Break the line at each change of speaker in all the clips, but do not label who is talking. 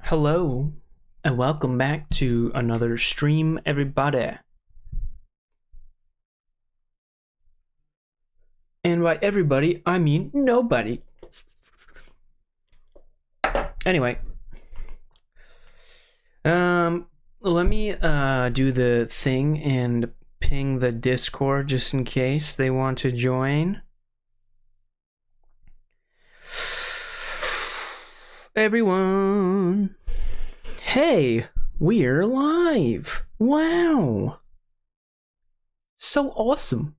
Hello, and welcome back to another stream, everybody. And by everybody, I mean nobody. Anyway, let me do the thing and ping the Discord just in case they want to join. Everyone, hey, we're live. Wow, so awesome.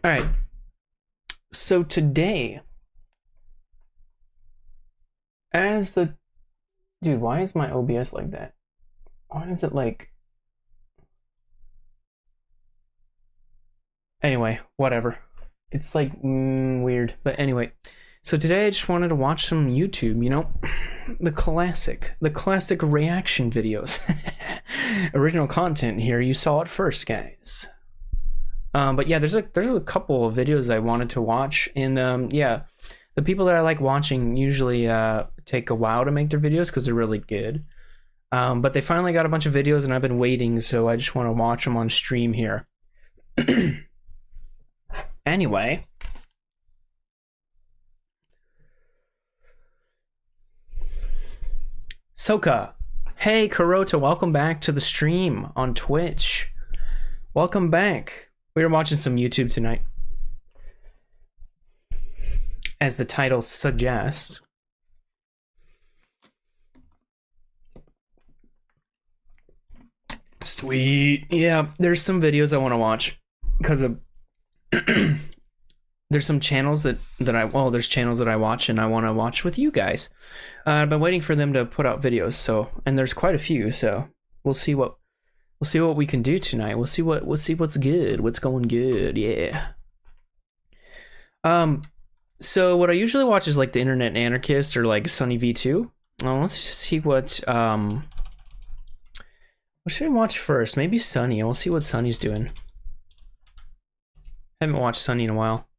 All right, so today, dude, why is my OBS like that? Why is it like, anyway, whatever. It's like weird, but anyway. So today I just wanted to watch some YouTube, you know, the classic reaction videos. Original content here, you saw it first, guys. But yeah, there's a couple of videos I wanted to watch, and yeah, the people that I like watching usually take a while to make their videos because they're really good. But they finally got a bunch of videos, and I've been waiting, so I just want to watch them on stream here. Anyway, Soka, hey Karota, welcome back to the stream on Twitch. Welcome back. We were watching some YouTube tonight, as the title suggests. Sweet. Yeah, there's some videos I want to watch because of there's some channels there's channels that I watch and I want to watch with you guys. I've been waiting for them to put out videos, and there's quite a few, so we'll see what we can do tonight. We'll see what's good, what's going good. Yeah. So what I usually watch is like the Internet Anarchist or like Sunny V2. Let's just see what should I watch first? Maybe Sunny. We'll see what Sunny's doing. Haven't watched Sunny in a while.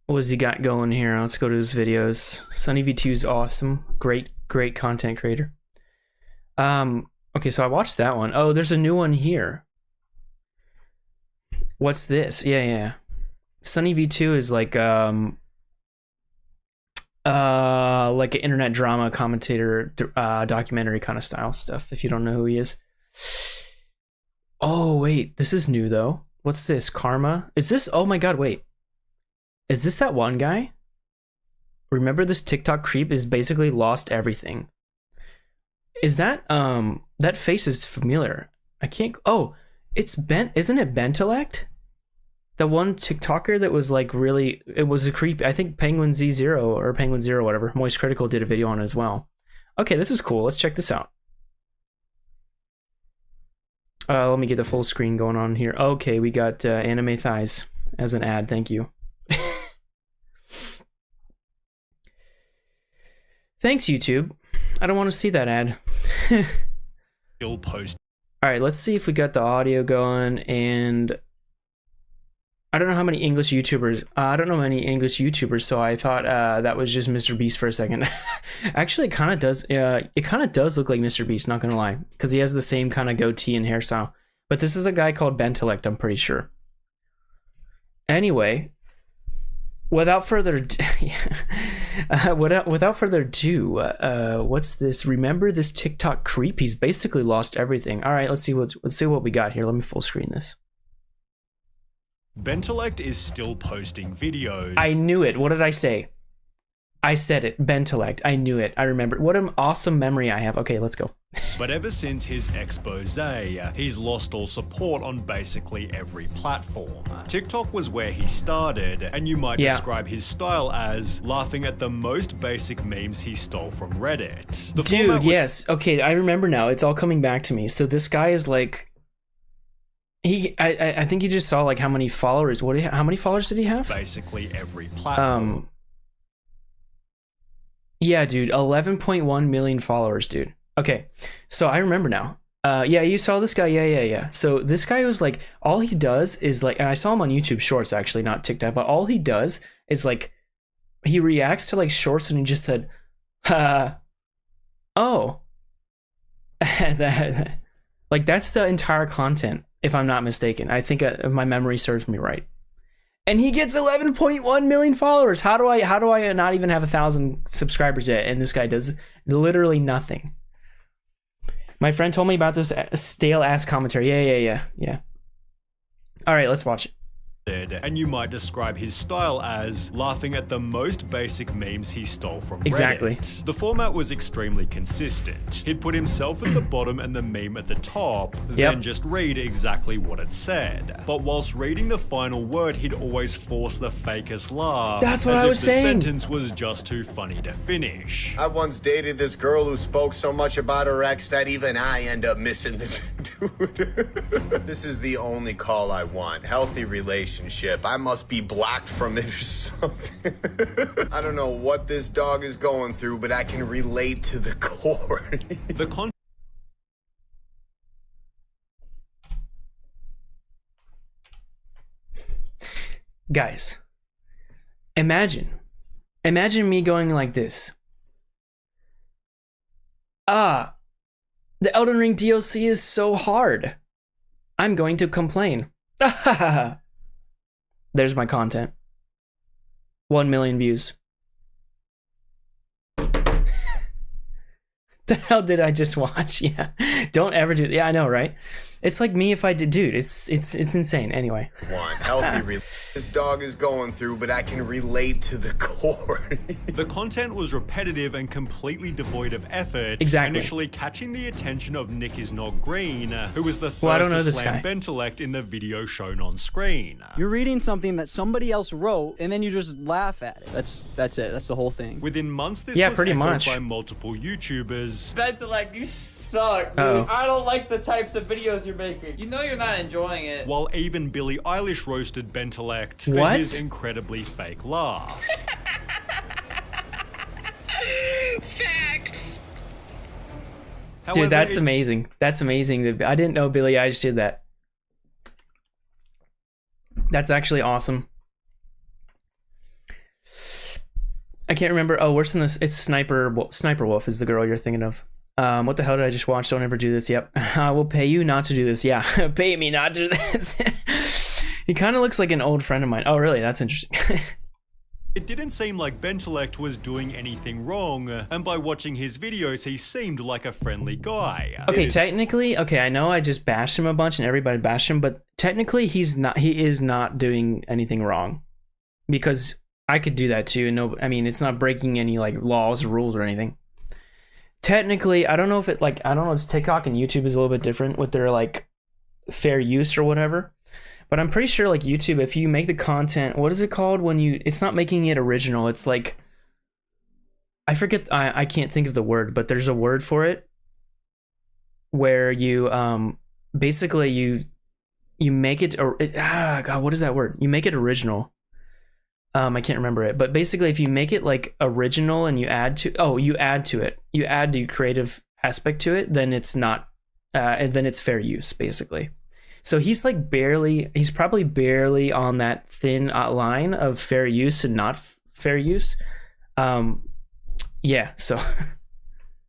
What has he got going here? Let's go to his videos. Sunny V2 is awesome. Great content creator. Okay, so I watched that one. Oh, there's a new one here. What's this? Yeah. Sunny V2 is like an internet drama commentator, documentary kind of style stuff, if you don't know who he is. Oh, wait, this is new though. What's this? Karma? Is this? Oh my god, wait. Is this that one guy? Remember, this TikTok creep is basically lost everything. Is that that face is familiar. I can't. Oh, it's Ben. Isn't it Bentelect? The one TikToker that was like really. It was a creep. I think Penguin Z0 or Penguin Zero, whatever. Moist Critical did a video on it as well. Okay, this is cool. Let's check this out. Let me get the full screen going on here. Okay, we got anime thighs as an ad. Thank you. Thanks, YouTube. I don't want to see that ad.
Still post.
All right, let's see if we got the audio going. And I don't know how many English YouTubers. I don't know any English YouTubers, so I thought that was just Mr. Beast for a second. Actually, it kind of does. It kind of does look like Mr. Beast. Not gonna lie, because he has the same kind of goatee and hairstyle. But this is a guy called Bentelect, I'm pretty sure. Anyway, without further ado, what's this? Remember this TikTok creep? He's basically lost everything. All right, let's see what we got here. Let me full screen this.
Bentelect is still posting videos.
I knew it. What did I say? I said it. Bentelect. I knew it. I remember. What an awesome memory I have. Okay, let's go.
But ever since his expose, he's lost all support on basically every platform. TikTok was where he started, and you might describe his style as laughing at the most basic memes he stole from Reddit.
Dude, yes. Okay, I remember now. It's all coming back to me. So this guy is like... I think you just saw like how many followers. How many followers did he have?
Basically every platform.
Yeah, dude, 11.1 million followers, dude. Okay, so I remember now. Yeah, you saw this guy. Yeah. So this guy was like, all he does is like, and I saw him on YouTube Shorts actually, not TikTok, but all he does is like, he reacts to like shorts and he just said, oh, like that's the entire content, if I'm not mistaken. I think if my memory serves me right. And he gets 11.1 million followers. How do I not even have 1,000 subscribers yet? And this guy does literally nothing. My friend told me about this stale ass commentary. Yeah. All right, let's watch it.
And you might describe his style as laughing at the most basic memes he stole from
Exactly.
Reddit. The format was extremely consistent. He'd put himself at the bottom and the meme at the top, then just read exactly what it said. But whilst reading the final word, he'd always force the fakest laugh.
That's what I was saying.
As if the sentence was just too funny to finish.
I once dated this girl who spoke so much about her ex that even I end up missing the dude. This is the only call I want. Healthy relationship. I must be blocked from it or something. I don't know what this dog is going through, but I can relate to the core.
Guys, imagine me going like this. The Elden Ring DLC is so hard. I'm going to complain. There's my content. 1 million views. The hell did I just watch? Yeah. Don't ever do that. Yeah, I know, right? It's like me if I did, dude. It's insane. Anyway.
This dog is going through, but I can relate to the core.
The content was repetitive and completely devoid of effort.
Exactly.
Initially catching the attention of Nick is Not Green, who was the
I don't
first
know
to
this
slam
guy.
Bentelect in the video shown on screen.
You're reading something that somebody else wrote, and then you just laugh at it. That's it. That's the whole thing.
Within months, this
Yeah,
was
pretty
echoed
much.
by multiple YouTubers.
Bentelect, you suck, dude.
Uh-oh.
I don't like the types of videos you're making. You know you're not enjoying it.
While even Billie Eilish roasted Bentelect for
What?
his incredibly fake laugh.
Facts.
However,
Dude, that's
it-
amazing. That's amazing. I didn't know Billie Eilish did that. That's actually awesome. I can't remember. Oh, worse than this. It's Sniper Wolf is the girl you're thinking of. What the hell did I just watch? Don't ever do this. Yep. I will pay you not to do this. Yeah. Pay me not to do this. He kind of looks like an old friend of mine. Oh, really? That's interesting.
It didn't seem like Bentelect was doing anything wrong, and by watching his videos, he seemed like a friendly guy.
Okay, technically, I know I just bashed him a bunch and everybody bashed him, but technically he is not doing anything wrong. Because I could do that too. No, I mean, it's not breaking any like laws or rules or anything. Technically, I don't know if TikTok and YouTube is a little bit different with their like fair use or whatever. But I'm pretty sure like YouTube, if you make the content, what is it called when it's not making it original. It's like, I forget, I can't think of the word, but there's a word for it where you, basically you make it, God, what is that word? You make it original. I can't remember it, but basically if you make it like original and you add to it, you add the creative aspect to it, then it's not, and then it's fair use basically. So he's probably barely on that thin line of fair use and not fair use. Yeah, so.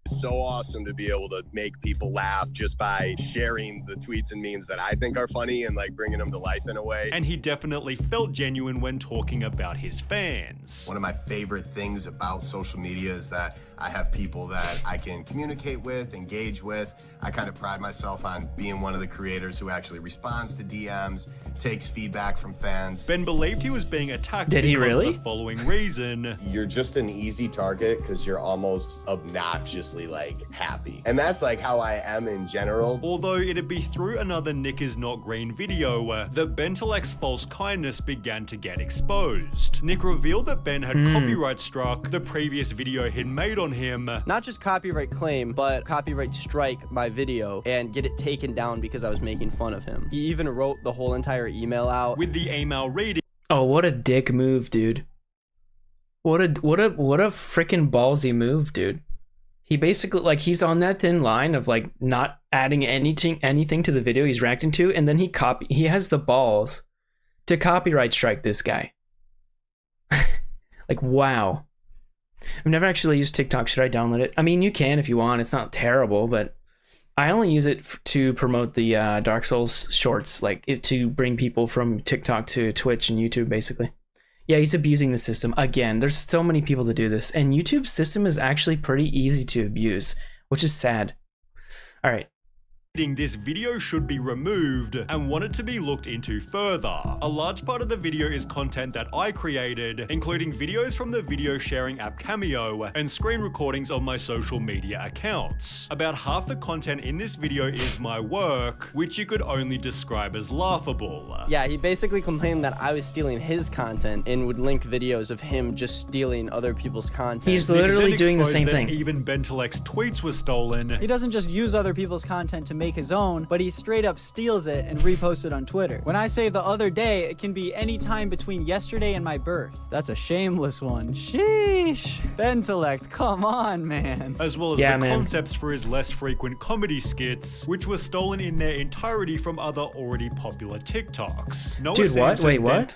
So awesome to be able to make people laugh just by sharing the tweets and memes that I think are funny and like bringing them to life in a way.
And he definitely felt genuine when talking about his fans.
One of my favorite things about social media is that I have people that I can communicate with, engage with. I kind of pride myself on being one of the creators who actually responds to DMs, takes feedback from fans.
Ben believed he was being attacked
Did he
because
really?
of the following reason.
You're just an easy target because you're almost obnoxiously like happy. And that's like how I am in general.
Although it'd be through another Nick is Not Green video that Bentelect's false kindness began to get exposed. Nick revealed that Ben had copyright struck the previous video he'd made on him.
Not just copyright claim, but copyright strike my video and get it taken down because I was making fun of him. He even wrote the whole entire email out.
With the email reading,
Oh, what a dick move, dude. What a freaking ballsy move, dude. He basically, like, he's on that thin line of like not adding anything to the video he's reacting to, and then he has the balls to copyright strike this guy. Like, wow. I've never actually used TikTok. Should I download it? I mean, you can if you want. It's not terrible, but I only use it to promote the Dark Souls shorts, like to bring people from TikTok to Twitch and YouTube, basically. Yeah, he's abusing the system. Again, there's so many people that do this, and YouTube's system is actually pretty easy to abuse, which is sad. All right.
This video should be removed and want it to be looked into further. A large part of the video is content that I created, including videos from the video sharing app Cameo and screen recordings of my social media accounts. About half the content in this video is my work, which you could only describe as laughable.
Yeah, he basically complained that I was stealing his content and would link videos of him just stealing other people's content.
He's literally doing the same
that
thing.
Even Bentelex's tweets were stolen.
He doesn't just use other people's content to make his own, but he straight up steals it and reposts it on Twitter. When I say the other day, it can be any time between yesterday and my birth. That's a shameless one. Sheesh. Bentelect, come on, man.
As well as concepts for his less frequent comedy skits, which were stolen in their entirety from other already popular TikToks. Noah
Dude, what?
Samson
Wait, what?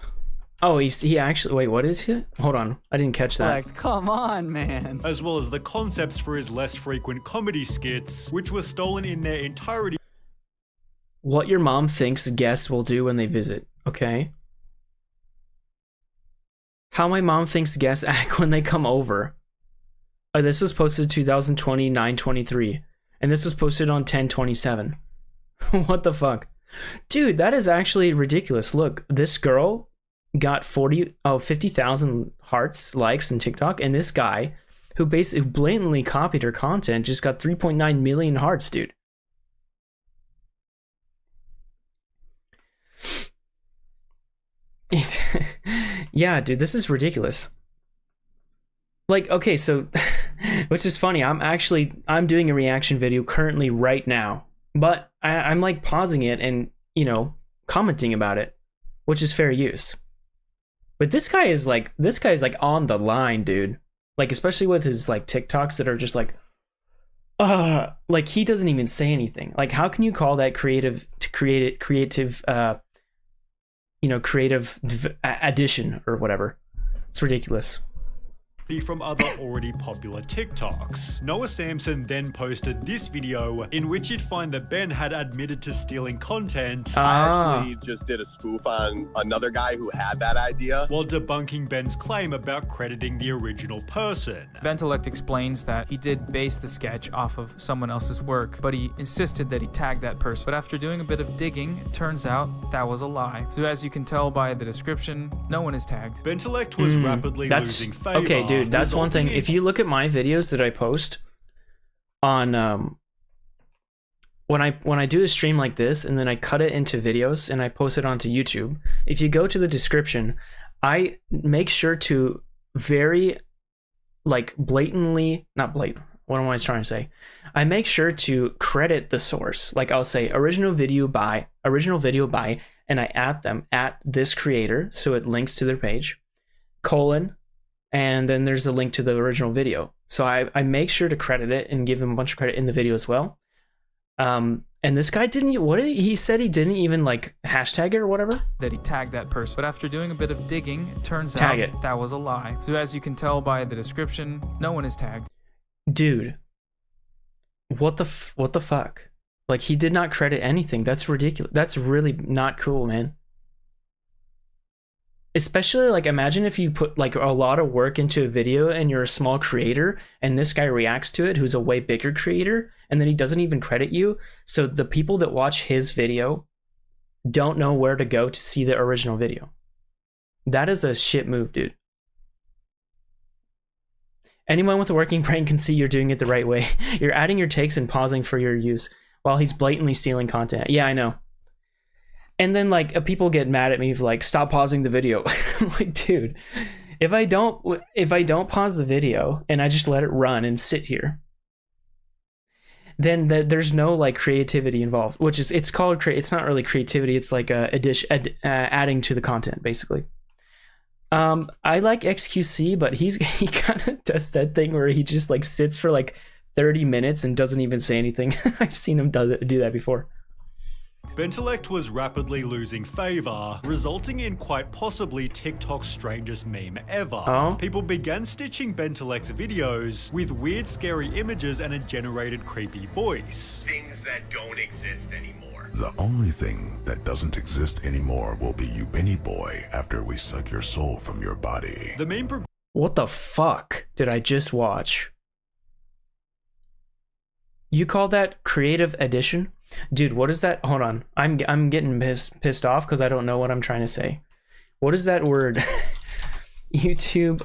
Oh, he actually, wait, what is he? Hold on, I didn't catch that.
Come on, man.
As well as the concepts for his less frequent comedy skits, which were stolen in their entirety.
What your mom thinks guests will do when they visit, okay? How my mom thinks guests act when they come over. This was posted 2020 9/23, and this was posted on 10/27. What the fuck? Dude, that is actually ridiculous. Look, this girl got 50,000 hearts, likes on TikTok, and this guy who basically blatantly copied her content just got 3.9 million hearts, dude. Yeah, dude, this is ridiculous. Like, okay, so which is funny, I'm doing a reaction video currently right now, but I'm like pausing it and, you know, commenting about it, which is fair use. But this guy is like on the line, dude. Like, especially with his like TikToks that are just like he doesn't even say anything. Like, how can you call that creative addition or whatever? It's ridiculous.
From other already popular TikToks. Noah Samson then posted this video in which you'd find that Ben had admitted to stealing content.
I actually just did a spoof on another guy who had that idea,
while debunking Ben's claim about crediting the original person.
Bentelect explains that he did base the sketch off of someone else's work, but he insisted that he tagged that person. But after doing a bit of digging, it turns out that was a lie. So as you can tell by the description, no one is tagged.
Bentelect was rapidly losing favor.
Okay, dude, that's one thing. If you look at my videos that I post on when I do a stream like this and then I cut it into videos and I post it onto YouTube, if you go to the description, I make sure to very like blatantly, not blatant, what am I trying to say? I make sure to credit the source. Like, I'll say original video by, and I add them at this creator, so it links to their page, colon, and then there's a link to the original video. So I make sure to credit it and give him a bunch of credit in the video as well. And this guy he said he didn't even like hashtag it or whatever?
That he tagged that person. But after doing a bit of digging, it turns out that was a lie. So as you can tell by the description, no one is tagged.
Dude, what the fuck? Like, he did not credit anything. That's ridiculous. That's really not cool, man. Especially, like, imagine if you put like a lot of work into a video and you're a small creator and this guy reacts to it who's a way bigger creator and then he doesn't even credit you. So the people that watch his video don't know where to go to see the original video. That is a shit move, dude. Anyone with a working brain can see you're doing it the right way. You're adding your takes and pausing for your use while he's blatantly stealing content. Yeah, I know. And then like people get mad at me for like, stop pausing the video. I'm like, dude, if I don't pause the video and I just let it run and sit here, then there's no like creativity involved, which is, it's not really creativity. It's like adding to the content basically. I like XQC, but he kind of does that thing where he just like sits for like 30 minutes and doesn't even say anything. I've seen him do that before.
Bentelect was rapidly losing favor, resulting in quite possibly TikTok's strangest meme ever.
Oh?
People began stitching Bentelect's videos with weird, scary images and a generated creepy voice.
Things that don't exist anymore.
The only thing that doesn't exist anymore will be you, Benny Boy, after we suck your soul from your body.
The meme
What the fuck did I just watch? You call that creative addition? Dude, what is that? Hold on. I'm getting pissed off because I don't know what I'm trying to say. What is that word? YouTube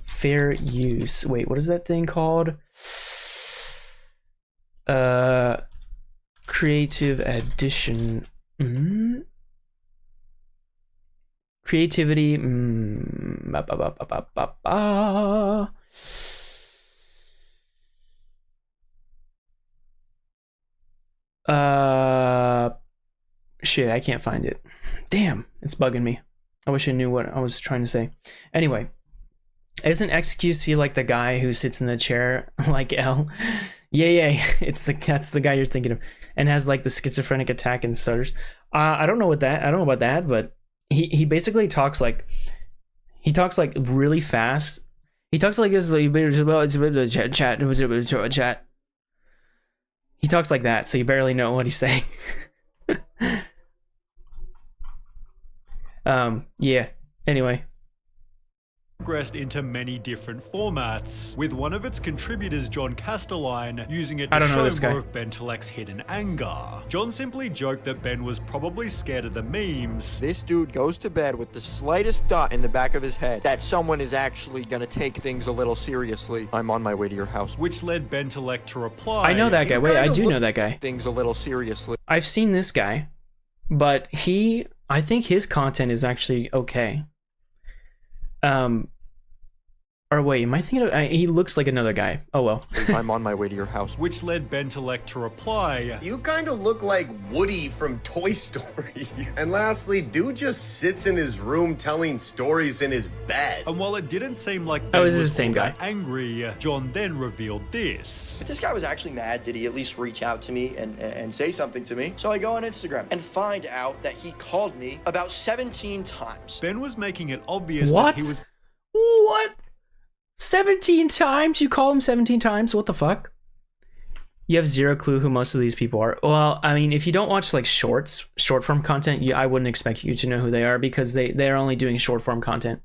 fair use. Wait, what is that thing called? Creative addition. Creativity. Shit, I can't find it. Damn, it's bugging me. I wish I knew what I was trying to say. Anyway, isn't XQC like the guy who sits in the chair like L? Yeah, that's the guy you're thinking of, and has like the schizophrenic attack and stutters. I don't know about that, but he basically talks like really fast. He talks like this, like chat. He talks like that, so you barely know what he's saying. Yeah. Anyway.
Progressed into many different formats, with one of its contributors, John Castelline, using it to show more of Bentelect's hidden anger. John simply joked that Ben was probably scared of the memes.
This dude goes to bed with the slightest thought in the back of his head that someone is actually gonna take things a little seriously. I'm on my way to your house.
Which led Bentelect to reply.
I know that guy. Wait, I do know that guy.
Things a little seriously.
I've seen this guy, but I think his content is actually okay. Or wait, am I thinking of, he looks like another guy. Oh well.
I'm on my way to your house.
Which led Bentelect to reply,
you kind of look like Woody from Toy Story. And lastly, dude just sits in his room telling stories in his bed.
And while it didn't seem like Ben
was
was
the same guy
angry, John then revealed this.
If this guy was actually mad, did he at least reach out to me and say something to me? So I go on Instagram and find out that he called me about 17 times.
Ben was making it obvious that he was...
What? 17 times? You call him 17 times? What the fuck? You have zero clue who most of these people are. Well, I mean, if you don't watch like short form content, I wouldn't expect you to know who they are because they're only doing short form content.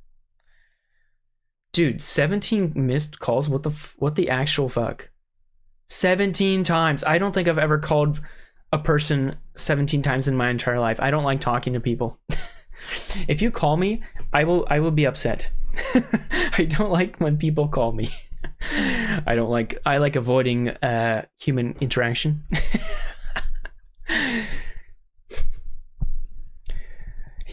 Dude, 17 missed calls? What the actual fuck? 17 times. I don't think I've ever called a person 17 times in my entire life. I don't like talking to people. If you call me, I will be upset. I don't like when people call me. I like avoiding human interaction.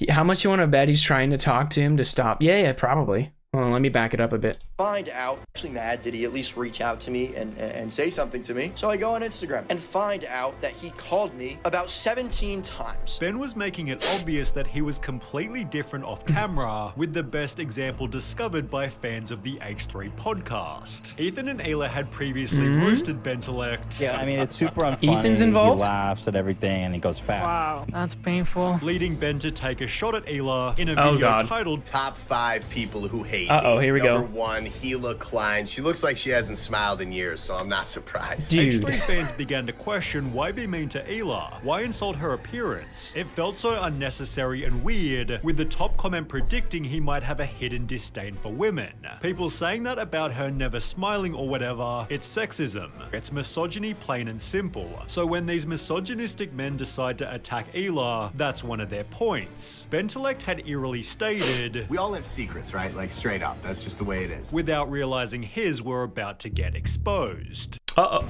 How much you want to bet he's trying to talk to him to stop? Yeah, probably. Hold on, let me back it up a bit.
Find out, actually mad, did he at least reach out to me and say something to me? So I go on Instagram and find out that he called me about 17 times.
Ben was making it obvious that he was completely different off camera, with the best example discovered by fans of the H3 podcast. Ethan and Ayla had previously roasted Bentelect.
Yeah, I mean, it's super unfunny.
Ethan's involved?
He laughs at everything and he goes fast.
Wow, that's painful.
Leading Ben to take a shot at Ayla in a video titled
Top 5 People Who Hate
Uh-oh, here we go.
Number 1, Gila Klein. She looks like she hasn't smiled in years, so I'm not surprised.
Dude.
H3 fans began to question why be mean to Ayla? Why insult her appearance? It felt so unnecessary and weird, with the top comment predicting he might have a hidden disdain for women. People saying that about her never smiling or whatever, it's sexism. It's misogyny plain and simple. So when these misogynistic men decide to attack Ayla, that's one of their points. Bentelect had eerily stated,
we all have secrets, right? Like straight up. That's just the way it is.
Without realizing his were about to get exposed.
Oh,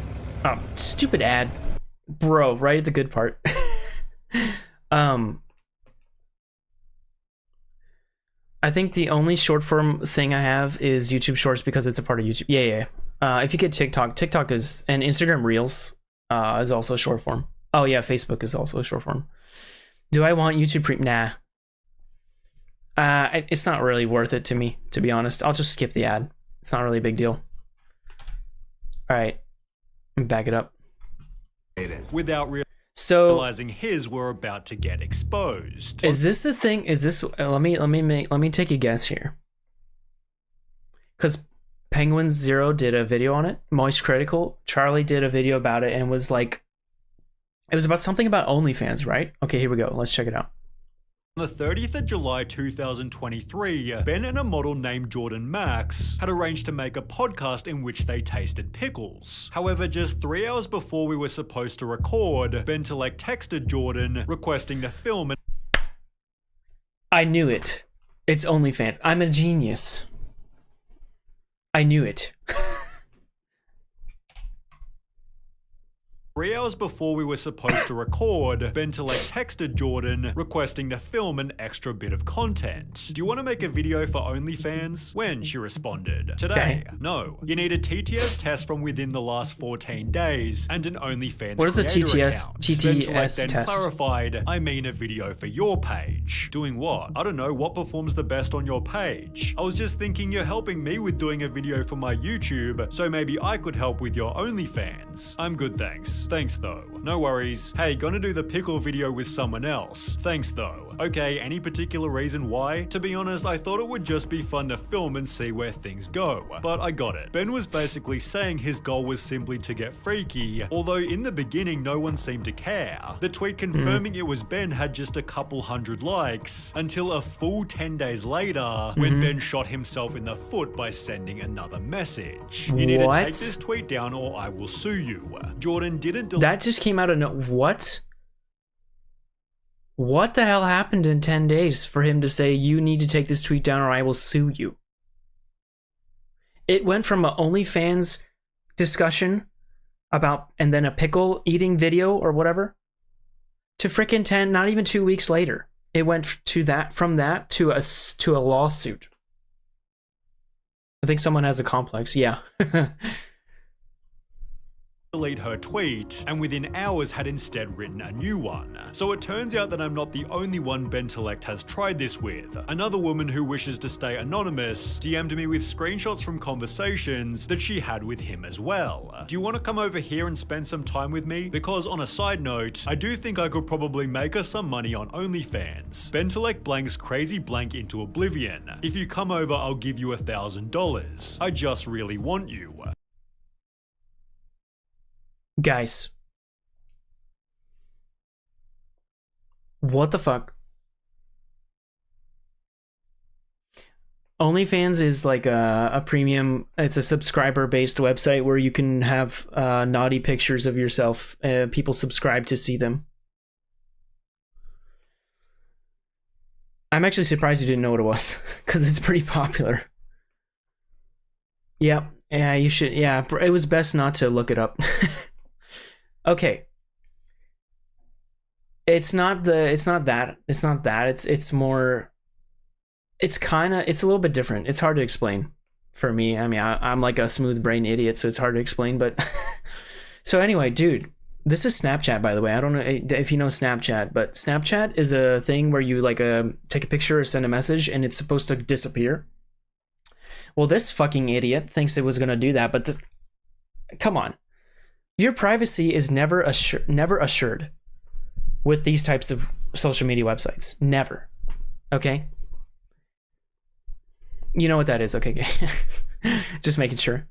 stupid ad. Bro, right at the good part. I think the only short form thing I have is YouTube Shorts because it's a part of YouTube. Yeah. If you get TikTok is, and Instagram Reels is also short form. Oh yeah, Facebook is also a short form. Do I want YouTube Nah. It's not really worth it to me, to be honest. I'll just skip the ad. It's not really a big deal. All right. Back it up.
Without
So
realizing his were about to get exposed.
is this the thing? Is this? Let me take a guess here. Because Penguin Zero did a video on it. Moist Critical. Charlie did a video about it and was like, it was about something about OnlyFans, right? Okay, here we go. Let's check it out.
On the 30th of July 2023, Ben and a model named Jordan Max had arranged to make a podcast in which they tasted pickles. However, just 3 hours before we were supposed to record, Bentelek texted Jordan requesting to film and
I knew it. It's OnlyFans. I'm a genius. I knew it.
3 hours before we were supposed to record, Bentelek texted Jordan requesting to film an extra bit of content. Do you want to make a video for OnlyFans? When? She responded. Today.
Okay.
No. You need a TTS test from within the last 14 days and an OnlyFans
What is a
creator
TTS
account.
TTS
Bentelek then
test?
clarified, I mean a video for your page. Doing what? I don't know, what performs the best on your page? I was just thinking you're helping me with doing a video for my YouTube, so maybe I could help with your OnlyFans. I'm good, thanks. Thanks though. No worries. Hey, gonna do the pickle video with someone else. Thanks though. Okay, any particular reason why? To be honest, I thought it would just be fun to film and see where things go. But I got it. Ben was basically saying his goal was simply to get freaky, although in the beginning no one seemed to care. The tweet confirming it was Ben had just a couple hundred likes, until a full 10 days later, when Ben shot himself in the foot by sending another message. You need to take this tweet down or I will sue you. Jordan didn't
That just came out of what? What the hell happened in 10 days for him to say, you need to take this tweet down or I will sue you? It went from an OnlyFans discussion about, and then a pickle eating video or whatever, to frickin' 10, not even 2 weeks later. It went to that, from that to a lawsuit. I think someone has a complex, yeah.
delete her tweet, and within hours had instead written a new one. So it turns out that I'm not the only one Bentelek has tried this with. Another woman who wishes to stay anonymous DM'd me with screenshots from conversations that she had with him as well. Do you want to come over here and spend some time with me? Because on a side note, I do think I could probably make her some money on OnlyFans. Bentelek blanks crazy blank into oblivion. If you come over, I'll give you $1,000. I just really want you.
Guys, what the fuck? OnlyFans is like a premium, it's a subscriber-based website where you can have naughty pictures of yourself. People subscribe to see them. I'm actually surprised you didn't know what it was, because it's pretty popular. Yep, yeah, you should, yeah, it was best not to look it up. Okay. It's not that. It's more, it's a little bit different. It's hard to explain for me. I mean, I'm like a smooth brain idiot, so it's hard to explain, but so anyway, dude, this is Snapchat, by the way. I don't know if you know Snapchat, but Snapchat is a thing where you like take a picture or send a message and it's supposed to disappear. Well, this fucking idiot thinks it was going to do that, but this, come on. Your privacy is never assured with these types of social media websites. Never. Okay? You know what that is. Okay. Just making sure.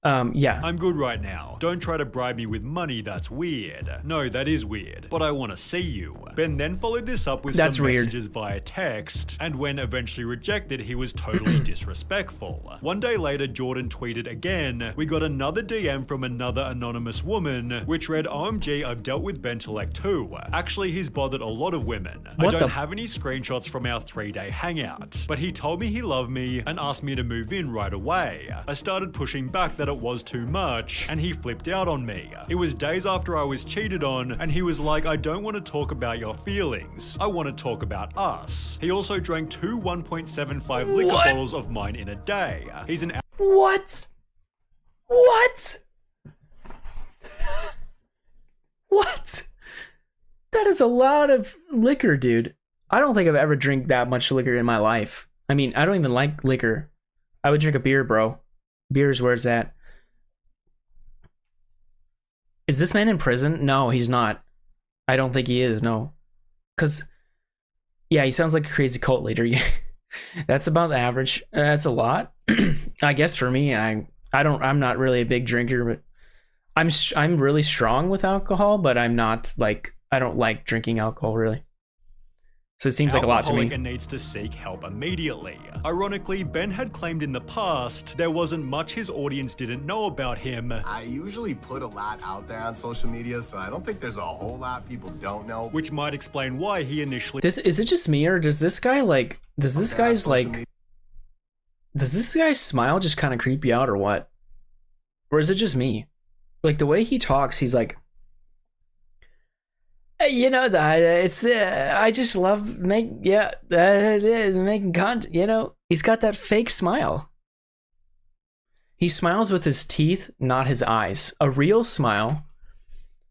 Yeah.
I'm good right now. Don't try to bribe me with money, that's weird. No, that is weird, but I want to see you. Ben then followed this up with some messages via text, and when eventually rejected, he was totally disrespectful. One day later, Jordan tweeted again, we got another DM from another anonymous woman, which read, OMG, I've dealt with Bentelek too. Actually, he's bothered a lot of women. I don't have any screenshots from our 3-day hangout, but he told me he loved me and asked me to move in right away. I started pushing back that it was too much, and he flipped out on me. It was days after I was cheated on, and he was like, I don't want to talk about your feelings. I want to talk about us. He also drank 2 1.75 liquor bottles of mine in a day. He's an
What? What? What? That is a lot of liquor, dude. I don't think I've ever drank that much liquor in my life. I mean, I don't even like liquor. I would drink a beer, bro. Beer is where it's at. Is this man in prison? No, he's not. I don't think he is, no. Because, yeah, he sounds like a crazy cult leader. That's about the average. That's a lot. I guess for me, I'm not really a big drinker, but I'm really strong with alcohol, but I'm not like, I don't like drinking alcohol really. So it seems like a lot to me.
Alcoholic needs to seek help immediately. Ironically, Ben had claimed in the past there wasn't much his audience didn't know about him.
I usually put a lot out there on social media, so I don't think there's a whole lot people don't know.
Which might explain why he initially...
Is it just me, or does this guy like... Does this guy's smile just kind of creep you out, or what? Or is it just me? Like, the way he talks, he's like... You know, it's I just love making content. You know, he's got that fake smile. He smiles with his teeth, not his eyes. A real smile,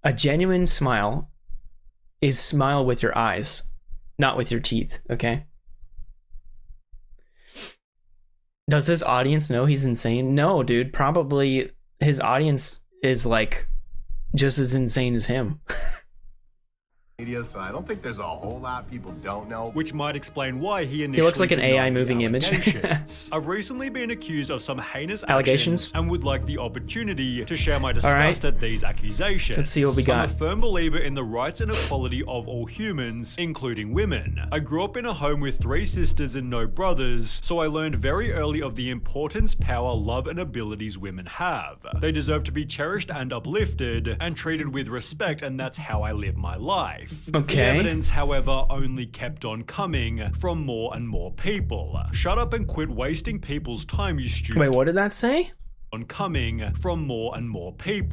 a genuine smile, is smile with your eyes, not with your teeth. Okay. Does his audience know he's insane? No, dude. Probably his audience is like just as insane as him.
So I don't think there's a whole lot people don't know.
Which might explain why he initially...
He looks like an AI moving image.
I've recently been accused of some heinous
allegations
actions and would like the opportunity to share my disgust at these accusations.
Let's see what we got.
I'm a firm believer in the rights and equality of all humans, including women. I grew up in a home with 3 sisters and no brothers, so I learned very early of the importance, power, love, and abilities women have. They deserve to be cherished and uplifted and treated with respect, and that's how I live my life.
Okay.
The evidence, however, only kept on coming from more and more people. Shut up and quit wasting people's time, you stupid.
Wait, what did that say?
On coming from more and more people.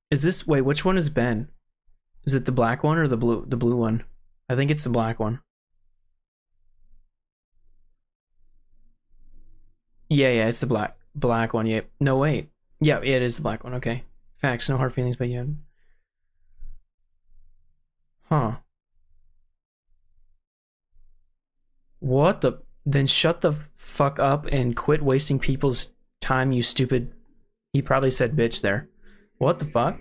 Is this... Wait, which one is Ben? Is it the black one or the blue one? I think it's the black one. Yeah, it's the black one. Yeah. No, wait. Yeah, it is the black one. Okay. Facts, no hard feelings, but yeah. Huh. What the... Then shut the fuck up and quit wasting people's time, you stupid... He probably said bitch there. What the fuck?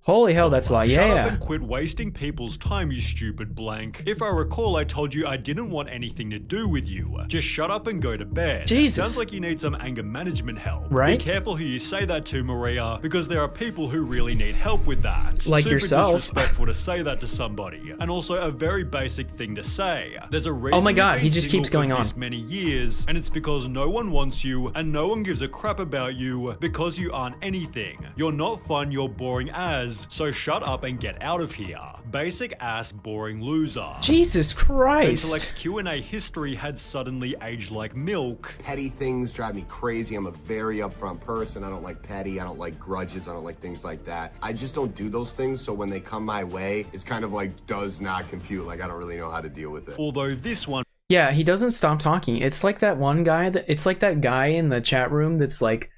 Holy hell, that's a lot.
Shut
Yeah.
up and quit wasting people's time, you stupid blank. If I recall, I told you I didn't want anything to do with you. Just shut up and go to bed.
Jesus.
Sounds like you need some anger management help.
Right?
Be careful who you say that to, Maria, because there are people who really need help with that.
Like
Super
yourself.
Disrespectful to say that to somebody. And also a very basic thing to say. There's a reason
Oh my God,
you've
he
been
just
single
keeps going
for
on.
this many years, and it's because no one wants you and no one gives a crap about you because you aren't anything. You're not fun, you're boring as, so shut up and get out of here. Basic ass boring loser.
Jesus Christ.
Intellect's Q&A history had suddenly aged like milk.
Petty things drive me crazy. I'm a very upfront person. I don't like petty. I don't like grudges. I don't like things like that. I just don't do those things. So when they come my way, it's kind of like does not compute. Like I don't really know how to deal with it.
Although this one...
Yeah, he doesn't stop talking. It's like that one guy it's like that guy in the chat room that's like,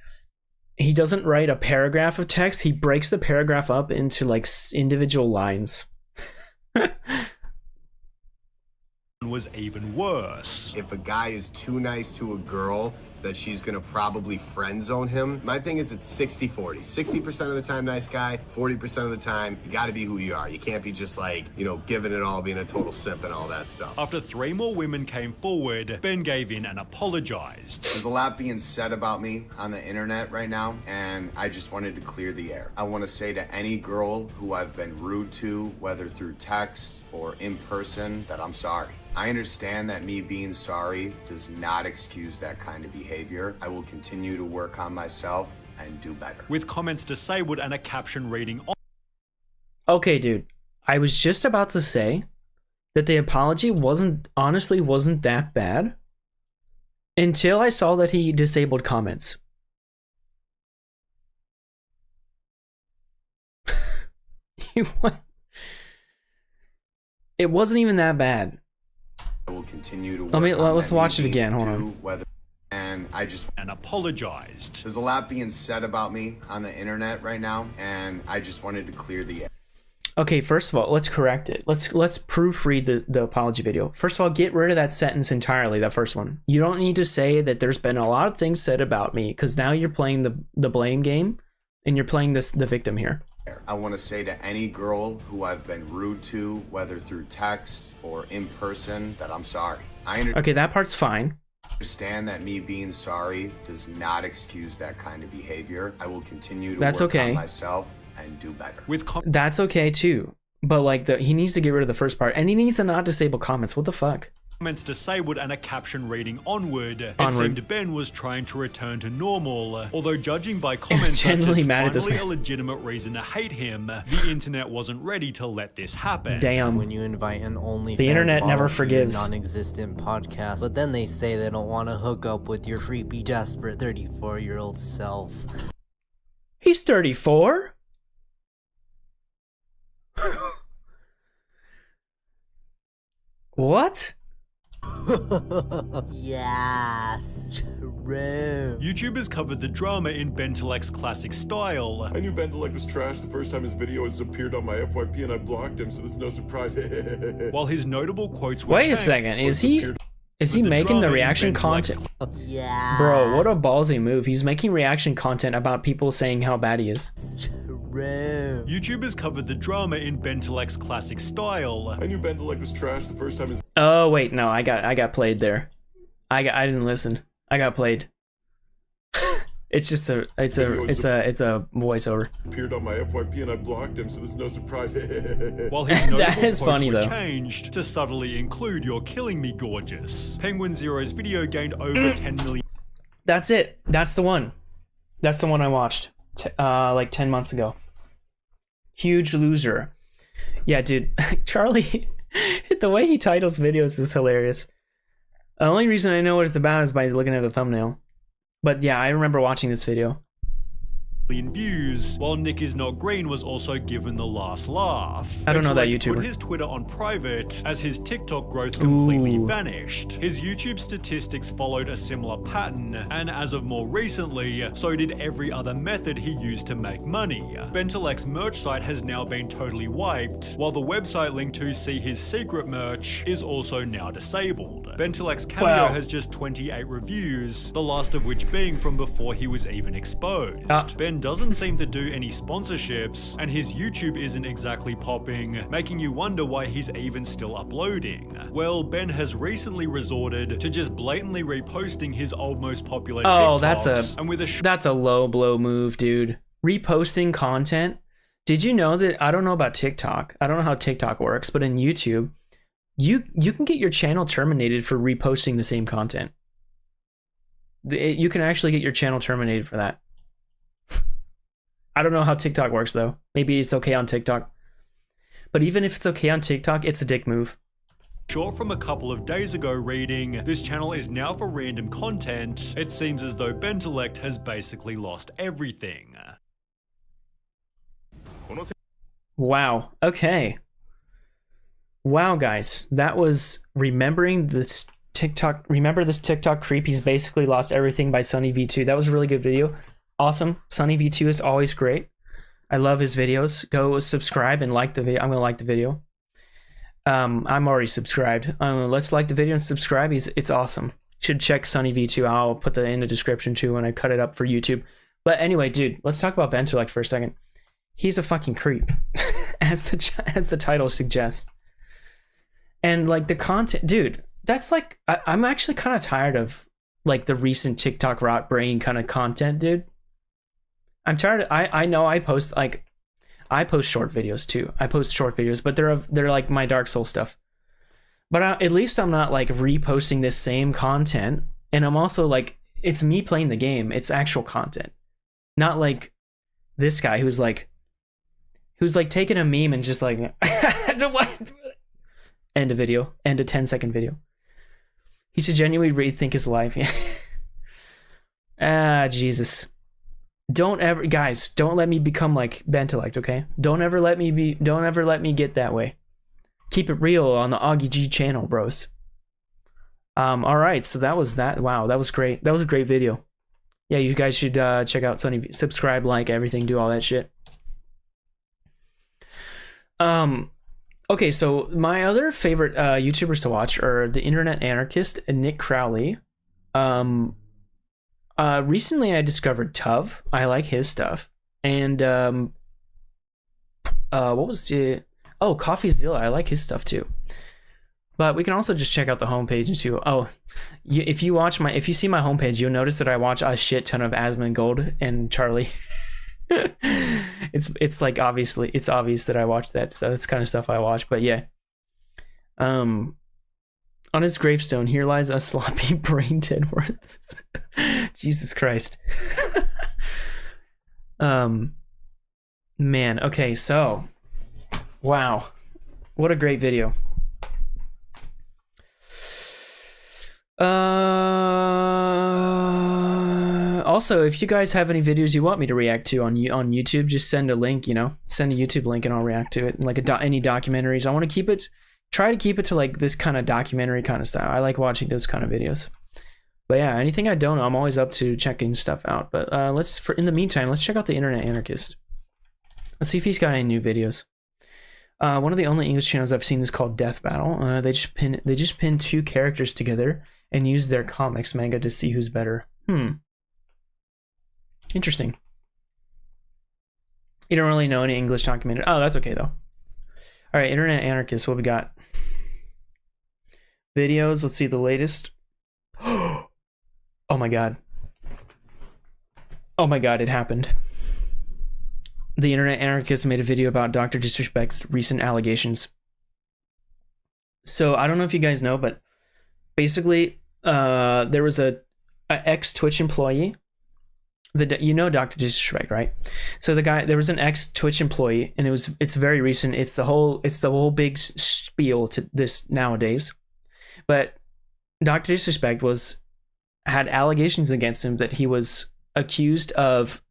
he doesn't write a paragraph of text. He breaks the paragraph up into like individual lines.
Was even worse.
If a guy is too nice to a girl, that she's gonna probably friend zone him. My thing is it's 60-40. 60% of the time nice guy, 40% of the time you gotta be who you are. You can't be just like, you know, giving it all, being a total simp and all that stuff.
After 3 more women came forward, Ben gave in and apologized.
There's a lot being said about me on the internet right now, and I just wanted to clear the air. I want to say to any girl who I've been rude to, whether through text or in person, that I'm sorry. I understand that me being sorry does not excuse that kind of behavior. I will continue to work on myself and do better.
With comments disabled and a caption reading on.
Okay, dude. I was just about to say that the apology honestly wasn't that bad until I saw that he disabled comments. It wasn't even that bad.
I will continue to
let's watch it again. Hold on.
And I just
apologized.
There's a lot being said about me on the internet right now, and I just wanted to clear the air.
Okay, first of all, let's correct it. Let's proofread the apology video. First of all, get rid of that sentence entirely, that first one. You don't need to say that there's been a lot of things said about me, because now you're playing the blame game, and you're playing the victim here.
I want to say to any girl who I've been rude to, whether through text or in person, that I'm sorry.
Okay, that part's fine.
Understand that me being sorry does not excuse that kind of behavior. I will continue to
That's
work
okay.
on myself and do better.
That's okay too. But like he needs to get rid of the first part, and he needs to not disable comments. What the fuck?
Comments disabled and a caption reading onward. It seemed Ben was trying to return to normal. Although judging by comments such as finally a legitimate reason to hate him, the internet wasn't ready to let this happen.
Damn.
When you invite an OnlyFans
the internet never
model to
forgives.
your non-existent podcast, but then they say they don't want to hook up with your creepy, desperate 34-year-old self.
He's 34? What?
Yes, true.
YouTubers covered the drama in Bentelek's classic style.
I knew Bentelek was trash the first time his videos appeared on my FYP and I blocked him, so there's no surprise.
While his notable quotes were
Wait a second, is he making the reaction content?
Yeah.
Bro, what a ballsy move. He's making reaction content about people saying how bad he is.
True.
YouTubers covered the drama in Bentelek's classic style.
I knew Bentelek was trash the first time his
Oh wait, no, I got played there. I didn't listen. I got played. It's just a voiceover.
Appeared on my FYP and I blocked him, so there's no surprise.
While his notable
that is
quotes
funny
were
though.
changed to subtly include "You're killing me, gorgeous." Penguin Zero's video gained over 10 million.
That's it. That's the one. That's the one I watched like 10 months ago. Huge loser. Yeah, dude. Charlie, the way he titles videos is hilarious. The only reason I know what it's about is by looking at the thumbnail. But yeah, I remember watching this video.
Views, while Nick is not green was also given the last laugh.
I don't know that
Bentelek
YouTuber.
put his Twitter on private as his TikTok growth completely vanished. His YouTube statistics followed a similar pattern, and as of more recently, so did every other method he used to make money. Bentelek's merch site has now been totally wiped, while the website linked to see his secret merch is also now disabled. Bentelek's Cameo has just 28 reviews, the last of which being from before he was even exposed. Ben doesn't seem to do any sponsorships, and his YouTube isn't exactly popping, making you wonder why he's even still uploading. Well, Ben has recently resorted to just blatantly reposting his old most popular TikToks, and with
that's a low blow move, dude. Reposting content. Did you know that? I don't know about TikTok. I don't know how TikTok works, but in YouTube, you can get your channel terminated for reposting the same content. You can actually get your channel terminated for that. I don't know how TikTok works though. Maybe it's okay on TikTok. But even if it's okay on TikTok, it's a dick move.
Short from a couple of days ago reading, this channel is now for random content. It seems as though Bentelek has basically lost everything.
Wow. Okay. Wow, guys. That was remembering this TikTok. Remember this TikTok creep? He's basically lost everything by Sunny V2. That was a really good video. Awesome. Sunny V2 is always great. I love his videos. Go subscribe and like the video. I'm gonna like the video. I'm already subscribed. Let's like the video and subscribe. It's awesome. Should check Sunny V2. I'll put that in the description too when I cut it up for YouTube. But anyway, dude, let's talk about Bentelek for a second. He's a fucking creep, as the title suggests. And like the content, dude, that's like I'm actually kind of tired of like the recent TikTok rot brain kind of content, dude. I'm tired. I know I post short videos too. I post short videos, but they're like my Dark Souls stuff. But at least I'm not like reposting this same content, and I'm also like it's me playing the game. It's actual content, not like this guy who's like taking a meme and just like end a video, end a 10-second video. He should genuinely rethink his life. Jesus. Don't ever, guys, don't let me become like Bentelek, okay? Don't ever let me get that way. Keep it real on the AugieG channel, bros. All right, so that was that. Wow, that was great. That was a great video. Yeah, you guys should check out Sunny V. Subscribe, like, everything, do all that shit. Okay, so my other favorite YouTubers to watch are the Internet Anarchist and Nick Crowley. Recently I discovered Tuv. I like his stuff. And what was it? Oh, CoffeeZilla. I like his stuff too. But we can also just check out the homepage and see. If you see my homepage, you'll notice that I watch a shit ton of Asmongold and Charlie. It's like it's obvious that I watch that. So that's kind of stuff I watch. But yeah, on his gravestone, here lies a sloppy brain dead worth. Jesus Christ. Man. Okay, so wow, what a great video. Also, if you guys have any videos you want me to react to on YouTube, just send a link, send a YouTube link and I'll react to it. Like any documentaries. I want to try to keep it to like this kind of documentary kind of style. I like watching those kind of videos. But yeah, anything I don't know, I'm always up to checking stuff out. But in the meantime, let's check out the Internet Anarchist. Let's see if he's got any new videos. One of the only English channels I've seen is called Death Battle. They just pin two characters together and use their comics manga to see who's better. Interesting. You don't really know any English documentary. Oh, that's okay though. All right, Internet Anarchist. What we got? Videos. Let's see the latest. Oh my god. Oh my god, it happened. The Internet Anarchist made a video about Dr. Disrespect's recent allegations. So I don't know if you guys know, but basically, there was a ex-Twitch employee. Dr. Disrespect, right? So there was an ex-Twitch employee, and it's very recent. It's the whole big spiel to this nowadays. But Dr. Disrespect had allegations against him that he was accused of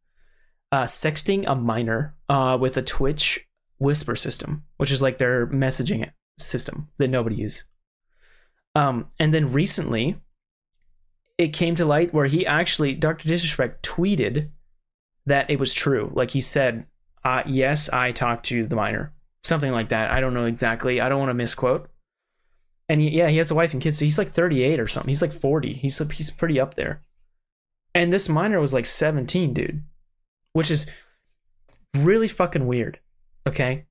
sexting a minor with a Twitch whisper system, which is like their messaging system that nobody uses. And then recently, it came to light where Dr. Disrespect tweeted that it was true. Like he said, yes, I talked to the minor. Something like that. I don't know exactly. I don't want to misquote. And he has a wife and kids, so he's like 38 or something. He's like 40. He's pretty up there. And this minor was like 17, dude. Which is really fucking weird. Okay?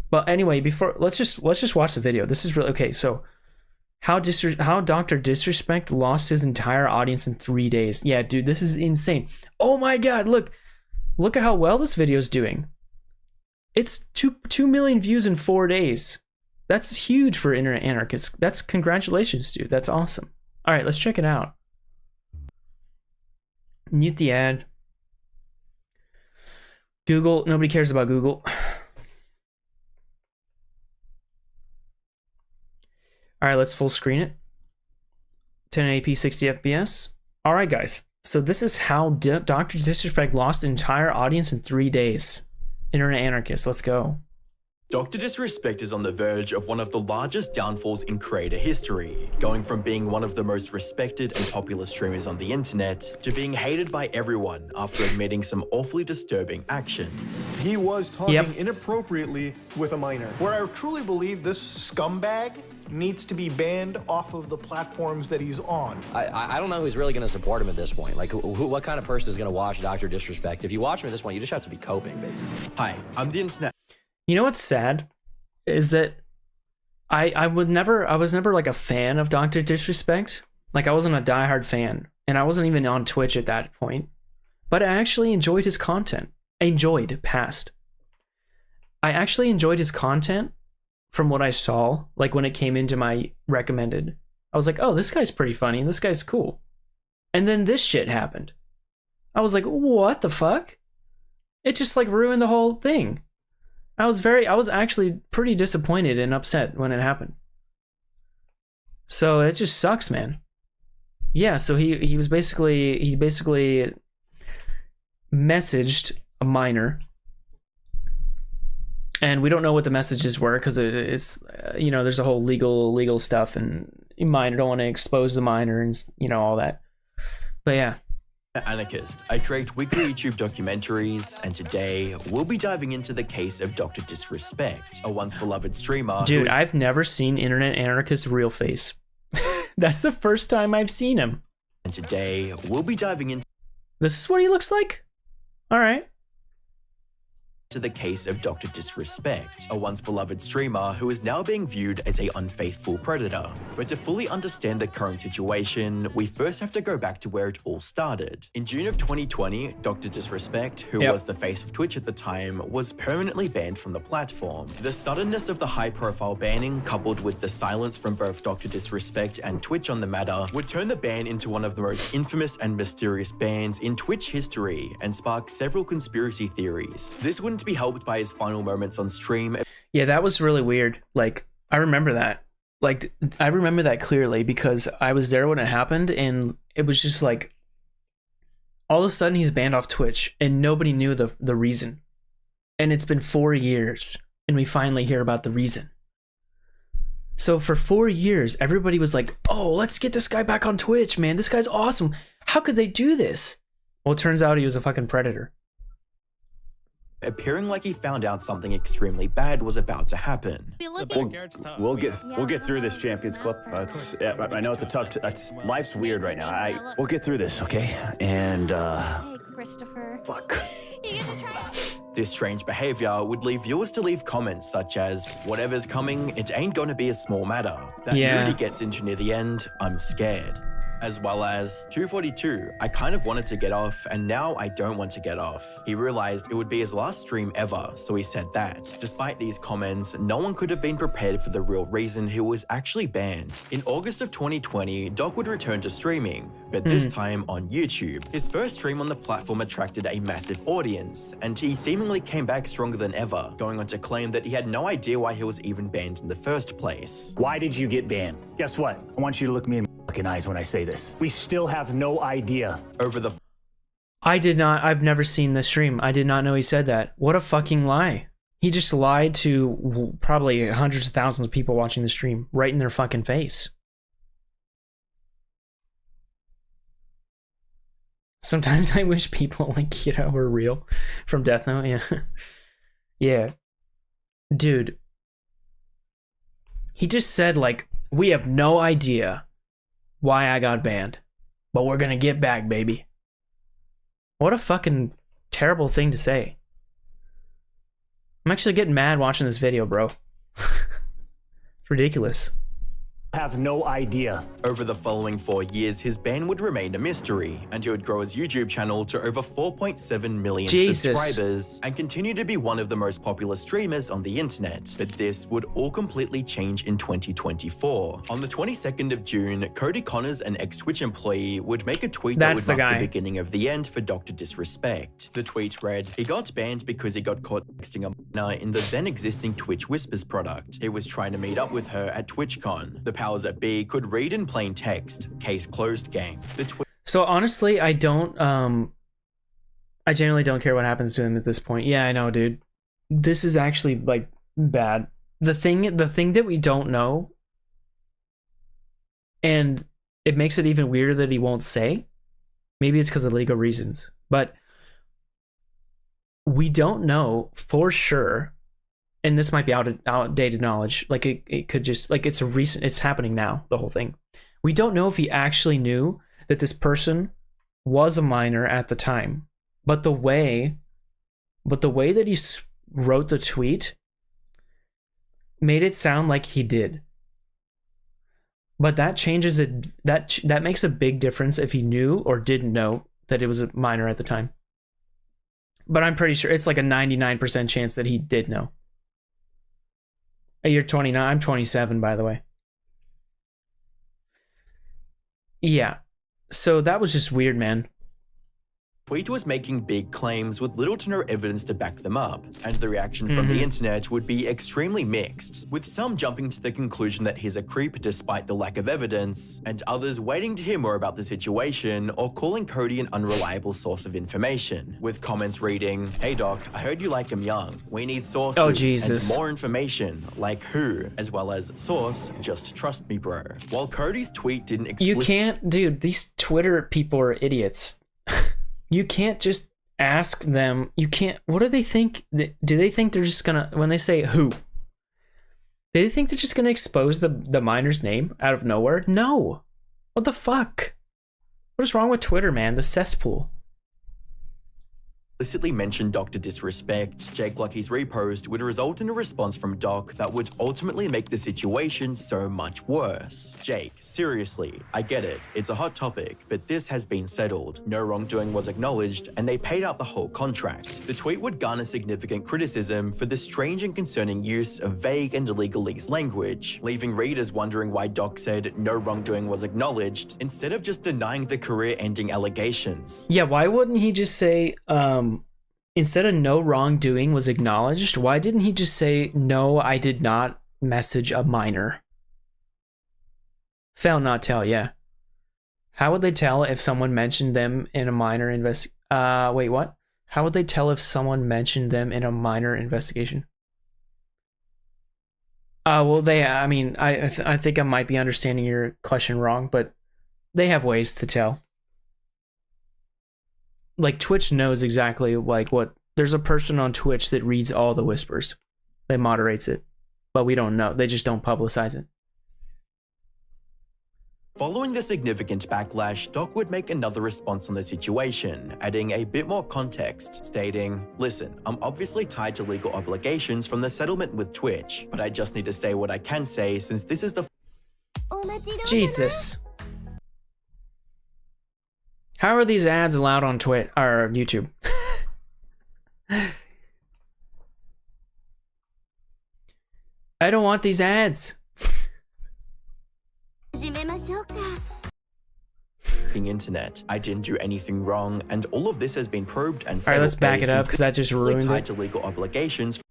But anyway, let's just watch the video. This is really okay, so how Dr. Disrespect lost his entire audience in 3 days. Yeah, dude, this is insane. Oh my god, look at how well this video is doing. It's 2 million views in 4 days. That's huge for Internet Anarchists. That's congratulations, dude. That's awesome. All right, let's check it out. Mute the ad. Google, nobody cares about Google. All right, let's full screen it. 1080p, 60 FPS. All right, guys. So this is how Dr. Disrespect lost the entire audience in 3 days. Internet Anarchist, let's go.
Dr. Disrespect is on the verge of one of the largest downfalls in creator history, going from being one of the most respected and popular streamers on the internet to being hated by everyone after admitting some awfully disturbing actions.
He was talking inappropriately with a minor. Where I truly believe this scumbag needs to be banned off of the platforms that he's on.
I don't know who's really going to support him at this point. Like, what kind of person is going to watch Dr. Disrespect? If you watch him at this point, you just have to be coping, basically.
Hi, I'm the internet.
You know what's sad is that I was never like a fan of Dr. Disrespect. Like I wasn't a diehard fan, and I wasn't even on Twitch at that point. But I actually enjoyed his content. I actually enjoyed his content from what I saw, like when it came into my recommended. I was like, oh, this guy's pretty funny, this guy's cool. And then this shit happened. I was like, what the fuck? It just like ruined the whole thing. I was actually pretty disappointed and upset when it happened. So it just sucks, man. Yeah, so he basically messaged a minor, and we don't know what the messages were because it's there's a whole legal stuff, and you don't want to expose the minor and all that. But yeah.
Anarchist. I create weekly YouTube documentaries, and today we'll be diving into the case of Dr. Disrespect, a once beloved streamer.
Dude, I've never seen Internet Anarchist's real face. That's the first time I've seen him.
And today we'll be diving into
This is what he looks like? All right.
the case of Dr. Disrespect, a once beloved streamer who is now being viewed as an unfaithful predator. But to fully understand the current situation, we first have to go back to where it all started. In June of 2020, Dr. Disrespect, who was the face of Twitch at the time, was permanently banned from the platform. The suddenness of the high-profile banning, coupled with the silence from both Dr. Disrespect and Twitch on the matter, would turn the ban into one of the most infamous and mysterious bans in Twitch history and spark several conspiracy theories. This wouldn't be helped by his final moments on stream.
Yeah, that was really weird. Like, I remember that. Like, I remember that clearly because I was there when it happened, and it was just like, all of a sudden he's banned off Twitch, and nobody knew the reason. And it's been 4 years, and we finally hear about the reason. So for 4 years, everybody was like, oh, let's get this guy back on Twitch, man. This guy's awesome. How could they do this? Well, it turns out he was a fucking predator.
Appearing like he found out something extremely bad was about to happen.
We'll get through this, Champions Club. I know it's a tough. Life's weird right now. We'll get through this, okay? And
Hey, Christopher.
fuck.
This strange behavior would leave viewers to leave comments such as, whatever's coming, it ain't gonna be a small matter. That mood he gets into near the end, I'm scared. As well as, 242, I kind of wanted to get off, and now I don't want to get off. He realized it would be his last stream ever, so he said that. Despite these comments, no one could have been prepared for the real reason he was actually banned. In August of 2020, Doc would return to streaming, but this time on YouTube. His first stream on the platform attracted a massive audience, and he seemingly came back stronger than ever, going on to claim that he had no idea why he was even banned in the first place.
Why did you get banned? Guess what? I want you to look me in the fucking eyes when I say this. We still have no idea.
I've never seen this stream. I did not know he said that. What a fucking lie. He just lied to probably hundreds of thousands of people watching the stream right in their fucking face. Sometimes I wish people were real from Death Note. Yeah. Yeah. Dude. He just said we have no idea why I got banned, but we're gonna get back, baby. What a fucking terrible thing to say. I'm actually getting mad watching this video, bro. It's ridiculous.
Have no idea.
Over the following 4 years, his ban would remain a mystery, and he would grow his YouTube channel to over 4.7 million subscribers and continue to be one of the most popular streamers on the internet. But this would all completely change in 2024. On the 22nd of June, Cody Connors, an ex-Twitch employee, would make a tweet that would mark the beginning of the end for Dr. Disrespect. The tweet read, he got banned because he got caught texting a minor in the then existing Twitch Whispers product. He was trying to meet up with her at TwitchCon. The powers that be could read in plain text. Case closed, gang.
So honestly, I genuinely don't care what happens to him at this point. Yeah, I know, dude. This is actually bad. The thing that we don't know, and it makes it even weirder that he won't say. Maybe it's because of legal reasons, but we don't know for sure. And this might be outdated knowledge. It could just it's happening now, the whole thing. We don't know if he actually knew that this person was a minor at the time. But the way that he wrote the tweet made it sound like he did. But that changes it. That makes a big difference if he knew or didn't know that it was a minor at the time. But I'm pretty sure it's like a 99% chance that he did know. You're 29. I'm 27, by the way. Yeah. So that was just weird, man.
Tweet was making big claims with little to no evidence to back them up, and the reaction from the internet would be extremely mixed, with some jumping to the conclusion that he's a creep despite the lack of evidence, and others waiting to hear more about the situation or calling Cody an unreliable source of information, with comments reading, hey doc, I heard you like him young. We need sources and more information, like who, as well as source, just trust me bro. While Cody's tweet didn't explicitly—
You can't, dude, these Twitter people are idiots. You can't just ask them. You can't. What do they think? Do they think they're just gonna, when they say who? Do they think they're just gonna expose the miner's name out of nowhere? No. What the fuck? What is wrong with Twitter, man? The cesspool.
Explicitly mentioned Dr. Disrespect, Jake Lucky's repost would result in a response from Doc that would ultimately make the situation so much worse. Jake, seriously, I get it, it's a hot topic, but this has been settled. No wrongdoing was acknowledged, and they paid out the whole contract. The tweet would garner significant criticism for the strange and concerning use of vague and illegalese language, leaving readers wondering why Doc said no wrongdoing was acknowledged, instead of just denying the career-ending allegations.
Yeah, why wouldn't he just say, instead of no wrongdoing was acknowledged, why didn't he just say, no, I did not message a minor? Found not tell, yeah. How would they tell if someone mentioned them in a minor wait, what? How would they tell if someone mentioned them in a minor investigation? Well, I mean, I think I might be understanding your question wrong, but they have ways to tell. Like, Twitch knows exactly, like, what... There's a person on Twitch that reads all the whispers. They moderates it. But we don't know. They just don't publicize it.
Following the significant backlash, Doc would make another response on the situation, adding a bit more context, stating, listen, I'm obviously tied to legal obligations from the settlement with Twitch, but I just need to say what I can say since this is the...
Jesus. How are these ads allowed on Twitch or YouTube? I don't want these ads.
Internet. I didn't do anything wrong, and all of this has been probed and settled.
All right, let's back it up because that just ruined
tied
it.
To legal obligations.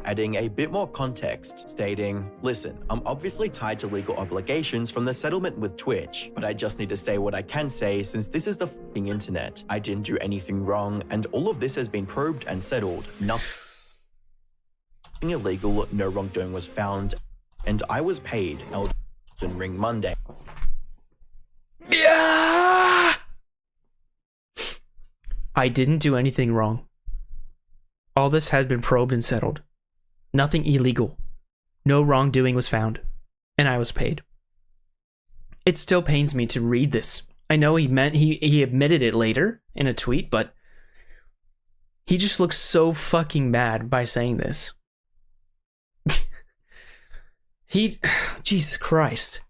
Adding a bit more context, stating, listen, I'm obviously tied to legal obligations from the settlement with Twitch, but I just need to say what I can say since this is the f***ing internet. I didn't do anything wrong, and all of this has been probed and settled. Nothing illegal, no wrongdoing was found, and I was paid Elden Ring Monday.
Yeah! I didn't do anything wrong. All this has been probed and settled. Nothing illegal. No wrongdoing was found. And I was paid. It still pains me to read this. I know he admitted it later in a tweet, but he just looks so fucking bad by saying this. Jesus Christ.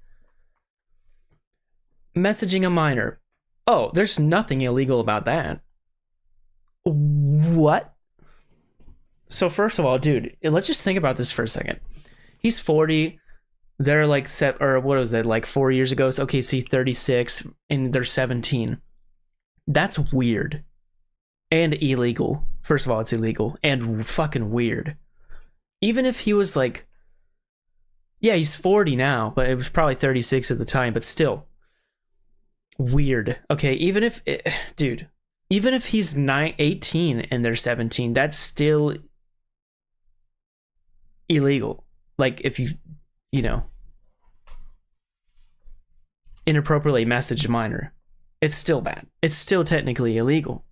Messaging a minor. Oh, there's nothing illegal about that. What? So first of all, dude, let's just think about this for a second. He's 40. They're like what was it, like 4 years ago? So, okay, so he's 36 and they're 17. That's weird. And illegal. First of all, it's illegal and fucking weird. Even if he was like, yeah, he's 40 now, but it was probably 36 at the time, but still weird. Okay, even if he's 18 and they're 17, that's still illegal. Like, if you know, inappropriately message a minor, it's still bad. It's still technically illegal.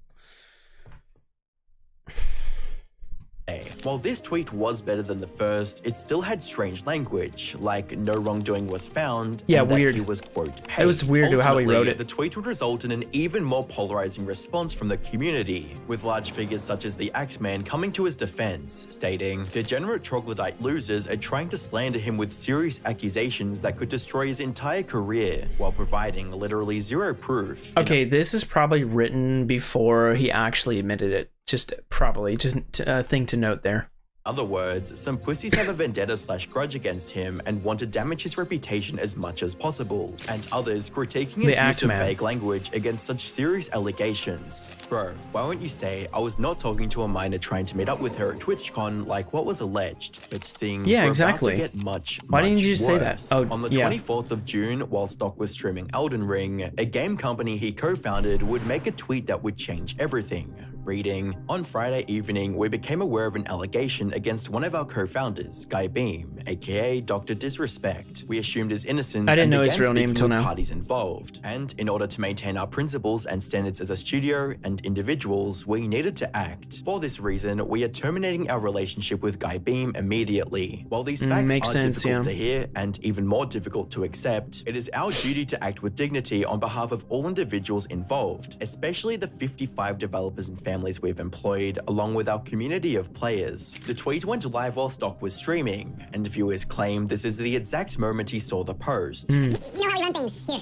While this tweet was better than the first, it still had strange language, like no wrongdoing was found,
yeah,
and
weird.
That he was, quote, paid.
It was weird how he wrote it.
The tweet would result in an even more polarizing response from the community, with large figures such as the Axeman coming to his defense, stating, degenerate troglodyte losers are trying to slander him with serious accusations that could destroy his entire career, while providing literally zero proof.
Okay, this is probably written before he actually admitted it. Just a thing to note there.
In other words, some pussies have a vendetta/grudge against him and want to damage his reputation as much as possible, and others critiquing his use of vague language against such serious allegations. Bro, why won't you say, I was not talking to a minor trying to meet up with her at TwitchCon like what was alleged, but things were about to get much
Why didn't you just say that?
Oh, on the 24th of June, while Stock was streaming Elden Ring, a game company he co-founded would make a tweet that would change everything. Reading, on Friday evening, we became aware of an allegation against one of our co-founders, Guy Beam, aka Dr. Disrespect. We assumed his innocence
I didn't
and
know
began
his real name
speaking
till
with
now.
parties involved. And in order to maintain our principles and standards as a studio and individuals, we needed to act. For this reason, we are terminating our relationship with Guy Beam immediately. While these facts
makes
are
sense,
difficult
yeah.
to hear and even more difficult to accept, it is our duty to act with dignity on behalf of all individuals involved, especially the 55 developers and families we've employed, along with our community of players. The tweet went live while Stock was streaming, and viewers claim this is the exact moment he saw the post.
You know how you run things. Here.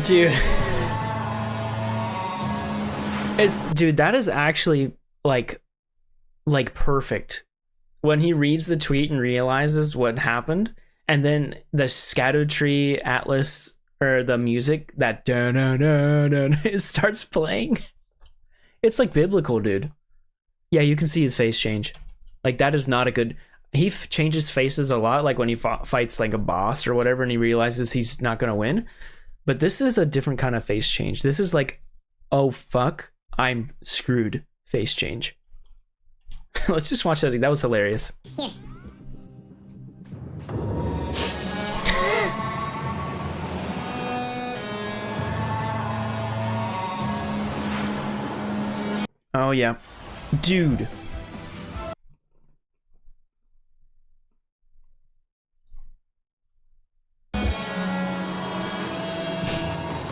Dude. Dude, that is actually like perfect. When he reads the tweet and realizes what happened, and then the Scatter Tree Atlas or the music that it starts playing. It's like biblical, dude. Yeah, you can see his face change. Like that is not a good. He changes faces a lot, like when he fights like a boss or whatever, and he realizes he's not gonna win. But this is a different kind of face change. This is like, oh fuck, I'm screwed face change. Let's just watch that. That was hilarious.
Here.
Oh yeah, dude.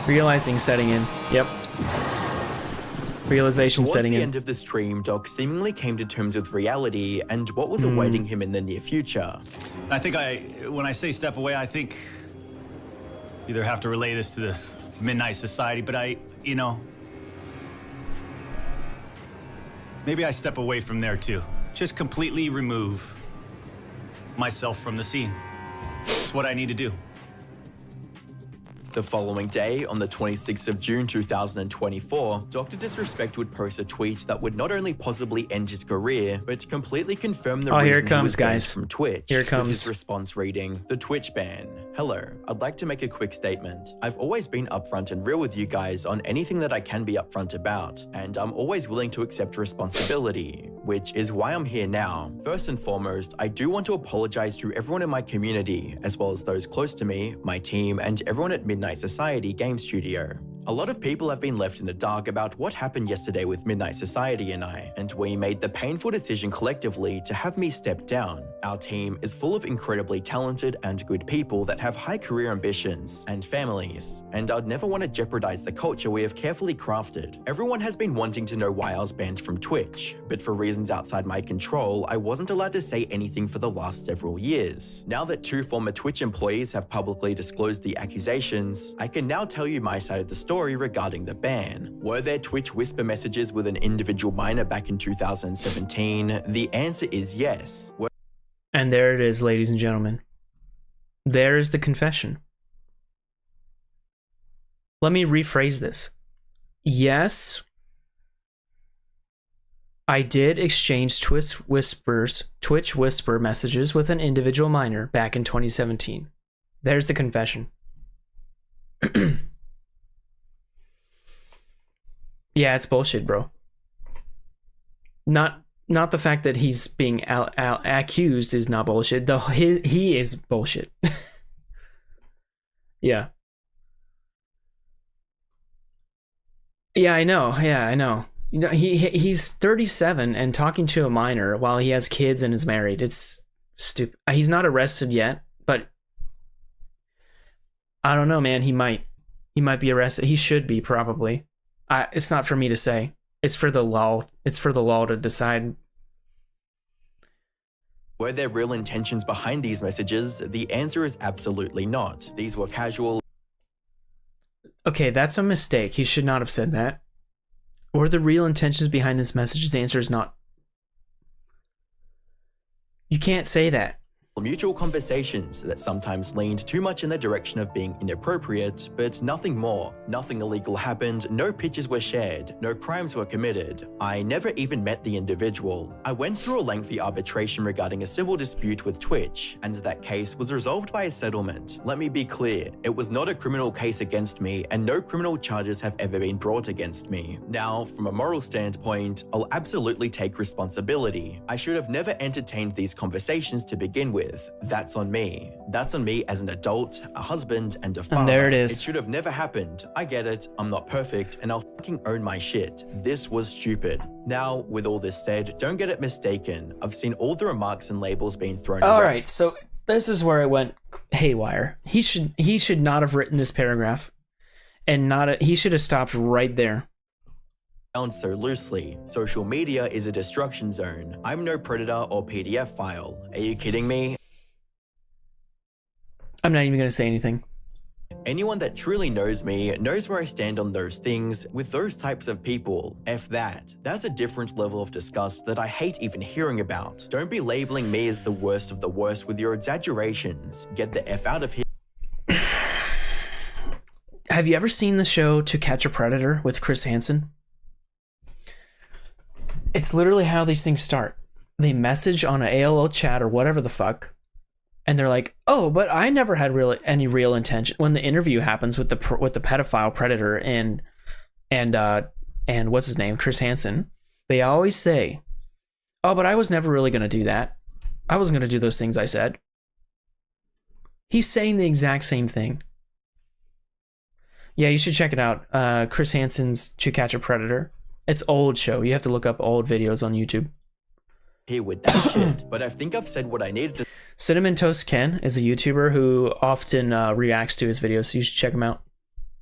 Realizing setting in. Yep. Realization
Towards
setting
the
in.
end of the stream, Doc seemingly came to terms with reality and what was awaiting him in the near future.
I think when I say step away, I think either have to relay this to the Midnight Society, but maybe I step away from there too. Just completely remove myself from the scene. It's what I need to do.
The following day, on the 26th of June 2024, Dr. Disrespect would post a tweet that would not only possibly end his career, but completely confirm the
Oh, here
reason
it
he
comes,
was banned
guys.
from Twitch.
Here it
With
comes.
his response reading, "The Twitch ban. Hello, I'd like to make a quick statement. I've always been upfront and real with you guys on anything that I can be upfront about, and I'm always willing to accept responsibility, which is why I'm here now. First and foremost, I do want to apologize to everyone in my community, as well as those close to me, my team, and everyone at Midnight Society Game Studio. A lot of people have been left in the dark about what happened yesterday with Midnight Society and I, and we made the painful decision collectively to have me step down. Our team is full of incredibly talented and good people that have high career ambitions and families, and I'd never want to jeopardize the culture we have carefully crafted. Everyone has been wanting to know why I was banned from Twitch, but for reasons outside my control, I wasn't allowed to say anything for the last several years. Now that 2 former Twitch employees have publicly disclosed the accusations, I can now tell you my side of the story regarding the ban. Were there Twitch whisper messages with an individual miner back in 2017? The answer is yes.
And there it is, ladies and gentlemen. There is the confession. Let me rephrase this. Yes, I did exchange Twitch whisper messages with an individual miner back in 2017. There's the confession. Yeah, it's bullshit, bro. Not the fact that he's being accused is not bullshit. Though he is bullshit. Yeah. Yeah, I know. Yeah, I know. You know, he's 37 and talking to a minor while he has kids and is married. It's stupid. He's not arrested yet, but I don't know, man. He might be arrested. He should be, probably. It's not for me to say. It's for the law. It's for the law to decide.
Were there real intentions behind these messages? The answer is absolutely not. These were casual.
Okay, that's a mistake. He should not have said that. Or the real intentions behind this message? The answer is not. You can't say that.
mutual conversations that sometimes leaned too much in the direction of being inappropriate, but nothing more. Nothing illegal happened, no pictures were shared, no crimes were committed. I never even met the individual. I went through a lengthy arbitration regarding a civil dispute with Twitch, and that case was resolved by a settlement. Let me be clear, it was not a criminal case against me, and no criminal charges have ever been brought against me. Now, from a moral standpoint, I'll absolutely take responsibility. I should have never entertained these conversations to begin with. That's on me. That's on me as an adult, a husband, and a father.
And there it is.
It should have never happened. I get it. I'm not perfect, and I'll fucking own my shit. This was stupid. Now, with all this said, don't get it mistaken. I've seen all the remarks and labels being thrown around.
All right, so this is where it went haywire. He should not have written this paragraph, and he should have stopped right there.
So loosely. Social media is a destruction zone. I'm no predator or PDF file. Are you kidding me?
I'm not even going to say anything.
Anyone that truly knows me knows where I stand on those things with those types of people. F that. That's a different level of disgust that I hate even hearing about. Don't be labeling me as the worst of the worst with your exaggerations. Get the F out of here.
Have you ever seen the show To Catch a Predator with Chris Hansen? It's literally how these things start. They message on an AOL chat or whatever the fuck, and they're like, "Oh, but I never had any real intention." When the interview happens with the pedophile predator and what's his name, Chris Hansen, they always say, "Oh, but I was never really gonna do that. I wasn't gonna do those things I said." He's saying the exact same thing. Yeah, you should check it out. Chris Hansen's To Catch a Predator. It's old show. You have to look up old videos on YouTube.
Here with that shit, but I think I've said what I needed to
Cinnamon Toast Ken is a YouTuber who often reacts to his videos, so you should check him out.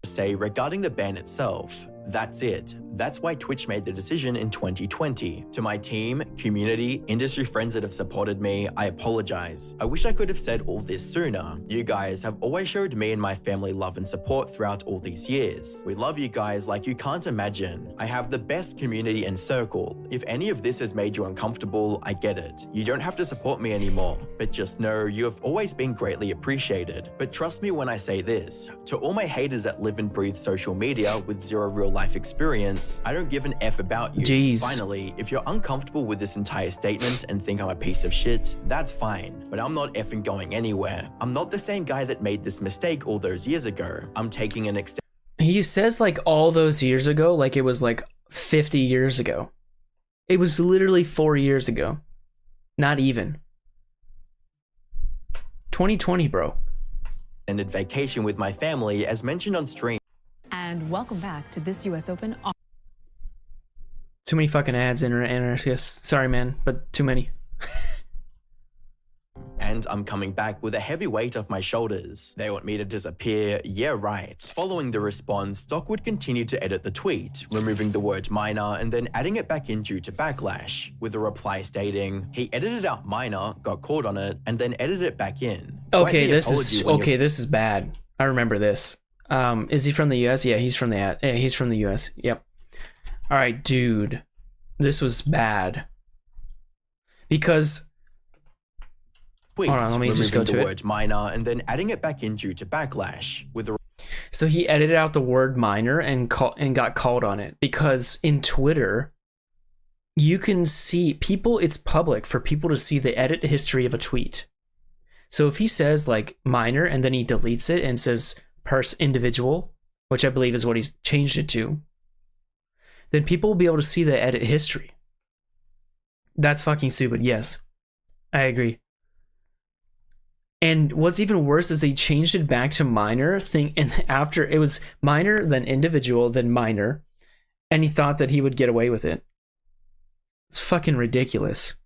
say regarding the ban itself. That's it. That's why Twitch made the decision in 2020. To my team, community, industry friends that have supported me, I apologize. I wish I could have said all this sooner. You guys have always showed me and my family love and support throughout all these years. We love you guys like you can't imagine. I have the best community and circle. If any of this has made you uncomfortable, I get it. You don't have to support me anymore, but just know you have always been greatly appreciated. But trust me when I say this, to all my haters that live and breathe social media with zero real life experience, I don't give an F about you.
Jeez.
Finally, if you're uncomfortable with this entire statement and think I'm a piece of shit, that's fine, but I'm not effing going anywhere. I'm not the same guy that made this mistake all those years ago. I'm taking an extended.
He says like all those years ago, like it was like 50 years ago. It was literally 4 years ago. Not even. 2020, bro.
Ended vacation with my family as mentioned on stream.
And welcome back to this US Open.
Too many fucking ads, internet. Yes, sorry, man, but too many.
And I'm coming back with a heavy weight off my shoulders. They want me to disappear, yeah right. Following the response, Doc would continue to edit the tweet, removing the word minor and then adding it back in due to backlash, with a reply stating, he edited out minor, got caught on it, and then edited it back in.
Okay, this is bad. I remember this. Is he from the US? Yeah, he's from the US. Yep. All right, dude. This was bad. Because
tweet,
hold on, let me just go to
the
it.
word minor and then adding it back in due to backlash with a.
So he edited out the word minor and got called on it, because in Twitter you can see people, it's public for people to see the edit history of a tweet. So if he says like minor and then he deletes it and says individual, which I believe is what he's changed it to, then people will be able to see the edit history. That's fucking stupid. Yes, I agree. And what's even worse is they changed it back to minor thing, and after it was minor, then individual, then minor, and he thought that he would get away with it. It's fucking ridiculous.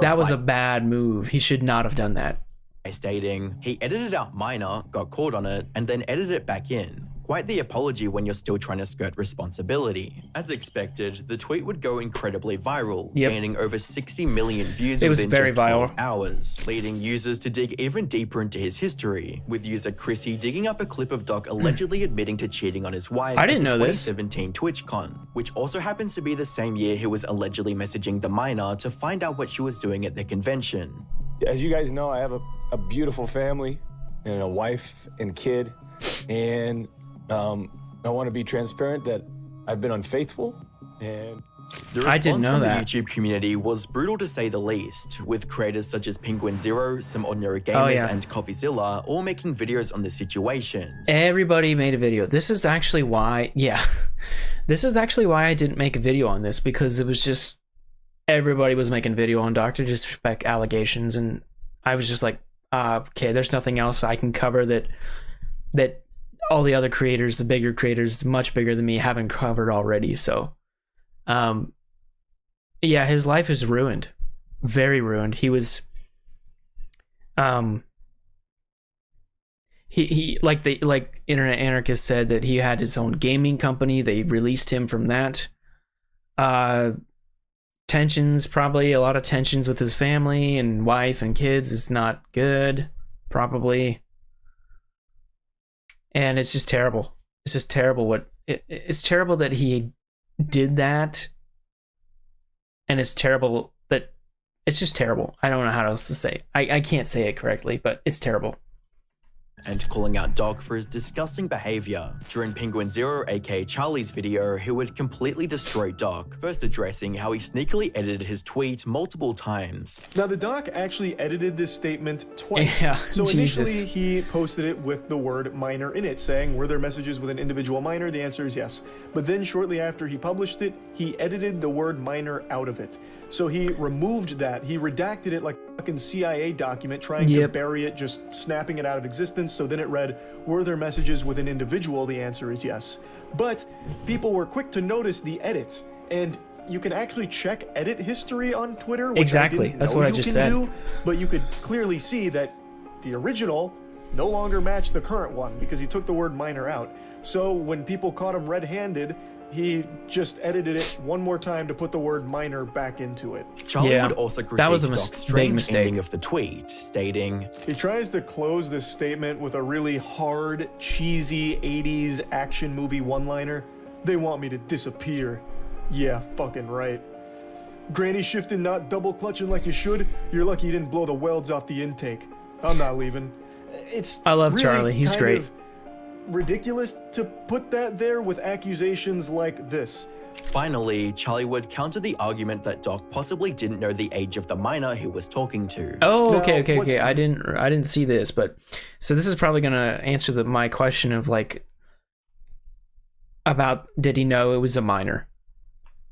That was a bad move. He should not have done that.
Stating, he edited out minor, got caught on it, and then edited it back in. Quite the apology when you're still trying to skirt responsibility. As expected, the tweet would go incredibly viral, gaining over 60 million views within just 12 hours, leading users to dig even deeper into his history, with user Chrissy digging up a clip of Doc allegedly admitting to cheating on his wife
at the
2017 TwitchCon, which also happens to be the same year he was allegedly messaging the minor to find out what she was doing at the convention.
As you guys know, I have a beautiful family and a wife and kid, and I want to be transparent that I've been unfaithful, and
the response from the YouTube community was brutal to say the least, with creators such as Penguin Zero, Some Ordinary Gamers, and Coffeezilla all making videos on the situation.
Everybody made a video. This is actually why, this is actually why I didn't make a video on this, because it was just, everybody was making video on Dr. Disrespect allegations, and I was just like, okay, there's nothing else I can cover that all the other creators, the bigger creators, much bigger than me, haven't covered already. So, yeah, his life is ruined, very ruined. He was, he like Internet Anarchist said that he had his own gaming company. They released him from that. Tensions, probably a lot of tensions with his family and wife and kids is not good, probably. And it's just terrible. It's just terrible it's terrible that he did that. And it's terrible that it's just terrible. I don't know how else to say. I can't say it correctly, but it's terrible.
And calling out Doc for his disgusting behavior during Penguin Zero, aka Charlie's video, who would completely destroy Doc, first addressing how he sneakily edited his tweet multiple times.
Now, the doc actually edited this statement twice.
Yeah,
so
Jesus.
initially, he posted it with the word minor in it, saying, were there messages with an individual minor? The answer is yes. But then shortly after he published it, he edited the word minor out of it. So he removed that. He redacted it like a fucking CIA document, trying to bury it, just snapping it out of existence. So then it read, were there messages with an individual? The answer is yes. But people were quick to notice the edit, and you can actually check edit history on Twitter, which
exactly. That's what I just said.
But you could clearly see that the original no longer matched the current one because he took the word minor out. So when people caught him red-handed, he just edited it one more time to put the word minor back into it.
Charlie would also critique Doc's strange ending of the tweet, stating,
he tries to close this statement with a really hard, cheesy 80s action movie one-liner. They want me to disappear. Yeah, fucking right. Granny shifting, not double clutching like you should. You're lucky you didn't blow the welds off the intake. I'm not leaving.
I love
really
Charlie. He's great.
Ridiculous to put that there with accusations like this.
Finally, Charlie would counter the argument that Doc possibly didn't know the age of the minor he was talking to.
Oh, okay. I didn't see this, but so this is probably gonna answer my question of like about did he know it was a minor?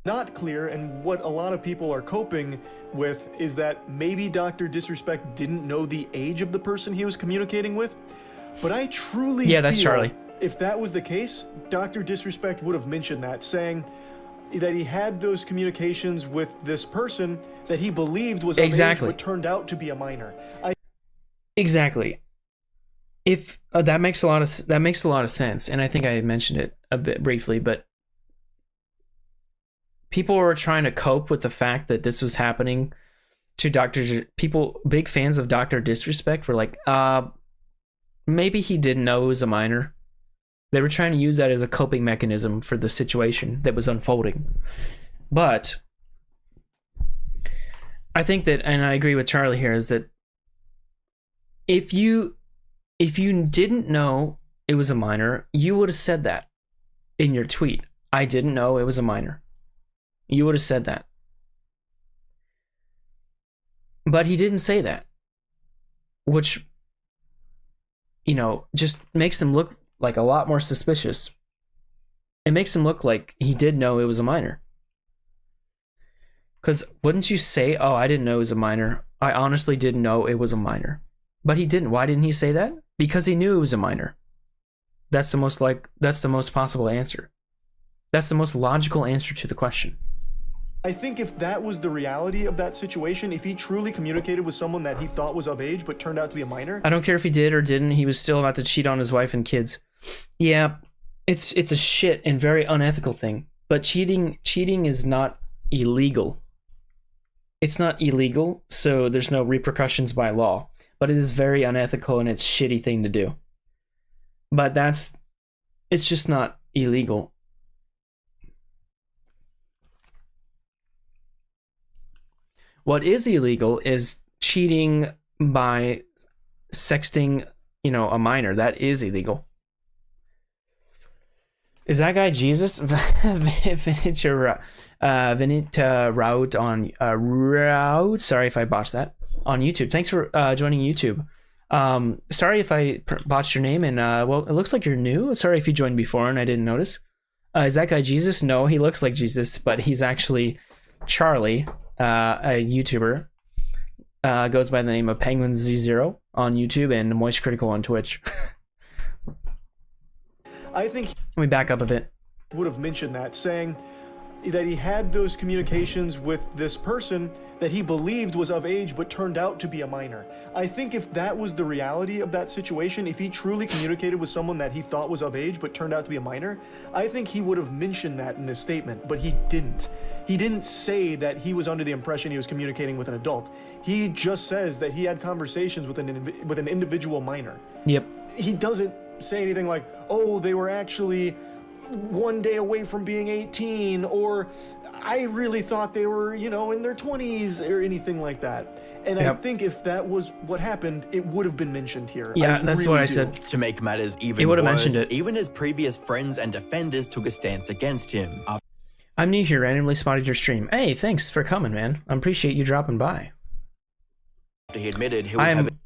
Not clear, and what a lot of people are coping with is that maybe Dr. Disrespect didn't know the age of the person he was communicating with. But I truly feel
that's Charlie.
If that was the case, Dr. Disrespect would have mentioned that, saying that he had those communications with this person that he believed was of age, but turned out to be a minor.
Exactly. If that makes a lot of sense, and I think I mentioned it a bit briefly, but people were trying to cope with the fact that this was happening to people, big fans of Dr. Disrespect were like, maybe he didn't know it was a minor. They were trying to use that as a coping mechanism for the situation that was unfolding. But I think that, and I agree with Charlie here, is that if you didn't know it was a minor, you would have said that in your tweet. I didn't know it was a minor. You would have said that. But he didn't say that, which, you know, just makes him look like a lot more suspicious. It makes him look like he did know it was a minor. Because wouldn't you say, oh, I didn't know it was a minor. I honestly didn't know it was a minor. But he didn't. Why didn't he say that? Because he knew it was a minor. That's the most possible answer. That's the most logical answer to the question.
I think if that was the reality of that situation, if he truly communicated with someone that he thought was of age but turned out to be a minor,
I don't care if he did or didn't, he was still about to cheat on his wife and kids. Yeah, it's a shit and very unethical thing. But cheating is not illegal. It's not illegal, so there's no repercussions by law. But it is very unethical and it's a shitty thing to do. But it's just not illegal. What is illegal is cheating by sexting, you know, a minor. That is illegal. Is that guy Jesus? Vinita Route on Route. Sorry if I botched that. On YouTube. Thanks for joining YouTube. Sorry if I botched your name, and well, it looks like you're new. Sorry if you joined before and I didn't notice. Is that guy Jesus? No, he looks like Jesus, but he's actually Charlie, a YouTuber. Goes by the name of Penguin Z0 on YouTube and Moist Critical on Twitch.
I think
Let me back up a bit.
would have mentioned that, saying that he had those communications with this person that he believed was of age but turned out to be a minor. I think if that was the reality of that situation, if he truly communicated with someone that he thought was of age but turned out to be a minor, I think he would have mentioned that in this statement, but he didn't. He didn't say that he was under the impression he was communicating with an adult. He just says that he had conversations with an individual minor.
Yep.
He doesn't say anything like, oh, they were actually one day away from being 18, or I really thought they were, you know, in their 20s, or anything like that. And I think if that was what happened, it would have been mentioned here.
Yeah, that's what I said.
To make matters even
would have
worse,
mentioned it.
even his previous friends and defenders took a stance against him.
I'm new here, randomly spotted your stream. Hey, thanks for coming, man. I appreciate you dropping by.
After he admitted he was having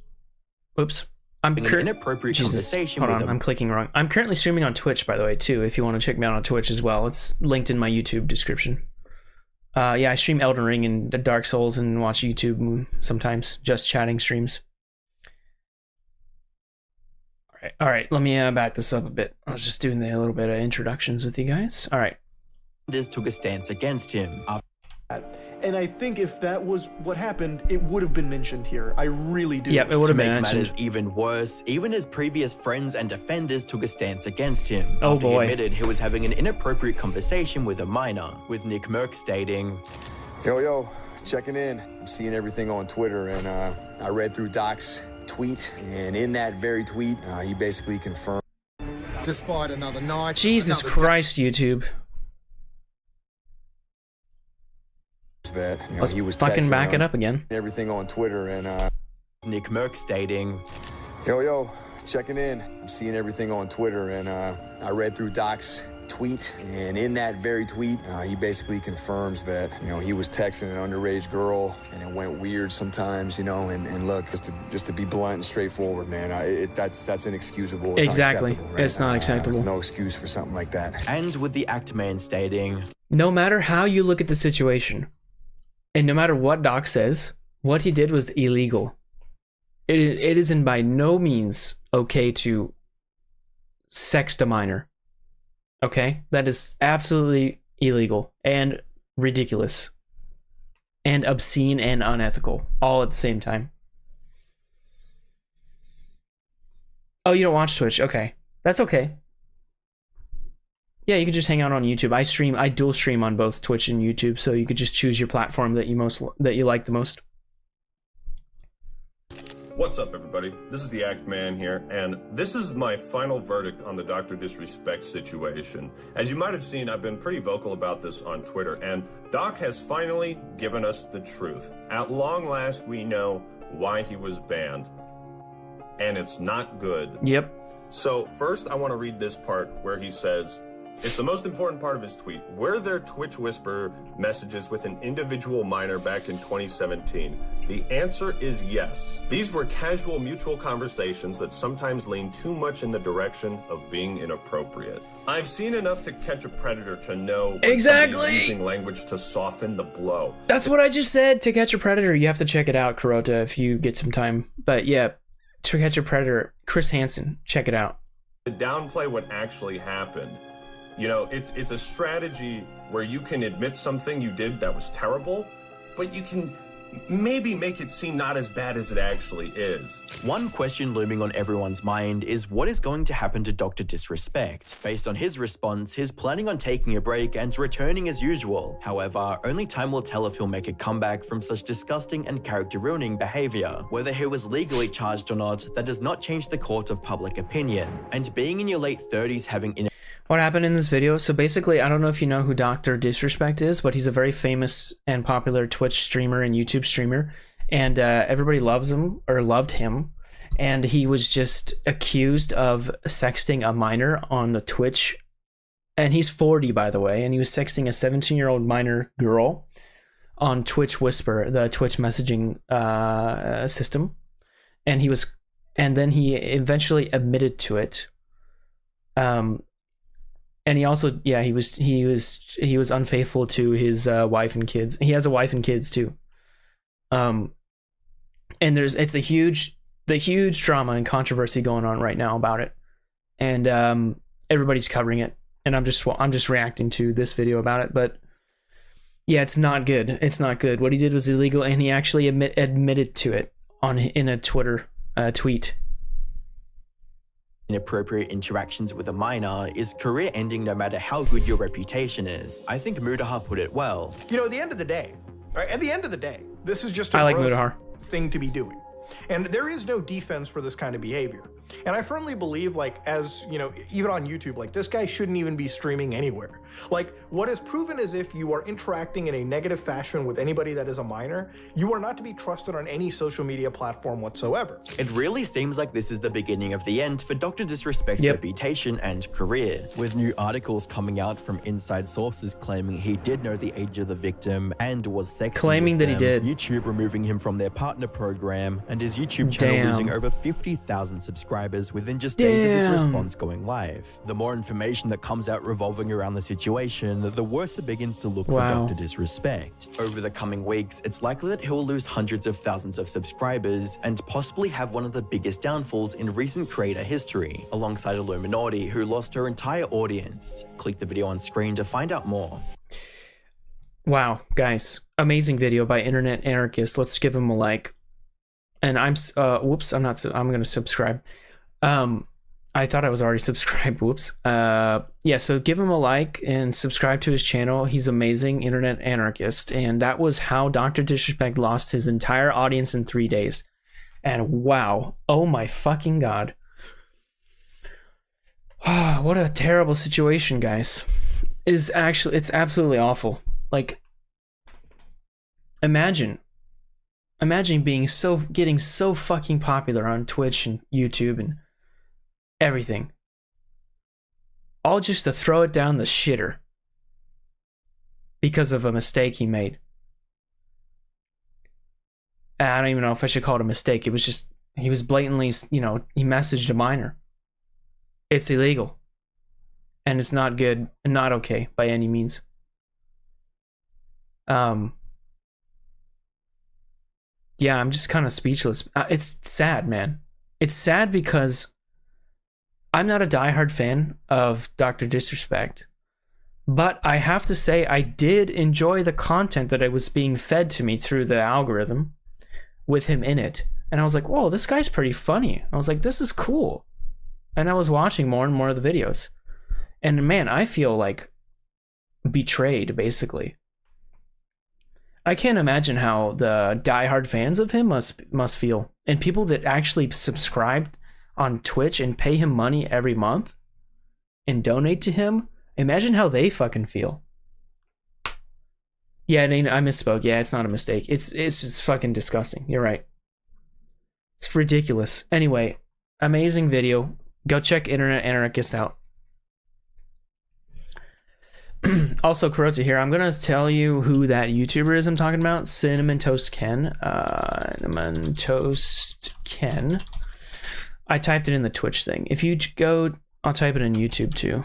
Oops. I'm
an inappropriate conversation
Hold
with
on,
a
I'm clicking wrong. I'm currently streaming on Twitch, by the way, too, if you want to check me out on Twitch as well. It's linked in my YouTube description. Yeah, I stream Elden Ring and Dark Souls and watch YouTube sometimes, just chatting streams. All right, let me back this up a bit. I was just doing a little bit of introductions with you guys. All right.
This took a stance against him.
And I think if that was what happened, it would have been mentioned here. I really do.
Yep, it would have been
To make
mentioned.
matters even worse, even his previous friends and defenders took a stance against him.
Oh,
after
boy.
He admitted he was having an inappropriate conversation with a minor, with Nick Merck stating,
Yo, checking in. I'm seeing everything on Twitter, and I read through Doc's tweet, and in that very tweet, he basically confirmed.
Despite another night.
Jesus Christ, YouTube.
That
Let's
he was
fucking
texting
back it
on
up again.
Everything on Twitter, and
Nick Merck stating,
Yo, checking in. I'm seeing everything on Twitter, and I read through Doc's tweet, and in that very tweet, he basically confirms that he was texting an underage girl, and it went weird sometimes, and look, just to be blunt and straightforward, man, that's inexcusable. It's
Exactly.
unacceptable, right?
It's not acceptable.
No excuse for something like that.
and with the act man stating,
No matter how you look at the situation, and no matter what Doc says, what he did was illegal. It is in by no means okay to sext a minor. Okay? That is absolutely illegal and ridiculous and obscene and unethical all at the same time. Oh, you don't watch Twitch? Okay. That's okay. Yeah, you could just hang out on YouTube. I dual stream on both Twitch and YouTube, so you could just choose your platform that you like the most.
What's up, everybody? This is the Act Man here, and this is my final verdict on the Dr. Disrespect situation. As you might have seen, I've been pretty vocal about this on Twitter, and Doc has finally given us the truth. At long last, we know why he was banned, and it's not good.
Yep.
So first, I want to read this part where he says, it's the most important part of his tweet. Were there Twitch Whisper messages with an individual minor back in 2017? The answer is yes. These were casual mutual conversations that sometimes lean too much in the direction of being inappropriate. I've seen enough To Catch a Predator to know when
Exactly.
somebody's using language to soften the blow.
That's what I just said. To Catch a Predator. You have to check it out, Kurota, if you get some time. But yeah, To Catch a Predator. Chris Hansen. Check it out.
To downplay what actually happened. It's a strategy where you can admit something you did that was terrible, but you can maybe make it seem not as bad as it actually is.
One question looming on everyone's mind is what is going to happen to Dr. Disrespect? Based on his response, he's planning on taking a break and returning as usual. However, only time will tell if he'll make a comeback from such disgusting and character-ruining behavior. Whether he was legally charged or not, that does not change the court of public opinion. And being in your late 30s having
What happened in this video? So basically, I don't know if you know who Dr. Disrespect is, but he's a very famous and popular Twitch streamer and YouTube streamer. and everybody loves him or loved him. And he was just accused of sexting a minor on the Twitch. And he's 40, by the way. And he was sexting a 17-year-old minor girl on Twitch Whisper, the Twitch messaging system. And then he eventually admitted to it. And he also, he was unfaithful to his wife and kids. He has a wife and kids too. And it's the huge drama and controversy going on right now about it, and everybody's covering it, and I'm just reacting to this video about it. But yeah, it's not good. It's not good. What he did was illegal, and he actually admitted to it in a Twitter tweet.
Inappropriate interactions with a minor is career ending no matter how good your reputation is. I think Mudaha put it well.
You know, at the end of the day, this is just a
Mudahar
thing to be doing. And there is no defense for this kind of behavior. And I firmly believe, like, as, you know, even on YouTube, like, this guy shouldn't even be streaming anywhere. Like, what is proven is if you are interacting in a negative fashion with anybody that is a minor, you are not to be trusted on any social media platform whatsoever.
It really seems like this is the beginning of the end for Dr. Disrespect's reputation and career, with new articles coming out from inside sources claiming he did know the age of the victim and was sexting
claiming
with
that
them,
he did.
YouTube removing him from their partner program, and his YouTube channel losing over 50,000 subscribers within just days of his response going live. The more information that comes out revolving around the situation, the worse it begins to look for Dr. Disrespect. Over the coming weeks, it's likely that he'll lose hundreds of thousands of subscribers and possibly have one of the biggest downfalls in recent creator history, alongside Illuminati, who lost her entire audience. Click the video on screen to find out more.
Wow, guys, amazing video by Internet Anarchist. Let's give him a like. And I'm gonna subscribe. I thought I was already subscribed. Whoops. Yeah, so give him a like and subscribe to his channel. He's amazing, Internet Anarchist. And that was how Dr. Disrespect lost his entire audience in 3 days. And wow, oh my fucking god. What a terrible situation, guys. It's absolutely awful. Like, imagine getting so fucking popular on Twitch and YouTube and everything, all just to throw it down the shitter because of a mistake he made. I don't even know if I should call it a mistake. It was just, he was blatantly, you know, he messaged a minor. It's illegal. And it's not good and not okay by any means. Yeah, I'm just kind of speechless. It's sad, man. It's sad because I'm not a diehard fan of Dr. Disrespect, but I have to say I did enjoy the content that was being fed to me through the algorithm with him in it. And I was like, whoa, this guy's pretty funny. I was like, this is cool. And I was watching more and more of the videos. And man, I feel like betrayed, basically. I can't imagine how the diehard fans of him must feel. And people that actually subscribe on Twitch and pay him money every month and donate to him, imagine how they fucking feel. Yeah, I misspoke. Yeah, it's not a mistake. It's just fucking disgusting. You're right. It's ridiculous. Anyway, amazing video. Go check Internet Anarchist out. Also, Kurota here. I'm gonna tell you who that YouTuber is I'm talking about. Cinnamon Toast Ken. Cinnamon Toast Ken. I typed it in the Twitch thing. If you go, I'll type it in YouTube too.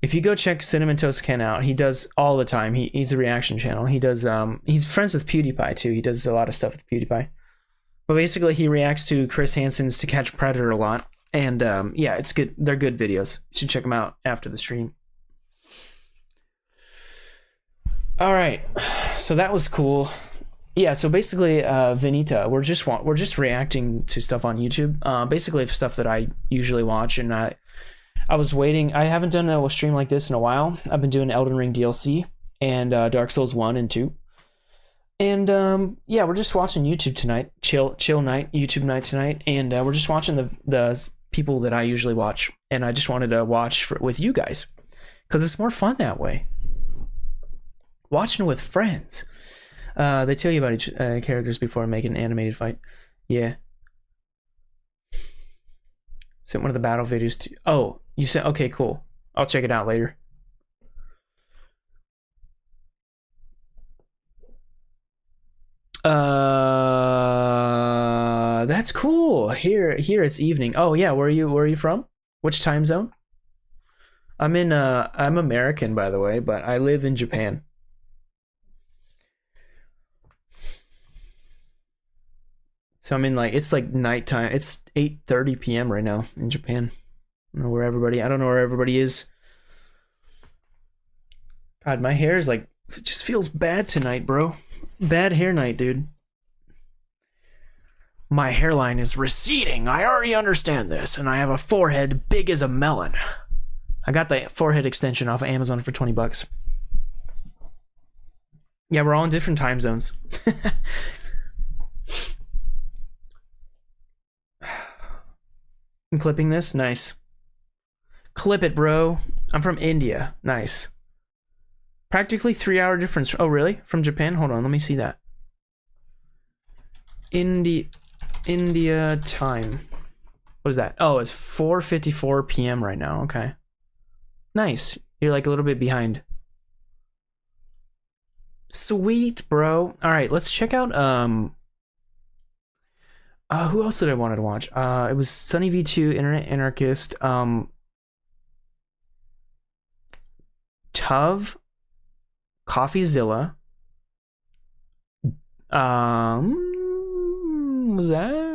If you go check Cinnamon Toast Ken out, he does all the time. He's a reaction channel. He does. He's friends with PewDiePie too. He does a lot of stuff with PewDiePie. But basically, he reacts to Chris Hansen's To Catch a Predator a lot. And yeah, it's good. They're good videos. You should check them out after the stream. All right, so that was cool. Yeah, so basically, Vinita, we're just reacting to stuff on YouTube. Basically, stuff that I usually watch, and I was waiting. I haven't done a stream like this in a while. I've been doing Elden Ring DLC and Dark Souls 1 and 2. And yeah, we're just watching YouTube tonight. Chill night, YouTube night tonight, and we're just watching the people that I usually watch. And I just wanted to watch with you guys because it's more fun that way. Watching with friends. They tell you about each characters before making an animated fight. Yeah. Sent one of the battle videos to... Oh, you said... Okay, cool. I'll check it out later. That's cool. Here it's evening. Oh yeah, where are you from? Which time zone? I'm American, by the way, but I live in Japan. So I'm in it's like nighttime. It's 8:30 p.m. right now in Japan. I don't know where everybody is. God, my hair is it just feels bad tonight, bro. Bad hair night, dude. My hairline is receding. I already understand this, and I have a forehead big as a melon. I got the forehead extension off of Amazon for $20. Yeah, we're all in different time zones. I'm clipping this. Nice. Clip it, bro. I'm from India. Nice. Practically 3-hour difference. Oh, really? From Japan? Hold on, let me see that. India time. What is that? Oh, it's 4:54 p.m. right now. Okay. Nice. You're a little bit behind. Sweet, bro. All right, let's check out who else did I wanted to watch? It was Sunny V2, Internet Anarchist, Tuv, CoffeeZilla. Was that?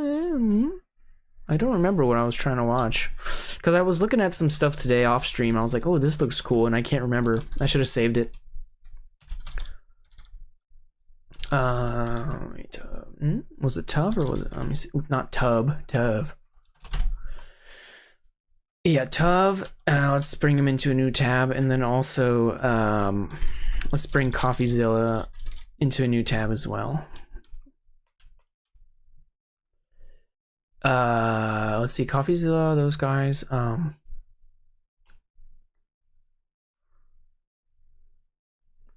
I don't remember what I was trying to watch, because I was looking at some stuff today off stream. I was like, oh, this looks cool, and I can't remember. I should have saved it. Wait, was it Tub or was it? Let me see. Not Tub. Tuv. Yeah, Tuv. Let's bring him into a new tab, and then also let's bring CoffeeZilla into a new tab as well. Let's see, CoffeeZilla, those guys.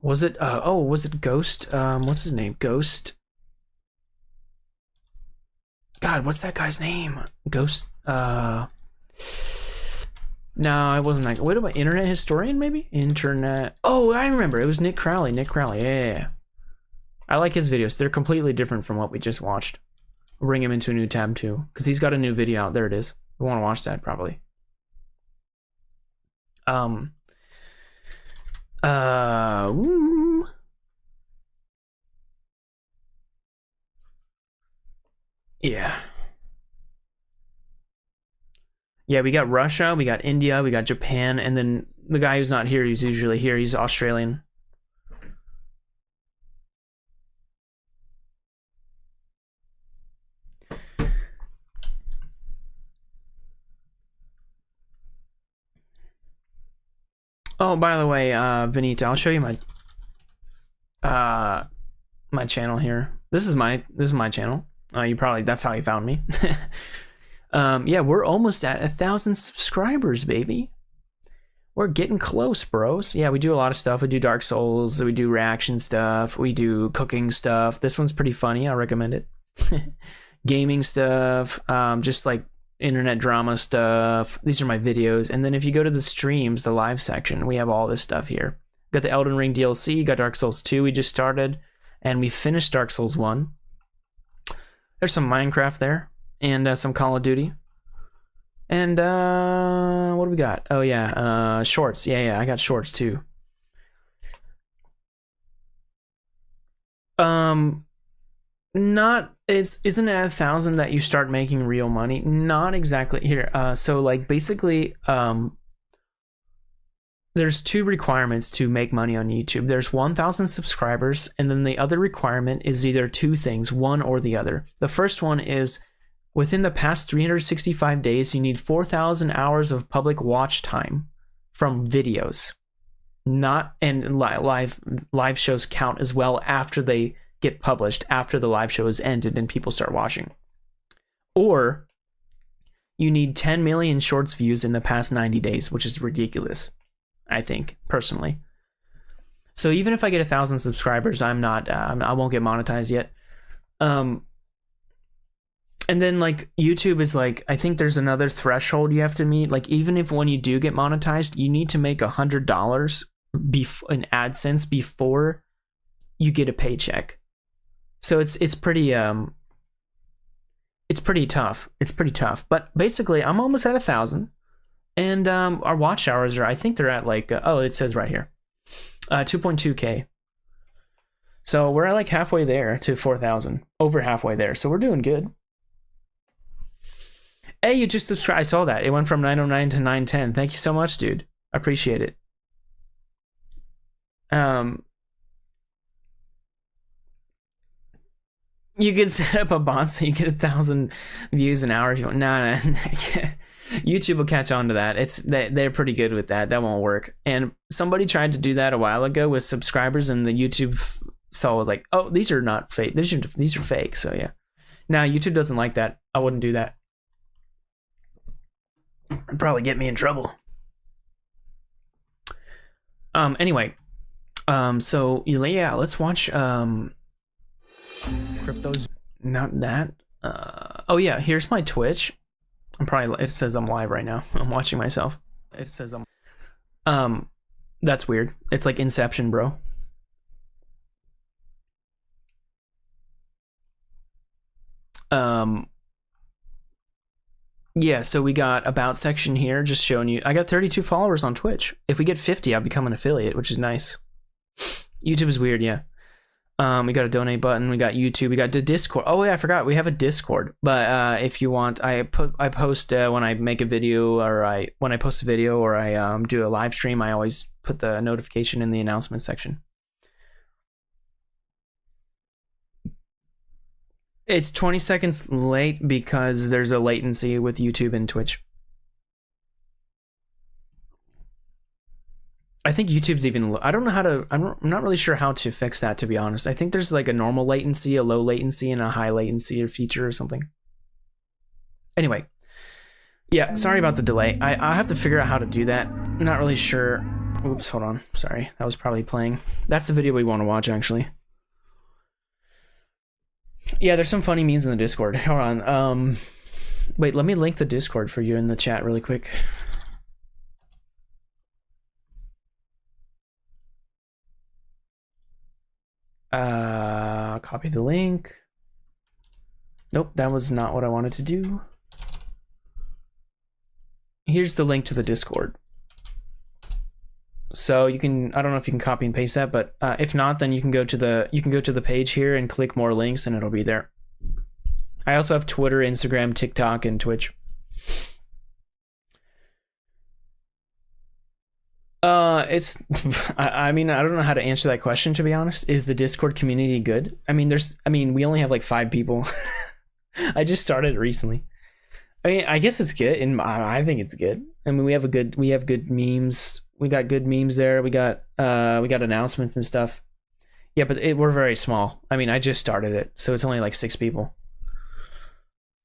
Was it was it Ghost? What's his name? Ghost. God, what's that guy's name? Ghost. No, I wasn't like. What about Internet Historian? Maybe Internet. Oh, I remember. It was Nick Crowley. Nick Crowley. Yeah. I like his videos. They're completely different from what we just watched. We'll bring him into a new tab too, because he's got a new video out. There it is. We want to watch that probably. Yeah. Yeah, we got Russia, we got India, we got Japan, and then the guy who's not here, he's usually here, he's Australian. Oh, by the way, Vanita, I'll show you my my channel here. This is my channel. That's how you found me. Yeah, we're almost at 1,000 subscribers, baby. We're getting close, bros. Yeah, we do a lot of stuff. We do Dark Souls, we do reaction stuff, we do cooking stuff. This one's pretty funny. I recommend it. Gaming stuff, just like internet drama stuff. These are my videos. And then if you go to the streams, the live section, we have all this stuff here. Got the Elden Ring DLC, got Dark Souls 2 we just started, and we finished Dark Souls 1. There's some Minecraft there, and some Call of Duty. And what do we got? Oh yeah, shorts. Yeah, I got shorts too. Isn't it 1,000 that you start making real money? Not exactly. Here, so like basically, there's 2 requirements to make money on YouTube. There's 1,000 subscribers, and then the other requirement is either 2 things, one or the other. The first one is within the past 365 days, you need 4,000 hours of public watch time from videos. And live shows count as well after they get published, after the live show is ended and people start watching. Or you need 10 million shorts views in the past 90 days, which is ridiculous, I think, personally. So even if I get 1,000 subscribers, I won't get monetized yet. And then like YouTube is like, I think there's another threshold you have to meet. Like even if when you do get monetized, you need to make $100 in AdSense before you get a paycheck. So it's pretty tough. It's pretty tough. But basically, I'm almost at 1,000, and our watch hours are, I think they're at like it says right here, 2.2K. So we're at like halfway there to 4,000, over halfway there. So we're doing good. Hey, you just subscribed. I saw that. It went from 909 to 910. Thank you so much, dude. I appreciate it. You could set up a bot so you get 1,000 views an hour if you want. Nah. YouTube will catch on to that. They're pretty good with that. That won't work. And somebody tried to do that a while ago with subscribers, and the YouTube saw was like, oh, these are not fake. These are fake. So yeah. Now YouTube doesn't like that. I wouldn't do that. It'd probably get me in trouble. Anyway. So yeah, let's watch
Cryptos.
Not that. Oh yeah, here's my Twitch. It says I'm live right now. I'm watching myself. It says I'm that's weird. It's like Inception, bro. Yeah, so we got about section here, just showing you. I got 32 followers on Twitch. If we get 50, I'll become an affiliate, which is nice. YouTube is weird, yeah. We got a donate button. We got YouTube. We got the Discord. Oh yeah, I forgot. We have a Discord. But if you want, I post when I make a video, or when I post a video, or I do a live stream. I always put the notification in the announcement section. It's 20 seconds late because there's a latency with YouTube and Twitch. I think YouTube's even. I don't know how to. I'm not really sure how to fix that, to be honest. I think there's like a normal latency, a low latency, and a high latency feature or something. Anyway, yeah. Sorry about the delay. I have to figure out how to do that. I'm not really sure. Oops, hold on. Sorry, that was probably playing. That's the video we want to watch, actually. Yeah, there's some funny memes in the Discord. Hold on. Wait, let me link the Discord for you in the chat really quick. Copy the link. Nope, that was not what I wanted to do. Here's the link to the Discord. So you can, I don't know if you can copy and paste that, but if not, then you can go to the page here and click more links and it'll be there. I also have Twitter, Instagram, TikTok, and Twitch. I mean, I don't know how to answer that question, to be honest. Is the Discord community good? I mean, we only have like 5 people. I just started it recently. I mean, I guess it's good, and I think it's good. I mean, we have good memes. We got good memes there. We got announcements and stuff. Yeah, but we're very small. I mean, I just started it, so it's only like 6 people.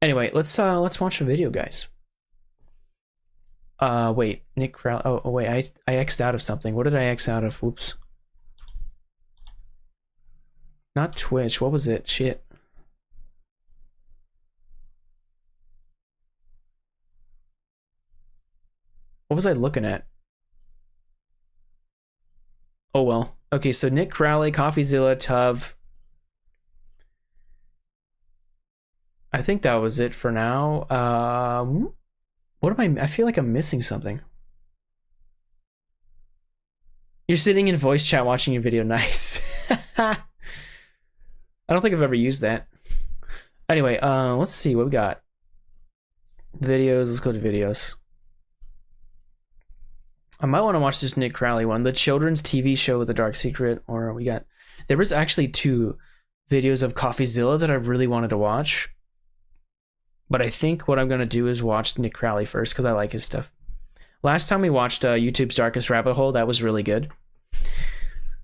Anyway, let's watch a video, guys. Wait, Nick Crowley. Oh wait, I X'd out of something. What did I X out of? Whoops. Not Twitch. What was it? Shit. What was I looking at? Oh well. Okay, so Nick Crowley, CoffeeZilla, Tuv. I think that was it for now. What am I feel like I'm missing something. You're sitting in voice chat watching your video. Nice. I don't think I've ever used that. Anyway, let's see what we got. Videos. Let's go to videos. I might want to watch this Nick Crowley one, the children's TV show with a dark secret. Or we got. There was actually 2 videos of CoffeeZilla that I really wanted to watch. But I think what I'm going to do is watch Nick Crowley first because I like his stuff. Last time we watched YouTube's Darkest Rabbit Hole, that was really good.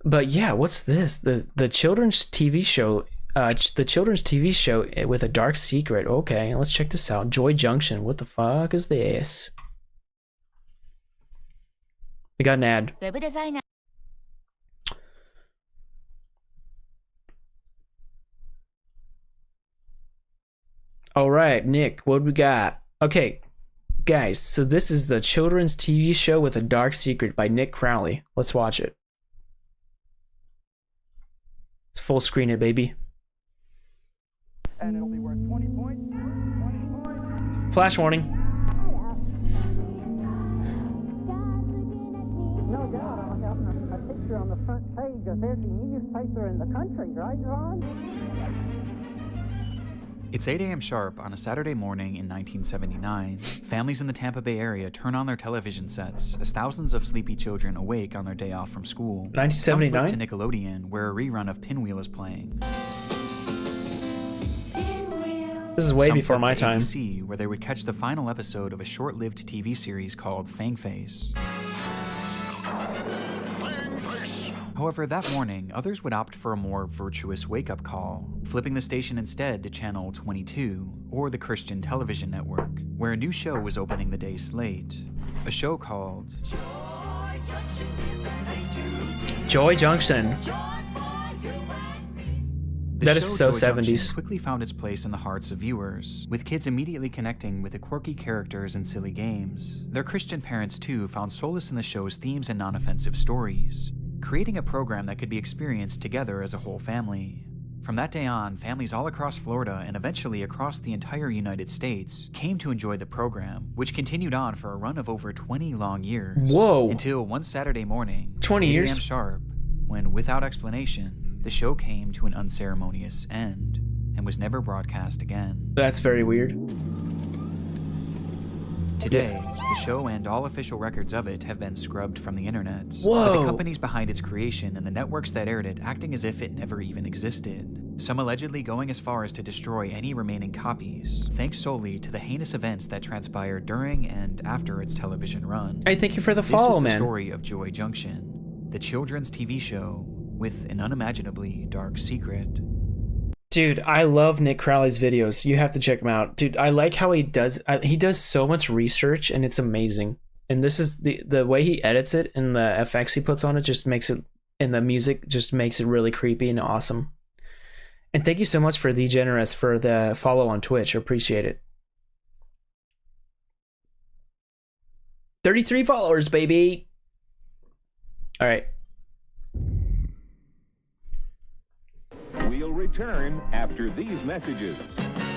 But yeah, what's this? The children's TV show, with a dark secret. Okay, let's check this out. Joy Junction. What the fuck is this? We got an ad. All right, Nick, what we got? Okay, guys, so this is the children's TV show with a dark secret by Nick Crowley. Let's watch it. Let's full screen it, baby.
And it'll be worth 20 points. 20 points.
Flash warning.
No doubt I'll have a picture on the front page of every newspaper in the country, right, Ron?
It's 8 a.m. sharp on a Saturday morning in 1979. Families in the Tampa Bay area turn on their television sets as thousands of sleepy children awake on their day off from school.
1979?
Some flip to Nickelodeon, where a rerun of Pinwheel is playing.
This is way
Some
before
flip
my
to
time.
ABC, where they would catch the final episode of a short-lived TV series called Fangface. However, that morning, others would opt for a more virtuous wake-up call, flipping the station instead to channel 22, or the Christian Television Network, where a new show was opening the day's slate. A show called
Joy Junction.
The
That
show
is so
Joy Junction
70s.
quickly found its place in the hearts of viewers, with kids immediately connecting with the quirky characters and silly games. Their Christian parents, too, found solace in the show's themes and non-offensive stories, creating a program that could be experienced together as a whole family. From that day on, families all across Florida and eventually across the entire United States came to enjoy the program, which continued on for a run of over 20 long years.
Whoa.
Until one Saturday morning,
20
8
years?
a.m. sharp, when, without explanation, the show came to an unceremonious end and was never broadcast again.
That's very weird.
Today, the show and all official records of it have been scrubbed from the internet, with
Whoa.
the companies behind its creation and the networks that aired it acting as if it never even existed, some allegedly going as far as to destroy any remaining copies, thanks solely to the heinous events that transpired during and after its television run.
Hey, thank you for the
This
follow,
is
man.
the story of Joy Junction, the children's TV show with an unimaginably dark secret.
Dude, I love Nick Crowley's videos. You have to check him out. Dude, I like how he does so much research, and it's amazing. And this is the way he edits it, and the effects he puts on it just makes it, and the music just makes it really creepy and awesome. And thank you so much for The Generous for the follow on Twitch. I appreciate it. 33 followers, baby. All right.
We'll return after these messages.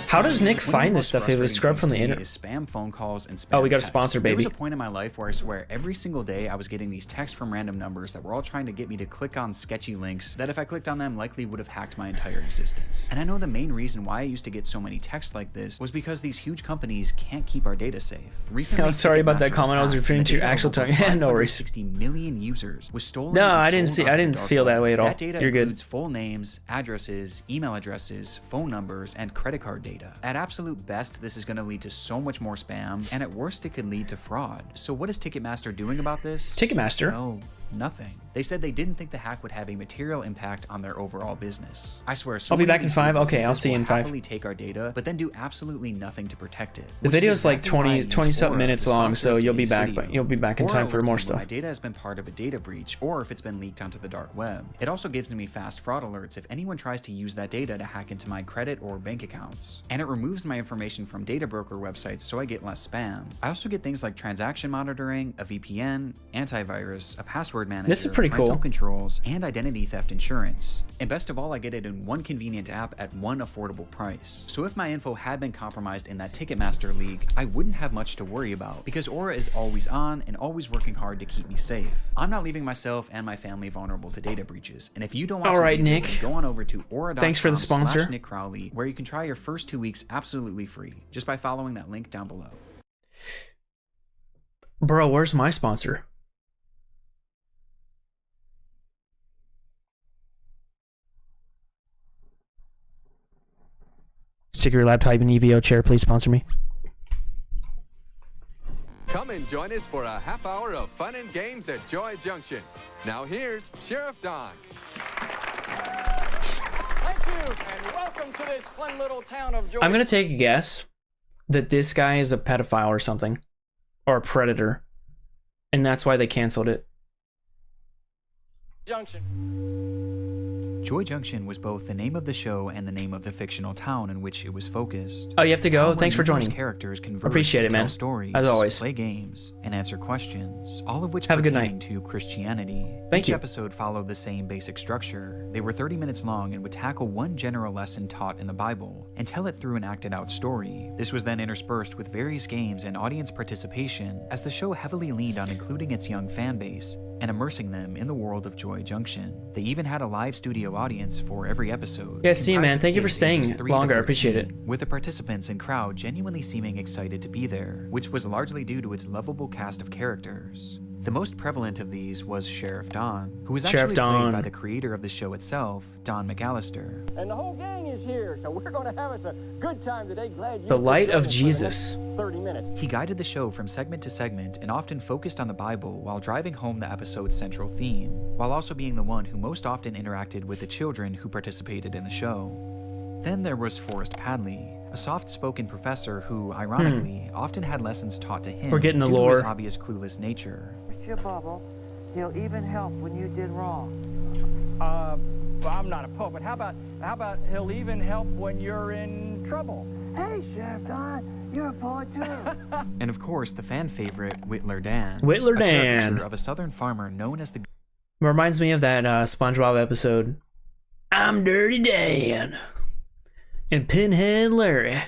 How does Nick
One of the
find this
most
stuff? It was
frustrating
scrubbed from the
things to me
internet.
is spam phone calls and spam
Oh, we got a
texts.
sponsor,
There was
baby.
a point in my life where I swear every single day I was getting these texts from random numbers that were all trying to get me to click on sketchy links that if I clicked on them likely would have hacked my entire existence. And I know the main reason why I used to get so many texts like this was because these huge companies can't keep our data safe. Recently,
I'm sorry about that
Ticketmaster
comment. I was
hacked,
referring
and
to
the
your
data
actual
of over
tongue. No worries.
560 million users was stolen.
No,
and
I didn't
sold
see.
onto
I
the
didn't
dark
feel that
web.
way at all.
That data
You're good.
includes full names, addresses, email addresses, phone numbers, and credit card data. At absolute best, this is going to lead to so much more spam, and at worst, it could lead to fraud. So what is Ticketmaster doing about this?
Ticketmaster?
Well, nothing. They said they didn't think the hack would have a material impact on their overall business. I swear, so
I'll be
many
back
of
in
these
5.
big
Okay, I'll
businesses
see you in
will
5.
happily take our data, but then do absolutely nothing to protect it.
The
which is
video's like
exactly why I
20
use
20 something
Aura,
minutes
the
long,
sponsor
so
of
you'll be
today's
back,
video.
but you'll be back in
Aura
time for
alerts
more
me when
stuff.
my data has been part of a data breach, or if it's been leaked onto the dark web. It also gives me fast fraud alerts if anyone tries to use that data to hack into my credit or bank accounts. And it removes my information from data broker websites so I get less spam. I also get things like transaction monitoring, a VPN, antivirus, a password manager,
This is pretty
parental
cool.
controls, and identity theft insurance. And best of all, I get it in one convenient app at one affordable price. So if my info had been compromised in that Ticketmaster league, I wouldn't have much to worry about because Aura is always on and always working hard to keep me safe. I'm not leaving myself and my family vulnerable to data breaches. And if you don't want
All
to
right,
be
Nick.
avoided, go on over to
Thanks for the sponsor.
Nick Crowley, where you can try your first 2 weeks absolutely free just by following that link down below.
Bro, where's my sponsor? Stick your laptop in EVO chair, please sponsor me.
Come and join us for a half hour of fun and games at Joy Junction. Now here's Sheriff Don.
Thank you, and welcome to this fun little town of Joy.
I'm gonna take a guess that this guy is a pedophile or something, or a predator, and that's why they canceled it.
Junction.
Joy Junction was both the name of the show and the name of the fictional town in which it was focused.
Oh, you have to go?
Town
Thanks for
where numerous
joining.
Characters converged
Appreciate
to
it, man.
tell stories,
As always.
play games, and answer questions, all of which
Have a good
pertain
night.
to Christianity.
Thank
Each
you.
episode followed the same basic structure. They were 30 minutes long and would tackle one general lesson taught in the Bible and tell it through an acted out story. This was then interspersed with various games and audience participation, as the show heavily leaned on including its young fan base and immersing them in the world of Joy Junction. They even had a live studio audience for every episode.
Yeah, see you,
comprised
man.
of
Thank you for
kids
staying
ages 3 to
longer. I appreciate
13,
it.
with the participants and crowd genuinely seeming excited to be there, which was largely due to its lovable cast of characters. The most prevalent of these was Sheriff Don, who was
Sheriff
actually
Don.
played by the creator of the show itself, Don McAllister.
And the whole gang is here, so we're going to have us a good time today. Glad you
The
could
light
join
of
us for the
Jesus.
next 30 minutes.
He guided the show from segment to segment and often focused on the Bible while driving home the episode's central theme, while also being the one who most often interacted with the children who participated in the show. Then there was Forrest Padley, a soft-spoken professor who, ironically, often had lessons taught to him
We're getting the
due to his
lore.
obvious clueless nature.
Mr. Bubble, he'll even help when you did wrong.
Well, I'm not a pope, but how about he'll even help when you're in trouble?
Hey, Sheriff Don, you're a poet too.
And of course, the fan favorite, Whittler Dan.
Whittler
a
Dan.
caricature of a southern farmer known as the
Reminds me of that SpongeBob episode. I'm Dirty Dan. And Pinhead Larry.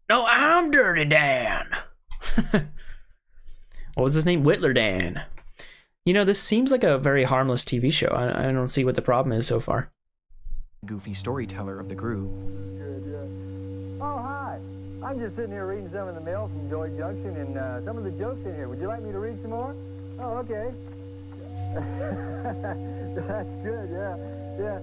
No, I'm Dirty Dan. What was his name? Whittler Dan. You know, this seems like a very harmless TV show. I don't see what the problem is so far.
goofy storyteller of the group.
Good, yeah. Oh, hi. I'm just sitting here reading some of the mail from Joy Junction and some of the jokes in here. Would you like me to read some more? Oh, okay. That's good, yeah. Yeah.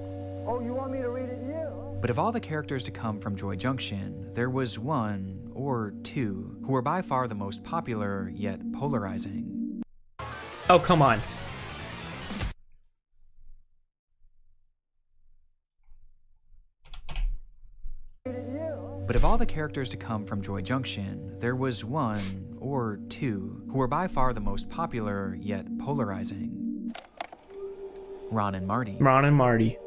Oh, you want me to read it? Yeah.
But of all the characters to come from Joy Junction, there was one or two who were by far the most popular, yet polarizing.
Oh, come on.
But of all the characters to come from Joy Junction, there was one or two who were by far the most popular, yet polarizing. Ron and Marty.
Ron and Marty.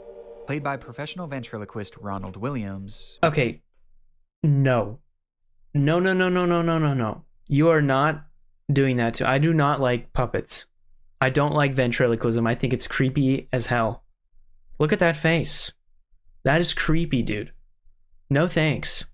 Played by professional ventriloquist Ronald Williams.
Okay. No. No, no, no, no, no, no, no, no. You are not doing that to... I do not like puppets. I don't like ventriloquism. I think it's creepy as hell. Look at that face. That is creepy, dude. No thanks.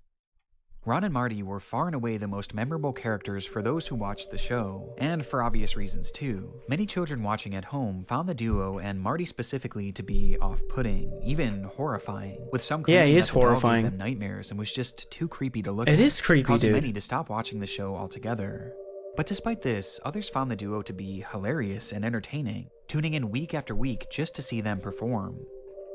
Ron and Marty were far and away the most memorable characters for those who watched the show, and for obvious reasons too. Many children watching at home found the duo, and Marty specifically, to be off-putting, even horrifying, with some
Yeah,
claiming
he is
that the doll gave
horrifying.
them nightmares and was just too creepy to look
It
at.
is creepy,
causing
dude.
many to stop watching the show altogether. But despite this, others found the duo to be hilarious and entertaining, tuning in week after week just to see them perform.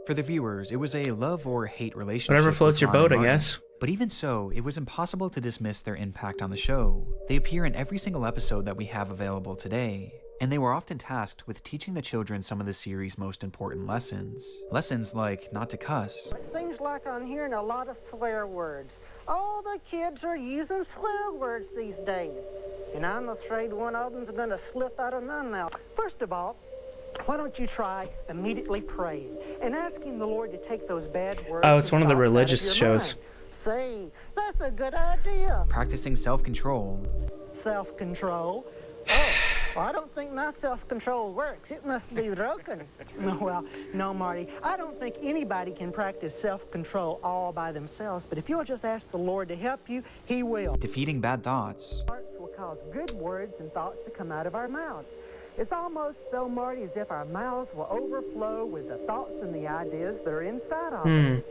For the viewers, it was a love or hate relationship.
Whatever floats
with
your
Ron and
boat, I
Marty.
guess.
But even so, it was impossible to dismiss their impact on the show. They appear in every single episode that we have available today, and they were often tasked with teaching the children some of the series' most important lessons. Lessons like not to cuss,
It seems like I'm hearing a lot of swear words. All the kids are using swear words these days. And I'm afraid one of them's going to slip out of my mouth. First of all, why don't you try immediately praying and asking the Lord to take those bad words.
Oh, it's one of the
and thoughts out
religious
your
shows.
mind. See, that's a good idea.
practicing self-control,
Self-control. Oh, well, I don't think my self-control works. It must be broken. Well, no, Marty. I don't think anybody can practice self-control all by themselves. But if you'll just ask the Lord to help you, He will.
defeating bad thoughts,
Hearts will cause good words and thoughts to come out of our mouths. It's almost so, Marty, as if our mouths will overflow with the thoughts and the ideas that are inside of us.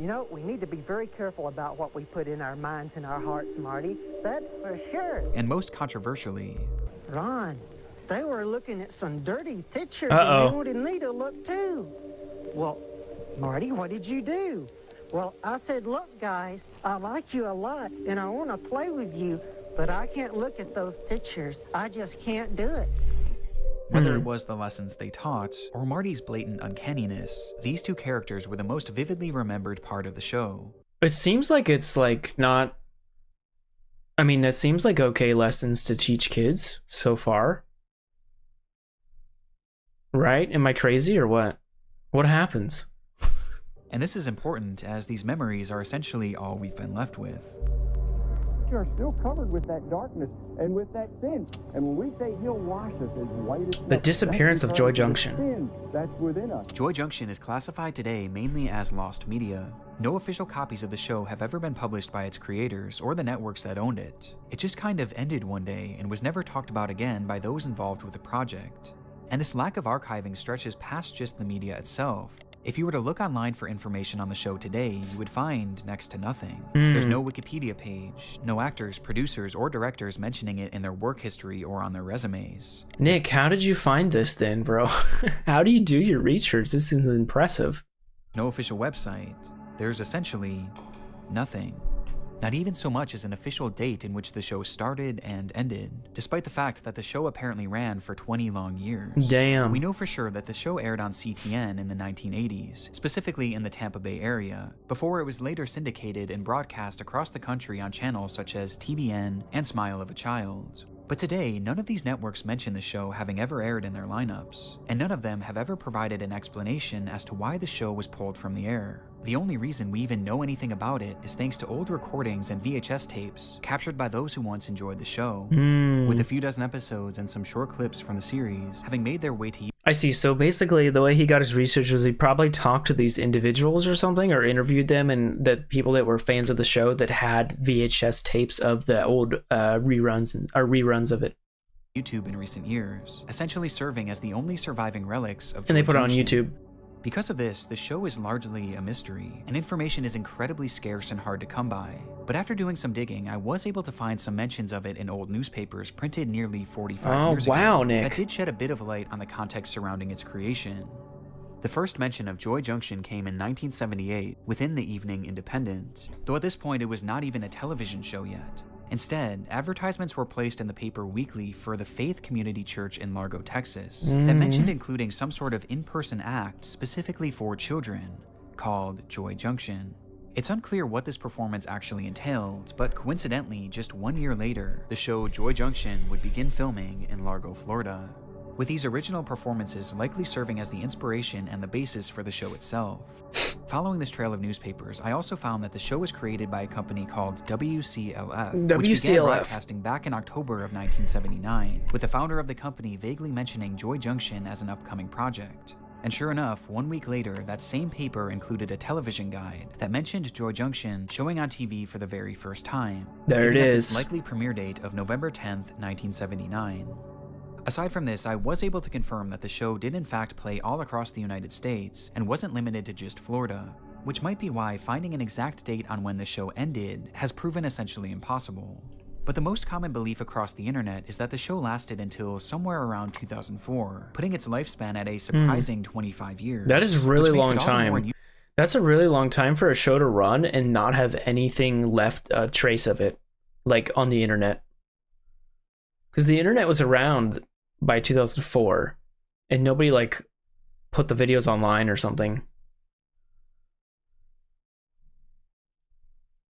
You know, we need to be very careful about what we put in our minds and our hearts, Marty. That's for sure.
and most controversially,
Ron, they were looking at some dirty pictures
Uh-oh.
and they wanted me to look too. Well, Marty, what did you do? Well, I said, look, guys, I like you a lot and I want to play with you, but I can't look at those pictures. I just can't do it.
whether it was the lessons they taught or Marty's blatant uncanniness, these two characters were the most vividly remembered part of the show.
It seems like it's like not... I mean, that seems like okay lessons to teach kids so far. Right? Am I crazy or what? What happens?
And this is important as these memories are essentially all we've been left with.
Are still covered with that darkness and with that sin. And when we say he'll wash us as white as snow,
The disappearance of Joy Junction.
sin that's within us.
Joy Junction is classified today mainly as lost media. No official copies of the show have ever been published by its creators or the networks that owned it. It just kind of ended one day and was never talked about again by those involved with the project. And this lack of archiving stretches past just the media itself. If you were to look online for information on the show today, you would find next to nothing. There's no Wikipedia page, no actors, producers, or directors mentioning it in their work history or on their resumes.
Nick, how did you find this then, bro? How do you do your research? This is impressive.
No official website. There's essentially nothing. Not even so much as an official date in which the show started and ended, despite the fact that the show apparently ran for 20 long years.
Damn.
We know for sure that the show aired on CTN in the 1980s, specifically in the Tampa Bay area, before it was later syndicated and broadcast across the country on channels such as TVN and Smile of a Child. But today, none of these networks mention the show having ever aired in their lineups, and none of them have ever provided an explanation as to why the show was pulled from the air. The only reason we even know anything about it is thanks to old recordings and VHS tapes captured by those who once enjoyed the show, with a few dozen episodes and some short clips from the series having made their way to YouTube.
I see. So basically, the way he got his research was he probably talked to these individuals or something, or interviewed them, and the people that were fans of the show that had VHS tapes of the old reruns of it.
YouTube in recent years, essentially serving as the only surviving relics of.
And they
Joy
put it on
Junction.
YouTube.
Because of this, the show is largely a mystery, and information is incredibly scarce and hard to come by. But after doing some digging, I was able to find some mentions of it in old newspapers printed nearly 45 years ago.
Nick.
That did shed a bit of light on the context surrounding its creation. The first mention of Joy Junction came in 1978 within the Evening Independent, though at this point it was not even a television show yet. Instead, advertisements were placed in the paper weekly for the Faith Community Church in Largo, Texas, that mentioned including some sort of in-person act specifically for children, called Joy Junction. It's unclear what this performance actually entailed, but coincidentally, just 1 year later, the show Joy Junction would begin filming in Largo, Florida, with these original performances likely serving as the inspiration and the basis for the show itself. Following this trail of newspapers, I also found that the show was created by a company called WCLF, which began broadcasting back in October of 1979, with the founder of the company vaguely mentioning Joy Junction as an upcoming project. And sure enough, 1 week later, that same paper included a television guide that mentioned Joy Junction showing on TV for the very first time.
There it is.
Its likely premiere date of November 10th, 1979. Aside from this, I was able to confirm that the show did in fact play all across the United States and wasn't limited to just Florida, which might be why finding an exact date on when the show ended has proven essentially impossible. But the most common belief across the internet is that the show lasted until somewhere around 2004, putting its lifespan at a surprising 25 years.
That is a really long time. That's a really long time for a show to run and not have anything left, a trace of it, like on the internet. Because the internet was around by 2004, and nobody like put the videos online or something.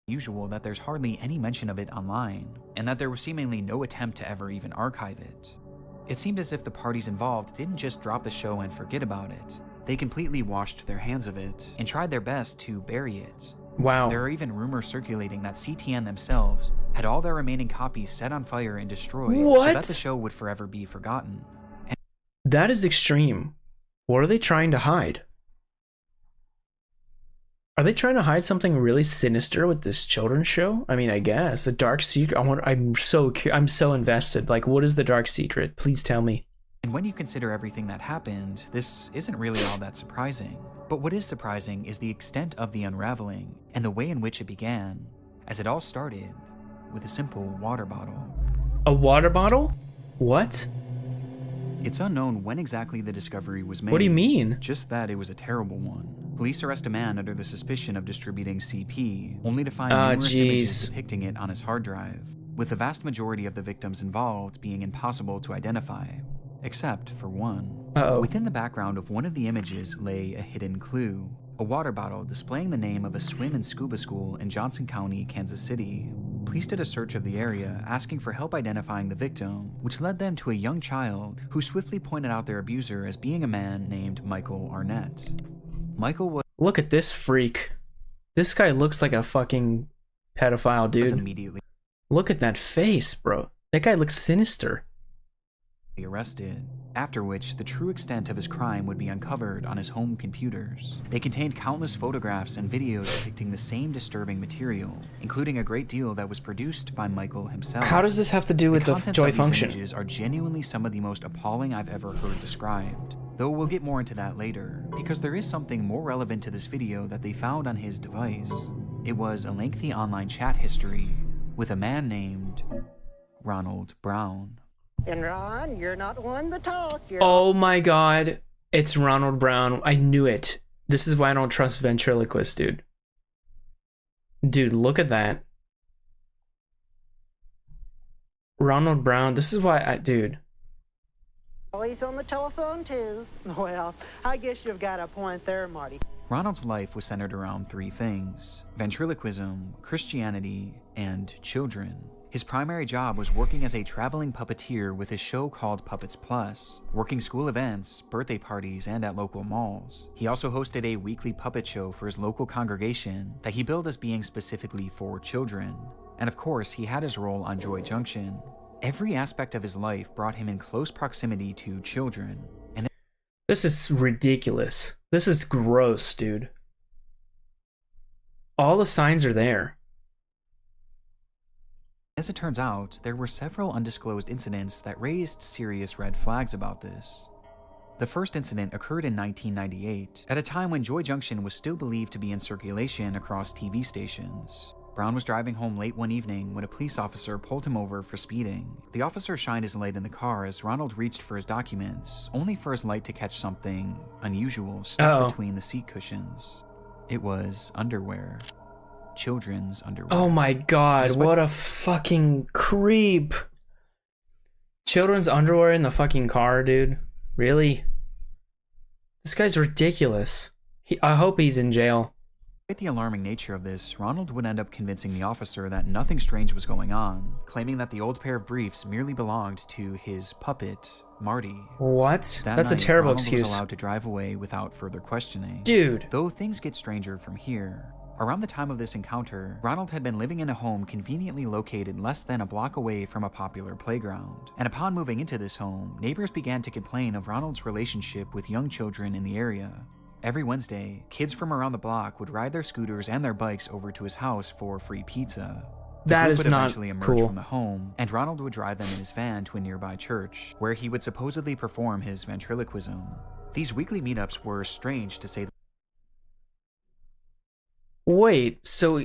Usual that there's hardly any mention of it online, and that there was seemingly no attempt to ever even archive it. It seemed as if the parties involved didn't just drop the show and forget about it. They completely washed their hands of it and tried their best to bury it.
Wow.
There are even rumors circulating that CTN themselves had all their remaining copies set on fire and destroyed so that the show would forever be forgotten. And
that is extreme. What are they trying to hide? Are they trying to hide something really sinister with this children's show? I mean, I guess a dark secret. I'm so invested. Like, what is the dark secret? Please tell me.
And when you consider everything that happened, this isn't really all that surprising. But what is surprising is the extent of the unraveling and the way in which it began, as it all started with a simple water bottle.
A water bottle? What?
It's unknown when exactly the discovery was made.
What do you mean?
Just that it was a terrible one. Police arrest a man under the suspicion of distributing CP, only to find numerous images depicting it on his hard drive, with the vast majority of the victims involved being impossible to identify, except for one. Within the background of one of the images lay a hidden clue, a water bottle displaying the name of a swim and scuba school in Johnson County, Kansas City. Police did a search of the area, asking for help identifying the victim, which led them to a young child who swiftly pointed out their abuser as being a man named Michael Arnett. Michael was...
Look at this freak. This guy looks like a fucking pedophile, dude.
Immediately
look at that face, bro. That guy looks sinister.
Arrested, after which the true extent of his crime would be uncovered on his home computers. They contained countless photographs and videos depicting the same disturbing material, including a great deal that was produced by Michael himself.
How does this have to do with the joy function?
These images are genuinely some of the most appalling I've ever heard described, though we'll get more into that later, because there is something more relevant to this video that they found on his device. It was a lengthy online chat history with a man named Ronald Brown.
And Ron, you're not one to talk.
Oh my god, it's Ronald Brown. I knew it. This is why I don't trust ventriloquists, dude. Dude, look at that. Ronald Brown, this is why dude.
Oh, he's on the telephone too. Well, I guess you've got a point there, Marty.
Ronald's life was centered around three things: ventriloquism, Christianity, and children. His primary job was working as a traveling puppeteer with his show called Puppets Plus, working school events, birthday parties, and at local malls. He also hosted a weekly puppet show for his local congregation that he billed as being specifically for children. And of course, he had his role on Joy Junction. Every aspect of his life brought him in close proximity to children. And
this is ridiculous. This is gross, dude. All the signs are there.
As it turns out, there were several undisclosed incidents that raised serious red flags about this. The first incident occurred in 1998, at a time when Joy Junction was still believed to be in circulation across TV stations. Brown was driving home late one evening when a police officer pulled him over for speeding. The officer shined his light in the car as Ronald reached for his documents, only for his light to catch something unusual stuck between the seat cushions. It was underwear. Children's underwear.
Oh my god, what a fucking creep. Children's underwear in the fucking car, dude. Really? This guy's ridiculous. I hope he's in jail.
Despite the alarming nature of this, Ronald would end up convincing the officer that nothing strange was going on, claiming that the old pair of briefs merely belonged to his puppet, Marty.
What?
That's
a terrible
Ronald
excuse.
was allowed to drive away without further questioning.
Dude.
Though things get stranger from here. Around the time of this encounter, Ronald had been living in a home conveniently located less than a block away from a popular playground. And upon moving into this home, neighbors began to complain of Ronald's relationship with young children in the area. Every Wednesday, kids from around the block would ride their scooters and their bikes over to his house for free pizza.
That is not
eventually emerge
cool.
From the home, and Ronald would drive them in his van to a nearby church, where he would supposedly perform his ventriloquism. These weekly meetups were strange to say the
Wait, so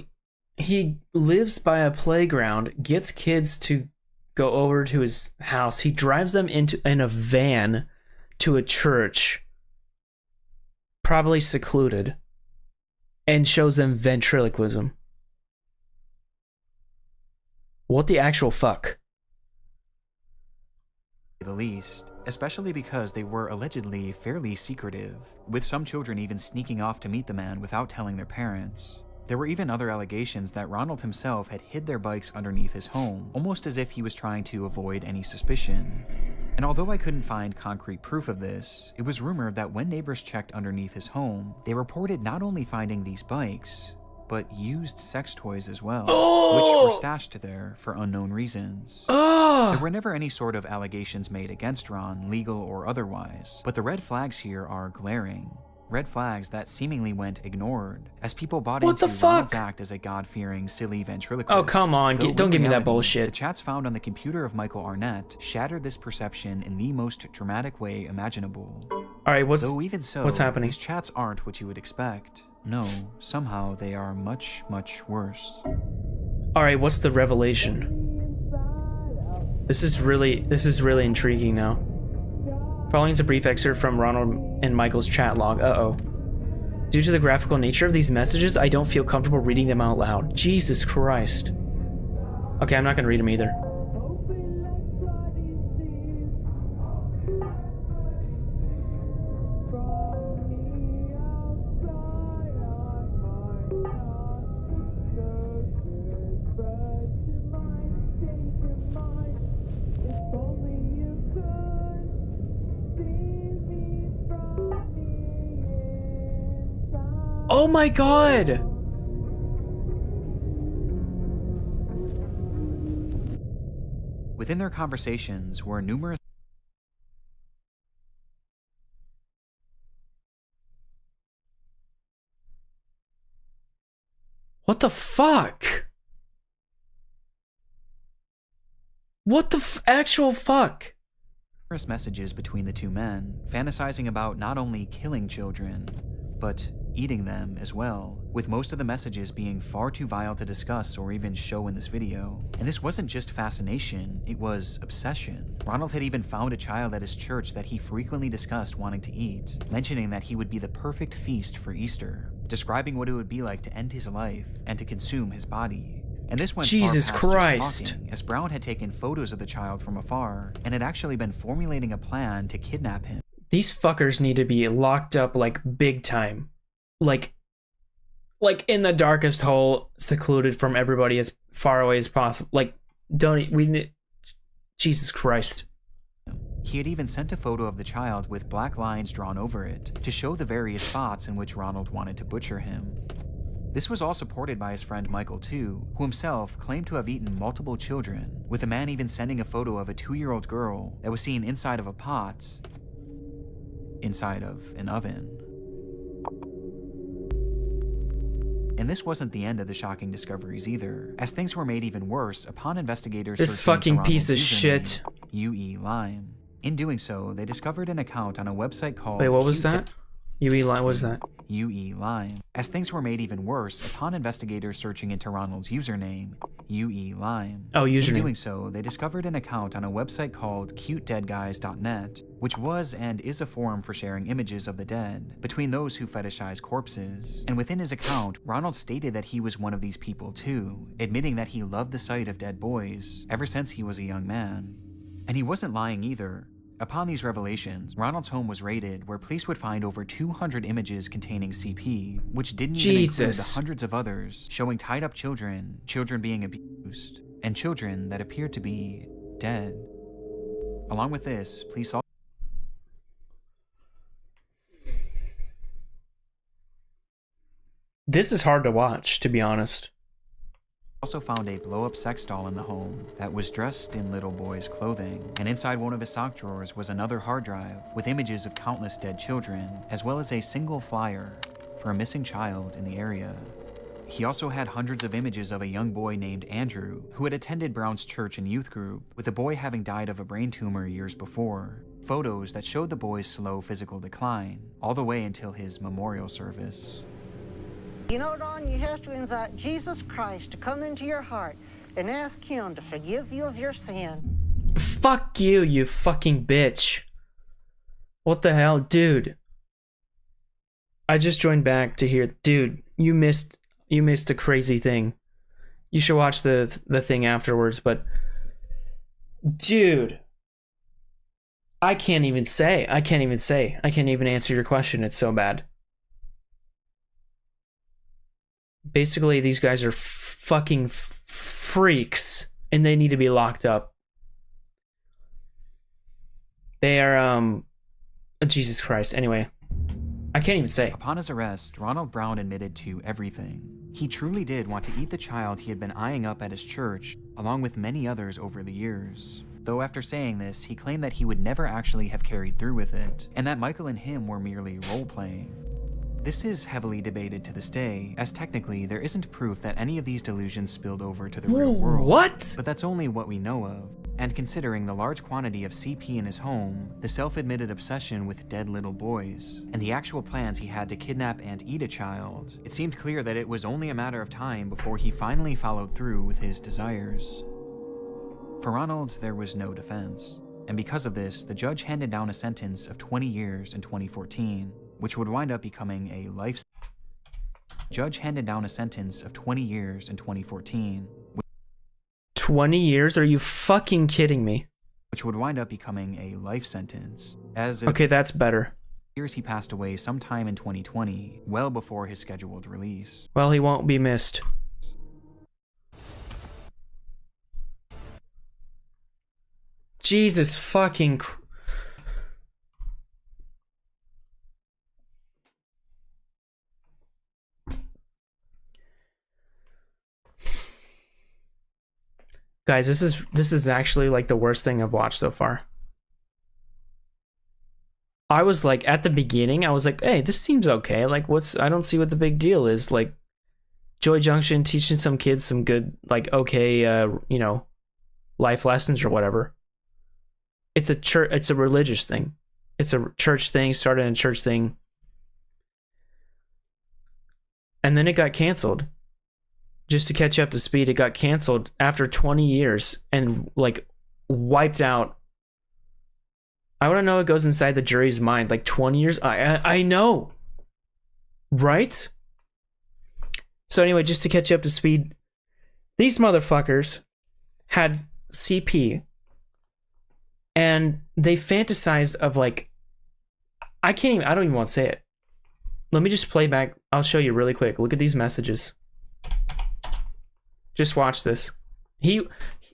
he lives by a playground, gets kids to go over to his house, he drives them in a van to a church, probably secluded, and shows them ventriloquism. What the actual fuck?
the least, especially because they were allegedly fairly secretive, with some children even sneaking off to meet the man without telling their parents. There were even other allegations that Ronald himself had hid their bikes underneath his home, almost as if he was trying to avoid any suspicion. And although I couldn't find concrete proof of this, it was rumored that when neighbors checked underneath his home, they reported not only finding these bikes, but used sex toys as well, which were stashed there for unknown reasons. There were never any sort of allegations made against Ron, legal or otherwise, but the red flags here are glaring. Red flags that seemingly went ignored, as people bought into Ronald's act as a God-fearing, silly ventriloquist.
Oh, come on, don't give me that bullshit.
The chats found on the computer of Michael Arnett shattered this perception in the most dramatic way imaginable.
Alright,
Though even so,
what's happening?
These chats aren't what you would expect. No, somehow they are much, much worse.
Alright, what's the revelation? This is really intriguing now. Following is a brief excerpt from Ronald and Michael's chat log. Due to the graphical nature of these messages, I don't feel comfortable reading them out loud. Jesus Christ. Okay, I'm not gonna read them either. Oh my god!
Within their conversations were numerous
What the fuck? What the actual fuck?
messages between the two men, fantasizing about not only killing children, but eating them as well, with most of the messages being far too vile to discuss or even show in this video. And this wasn't just fascination, it was obsession. Ronald had even found a child at his church that he frequently discussed wanting to eat, mentioning that he would be the perfect feast for Easter, describing what it would be like to end his life and to consume his body. And this went
Jesus
far past
Christ.
just talking, as Brown had taken photos of the child from afar and had actually been formulating a plan to kidnap him.
These fuckers need to be locked up like big time. Like in the darkest hole, secluded from everybody as far away as possible. Like, Jesus Christ.
He had even sent a photo of the child with black lines drawn over it to show the various spots in which Ronald wanted to butcher him. This was all supported by his friend Michael too, who himself claimed to have eaten multiple children, with a man even sending a photo of a 2-year-old girl that was seen inside of a pot, inside of an oven. And this wasn't the end of the shocking discoveries either, as things were made even worse upon investigators
This
searching
fucking piece of shit.
UE Lime. In doing so, they discovered an account on a website called
Wait, what was that? UE Lime, what was that?
UE Lime. As things were made even worse upon investigators searching into Ronald's username, UE Lime.
Oh, username.
In doing so, they discovered an account on a website called cutedeadguys.net, which was and is a forum for sharing images of the dead between those who fetishize corpses. And within his account, Ronald stated that he was one of these people too, admitting that he loved the sight of dead boys ever since he was a young man. And he wasn't lying either. Upon these revelations, Ronald's home was raided, where police would find over 200 images containing CP, which didn't even include the hundreds of others showing tied-up children, children being abused, and children that appeared to be dead. Along with this, police
This is hard to watch, to be honest.
also found a blow-up sex doll in the home that was dressed in little boy's clothing, and inside one of his sock drawers was another hard drive with images of countless dead children, as well as a single flyer for a missing child in the area. He also had hundreds of images of a young boy named Andrew, who had attended Brown's church and youth group, with the boy having died of a brain tumor years before. Photos that showed the boy's slow physical decline, all the way until his memorial service.
You know, Don, you have to invite Jesus Christ to come into your heart and ask him to forgive you of your sin.
Fuck you, you fucking bitch. What the hell? Dude. I just joined back to hear, dude, you missed a crazy thing. You should watch the thing afterwards, but dude, I can't even answer your question. It's so bad. Basically, these guys are fucking freaks, and they need to be locked up. They are, Jesus Christ. Anyway, I can't even say.
Upon his arrest, Ronald Brown admitted to everything. He truly did want to eat the child he had been eyeing up at his church, along with many others over the years. Though after saying this, he claimed that he would never actually have carried through with it, and that Michael and him were merely role-playing. This is heavily debated to this day, as technically there isn't proof that any of these delusions spilled over to the real world.
What?
But that's only what we know of. And considering the large quantity of CP in his home, the self-admitted obsession with dead little boys, and the actual plans he had to kidnap and eat a child, it seemed clear that it was only a matter of time before he finally followed through with his desires. For Ronald, there was no defense. And because of this, the judge handed down a sentence of 20 years in 2014, which would wind up becoming a life. Judge handed down a sentence of 20 years in 2014.
20 years? Are you fucking kidding me?
Which would wind up becoming a life sentence.
Okay, that's better.
Years he passed away sometime in 2020, well before his scheduled release.
Well, he won't be missed. Jesus fucking Guys, this is actually like the worst thing I've watched so far. I was like, at the beginning, I was like, hey, this seems okay. Like, I don't see what the big deal is. Like, Joy Junction teaching some kids some good, like, okay, you know, life lessons or whatever. It's a religious thing. It's a church thing, started in a church thing. And then it got canceled. Just to catch you up to speed, it got canceled after 20 years and, like, wiped out. I want to know what goes inside the jury's mind. Like 20 years? I know. Right? So anyway, just to catch you up to speed, these motherfuckers had CP and they fantasize of, like, I don't even want to say it. Let me just play back. I'll show you really quick. Look at these messages. Just watch this.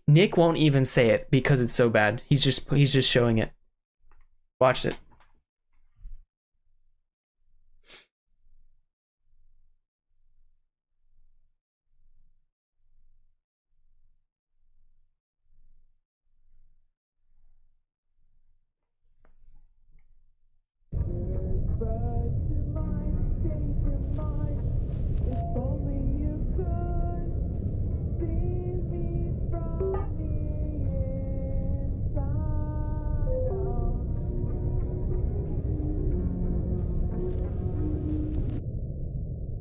Nick won't even say it because it's so bad. He's just showing it. Watch it.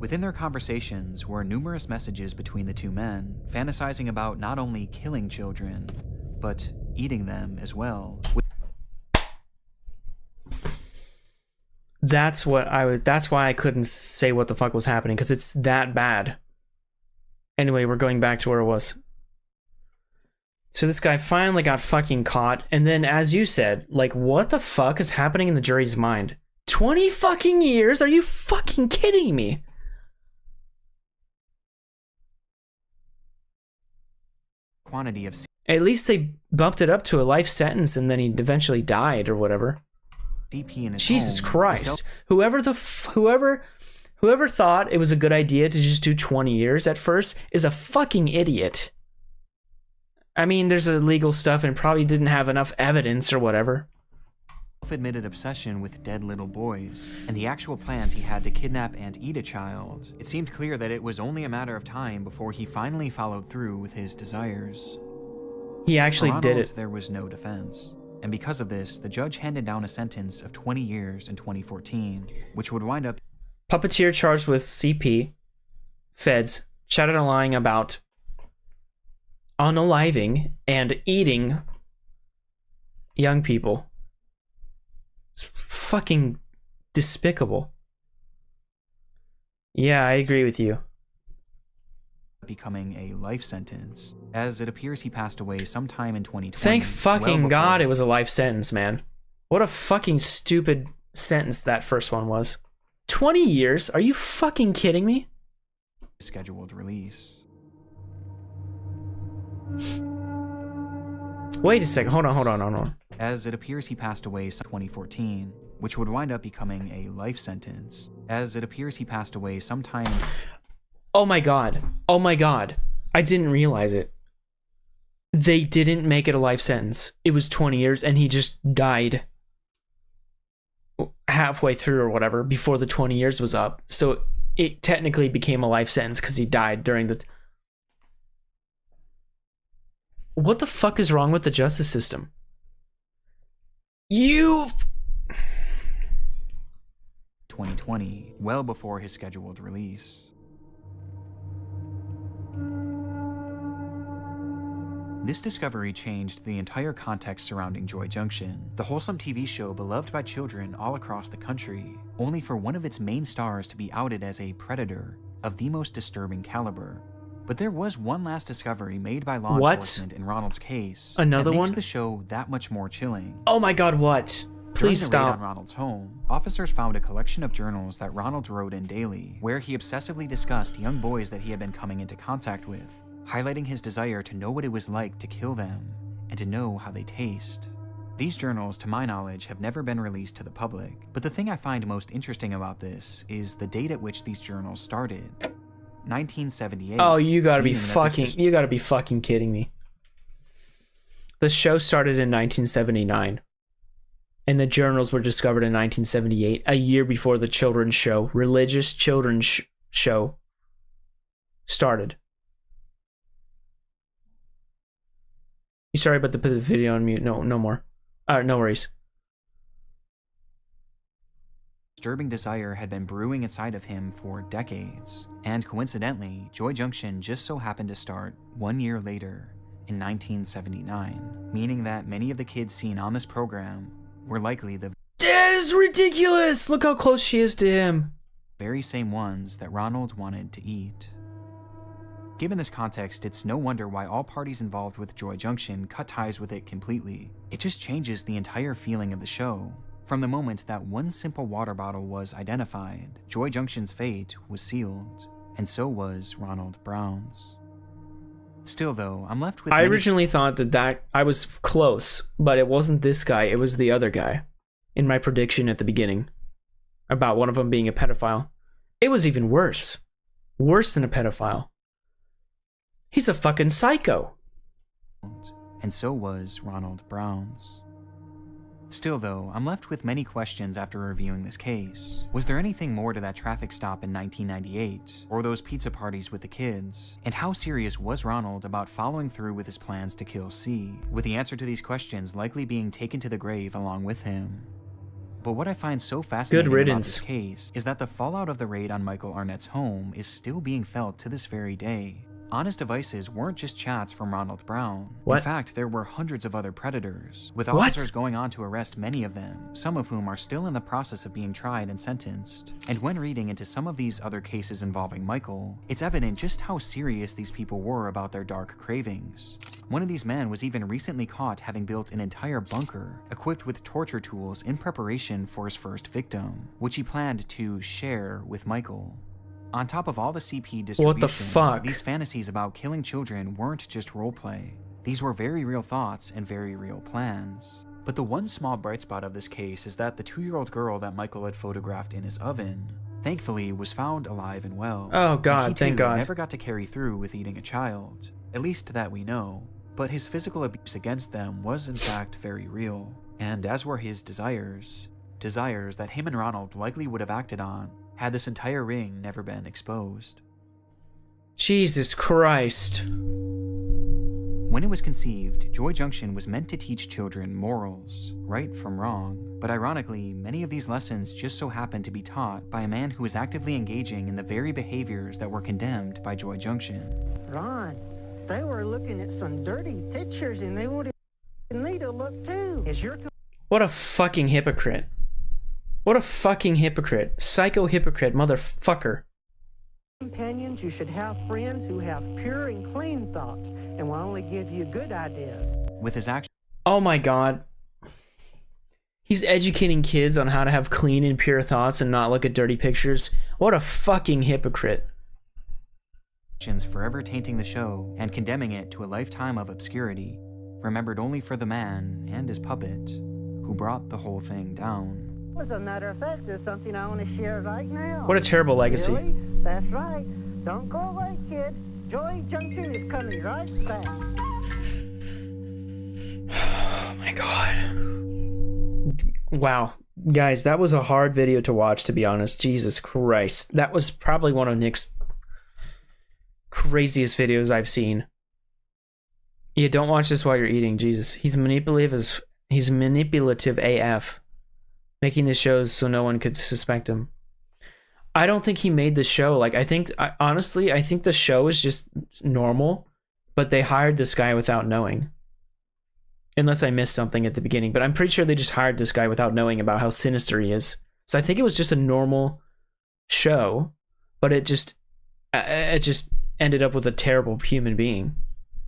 Within their conversations were numerous messages between the two men, fantasizing about not only killing children, but eating them as well.
That's why I couldn't say what the fuck was happening, because it's that bad. Anyway, we're going back to where it was. So this guy finally got fucking caught, and then, as you said, like, what the fuck is happening in the jury's mind? 20 fucking years? Are you fucking kidding me?
Quantity of
At least they bumped it up to a life sentence, and then he eventually died or whatever.
CP in his
Jesus
home,
Christ! Whoever thought it was a good idea to just do 20 years at first is a fucking idiot. I mean, there's illegal stuff and probably didn't have enough evidence or whatever.
Self-admitted obsession with dead little boys, and the actual plans he had to kidnap and eat a child, it seemed clear that it was only a matter of time before he finally followed through with his desires.
He actually
For
did
Ronald,
it.
There was no defense. And because of this, the judge handed down a sentence of 20 years in 2014, which would wind up...
Puppeteer charged with CP, feds, shouted and lying about unaliving and eating young people. It's fucking despicable. Yeah, I agree with you.
Becoming a life sentence, as it appears he passed away sometime in 2020.
Thank fucking God it was a life sentence, man. What a fucking stupid sentence that first one was. 20 years? Are you fucking kidding me?
Scheduled release.
Wait a second. Hold on.
As it appears he passed away in 2014, which would wind up becoming a life sentence. As it appears he passed away sometime...
Oh my God. I didn't realize it. They didn't make it a life sentence. It was 20 years and he just died halfway through or whatever before the 20 years was up. So it technically became a life sentence because he died during the... What the fuck is wrong with the justice system?
2020, well before his scheduled release. This discovery changed the entire context surrounding Joy Junction, the wholesome TV show beloved by children all across the country, only for one of its main stars to be outed as a predator of the most disturbing caliber. But there was one last discovery made by law enforcement in Ronald's case.
Another
that makes
one?
the show that much more chilling.
Oh my God, what? Please
During the raid
stop.
on Ronald's home, officers found a collection of journals that Ronald wrote in daily, where he obsessively discussed young boys that he had been coming into contact with, highlighting his desire to know what it was like to kill them and to know how they taste. These journals, to my knowledge, have never been released to the public, but the thing I find most interesting about this is the date at which these journals started. 1978.
Oh, you gotta be fucking kidding me. The show started in 1979. And the journals were discovered in 1978, a year before the children's show, religious children's show, started. You sorry about to put the video on mute. No more. No worries.
Disturbing desire had been brewing inside of him for decades. And coincidentally, Joy Junction just so happened to start 1 year later, in 1979, meaning that many of the kids seen on this program were likely the
That is ridiculous! Look how close she is to him.
very same ones that Ronald wanted to eat. Given this context, it's no wonder why all parties involved with Joy Junction cut ties with it completely. It just changes the entire feeling of the show. From the moment that one simple water bottle was identified, Joy Junction's fate was sealed, and so was Ronald Brown's. Still though, I'm left with
I originally thought that I was close, but it wasn't this guy, it was the other guy. In my prediction at the beginning. About one of them being a pedophile. It was even worse. Worse than a pedophile. He's a fucking psycho.
And so was Ronald Brown's. Still though, I'm left with many questions after reviewing this case. Was there anything more to that traffic stop in 1998, or those pizza parties with the kids? And how serious was Ronald about following through with his plans to kill C, with the answer to these questions likely being taken to the grave along with him? But what I find so fascinating about this case is that the fallout of the raid on Michael Arnett's home is still being felt to this very day. Honest devices weren't just chats from Ronald Brown.
What?
In fact, there were hundreds of other predators, with officers going on to arrest many of them, some of whom are still in the process of being tried and sentenced. And when reading into some of these other cases involving Michael, it's evident just how serious these people were about their dark cravings. One of these men was even recently caught having built an entire bunker, equipped with torture tools in preparation for his first victim, which he planned to share with Michael. On top of all the CP distribution,
What the fuck?
These fantasies about killing children weren't just roleplay. These were very real thoughts and very real plans. But the one small bright spot of this case is that the 2-year-old girl that Michael had photographed in his oven, thankfully was found alive and well.
Oh God,
and he,
thank
too,
God.
never got to carry through with eating a child, at least that we know. But his physical abuse against them was in fact very real, and as were his desires that him and Ronald likely would have acted on had this entire ring never been exposed.
Jesus Christ.
When it was conceived, Joy Junction was meant to teach children morals, right from wrong. But ironically, many of these lessons just so happened to be taught by a man who was actively engaging in the very behaviors that were condemned by Joy Junction.
Ron, they were looking at some dirty pictures and they wanted me to look too. Is your
What a fucking hypocrite. What a fucking hypocrite. Psycho hypocrite, motherfucker.
companions? You should have friends who have pure and clean thoughts and will only give you good ideas.
With his actions.
Oh my God. He's educating kids on how to have clean and pure thoughts and not look at dirty pictures. What a fucking hypocrite.
Forever tainting the show and condemning it to a lifetime of obscurity, remembered only for the man and his puppet who brought the whole thing down.
As a matter of fact, there's something I want to share right now.
What a terrible legacy.
Really? That's right. Don't go away, kids. Joy Junction is coming right back.
Oh my God. Wow. Guys, that was a hard video to watch, to be honest. Jesus Christ. That was probably one of Nick's craziest videos I've seen. Yeah, don't watch this while you're eating. Jesus. He's manipulative AF. Making the shows so no one could suspect him. I don't think he made the show. Like, honestly, I think the show is just normal, but they hired this guy without knowing. Unless I missed something at the beginning, but I'm pretty sure they just hired this guy without knowing about how sinister he is. So I think it was just a normal show, but it just ended up with a terrible human being.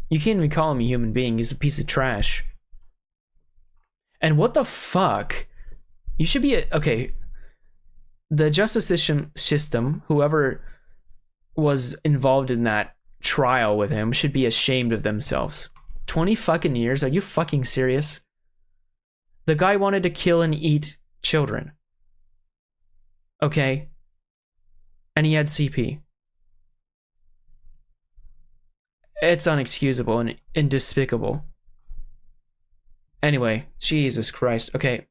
You can't even call him a human being. He's a piece of trash. And what the fuck? You should be okay. The justice system, whoever was involved in that trial with him, should be ashamed of themselves. 20 fucking years? Are you fucking serious? The guy wanted to kill and eat children. Okay? And he had CP. It's unexcusable and despicable. Anyway, Jesus Christ. Okay.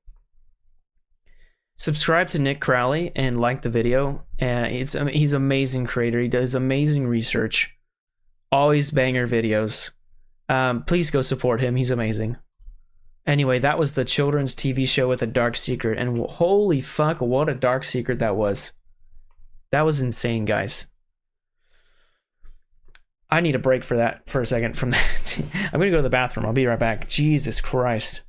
Subscribe to Nick Crowley and like the video. He's an amazing creator. He does amazing research. Always banger videos. Please go support him. He's amazing. Anyway, that was the children's TV show with a dark secret. And holy fuck, what a dark secret that was. That was insane, guys. I need a break for a second from that. I'm going to go to the bathroom. I'll be right back. Jesus Christ.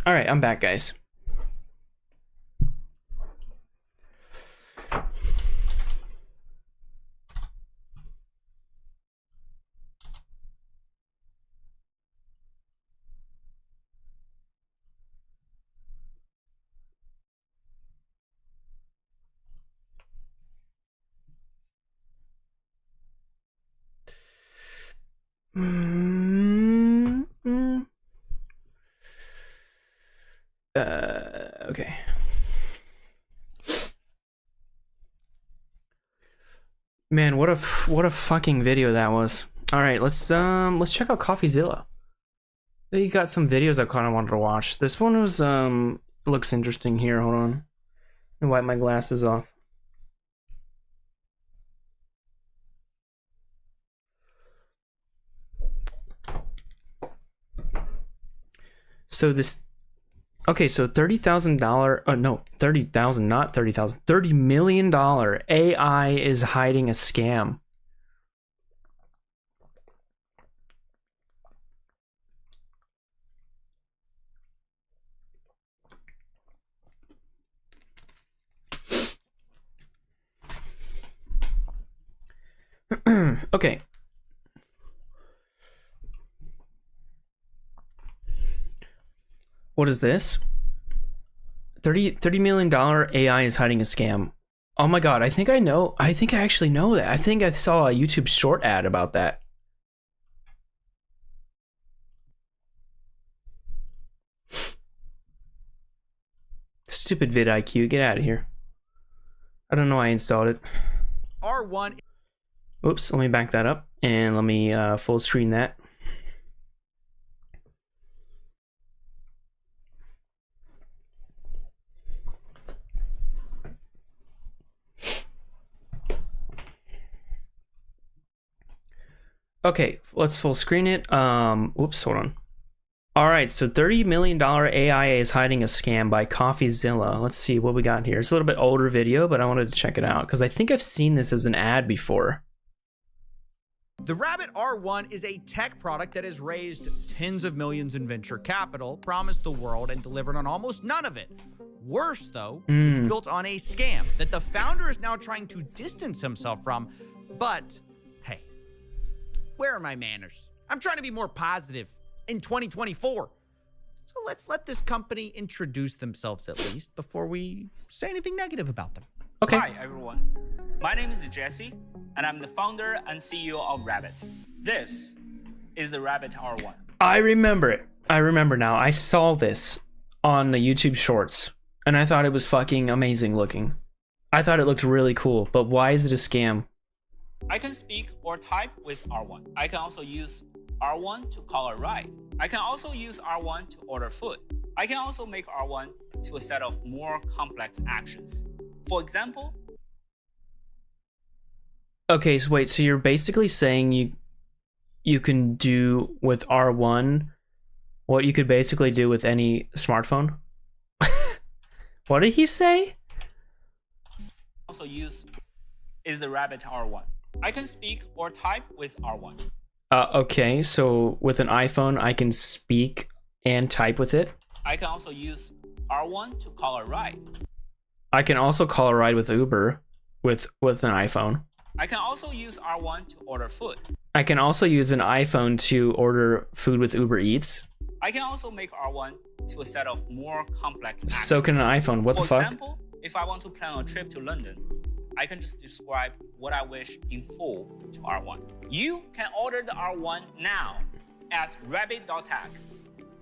All right, I'm back, guys. Okay. Man, what a fucking video that was. All right, let's check out CoffeeZilla. They got some videos I kind of wanted to watch. This one was looks interesting here. Hold on. Let me wipe my glasses off. So this, okay, so $30,000, no, 30,000, not 30,000, $30 million AI is hiding a scam. Okay. What is this? $30 million AI is hiding a scam. Oh my god, I think I know. I think I actually know that. I think I saw a YouTube short ad about that. Stupid vidIQ, get out of here. I don't know why I installed it.
R1.
Oops, let me back that up and let me full screen that. Okay, let's full screen it. Whoops, hold on. All right, so $30 million AI is hiding a scam by CoffeeZilla. Let's see what we got here. It's a little bit older video, but I wanted to check it out because I think I've seen this as an ad before.
The Rabbit R1 is a tech product that has raised tens of millions in venture capital, promised the world, and delivered on almost none of it. Worse, though, it's built on a scam that the founder is now trying to distance himself from. But, hey, where are my manners? I'm trying to be more positive in 2024. So let's let this company introduce themselves at least before we say anything negative about them.
Okay.
Hi, everyone. My name is Jesse, and I'm the founder and CEO of Rabbit. This is the Rabbit R1.
I remember it. I remember now. I saw this on the YouTube Shorts, and I thought it was fucking amazing looking. I thought it looked really cool, but why is it a scam?
I can speak or type with R1. I can also use R1 to call a ride. I can also use R1 to order food. I can also make R1 to a set of more complex actions. For example...
Okay, so wait, so you're basically saying you can do with R1 what you could basically do with any smartphone? What did he say?
Also use is the Rabbit R1. I can speak or type with R1.
Okay, so with an iPhone, I can speak and type with it.
I can also use R1 to call a ride.
I can also call a ride with Uber with an iPhone.
I can also use R1 to order food.
I can also use an iPhone to order food with Uber Eats.
I can also make R1 to a set of more complex actions.
So can an iPhone. What the fuck?
For example, if I want to plan a trip to London, I can just describe what I wish in full to R1. You can order the R1 now at rabbit.tech.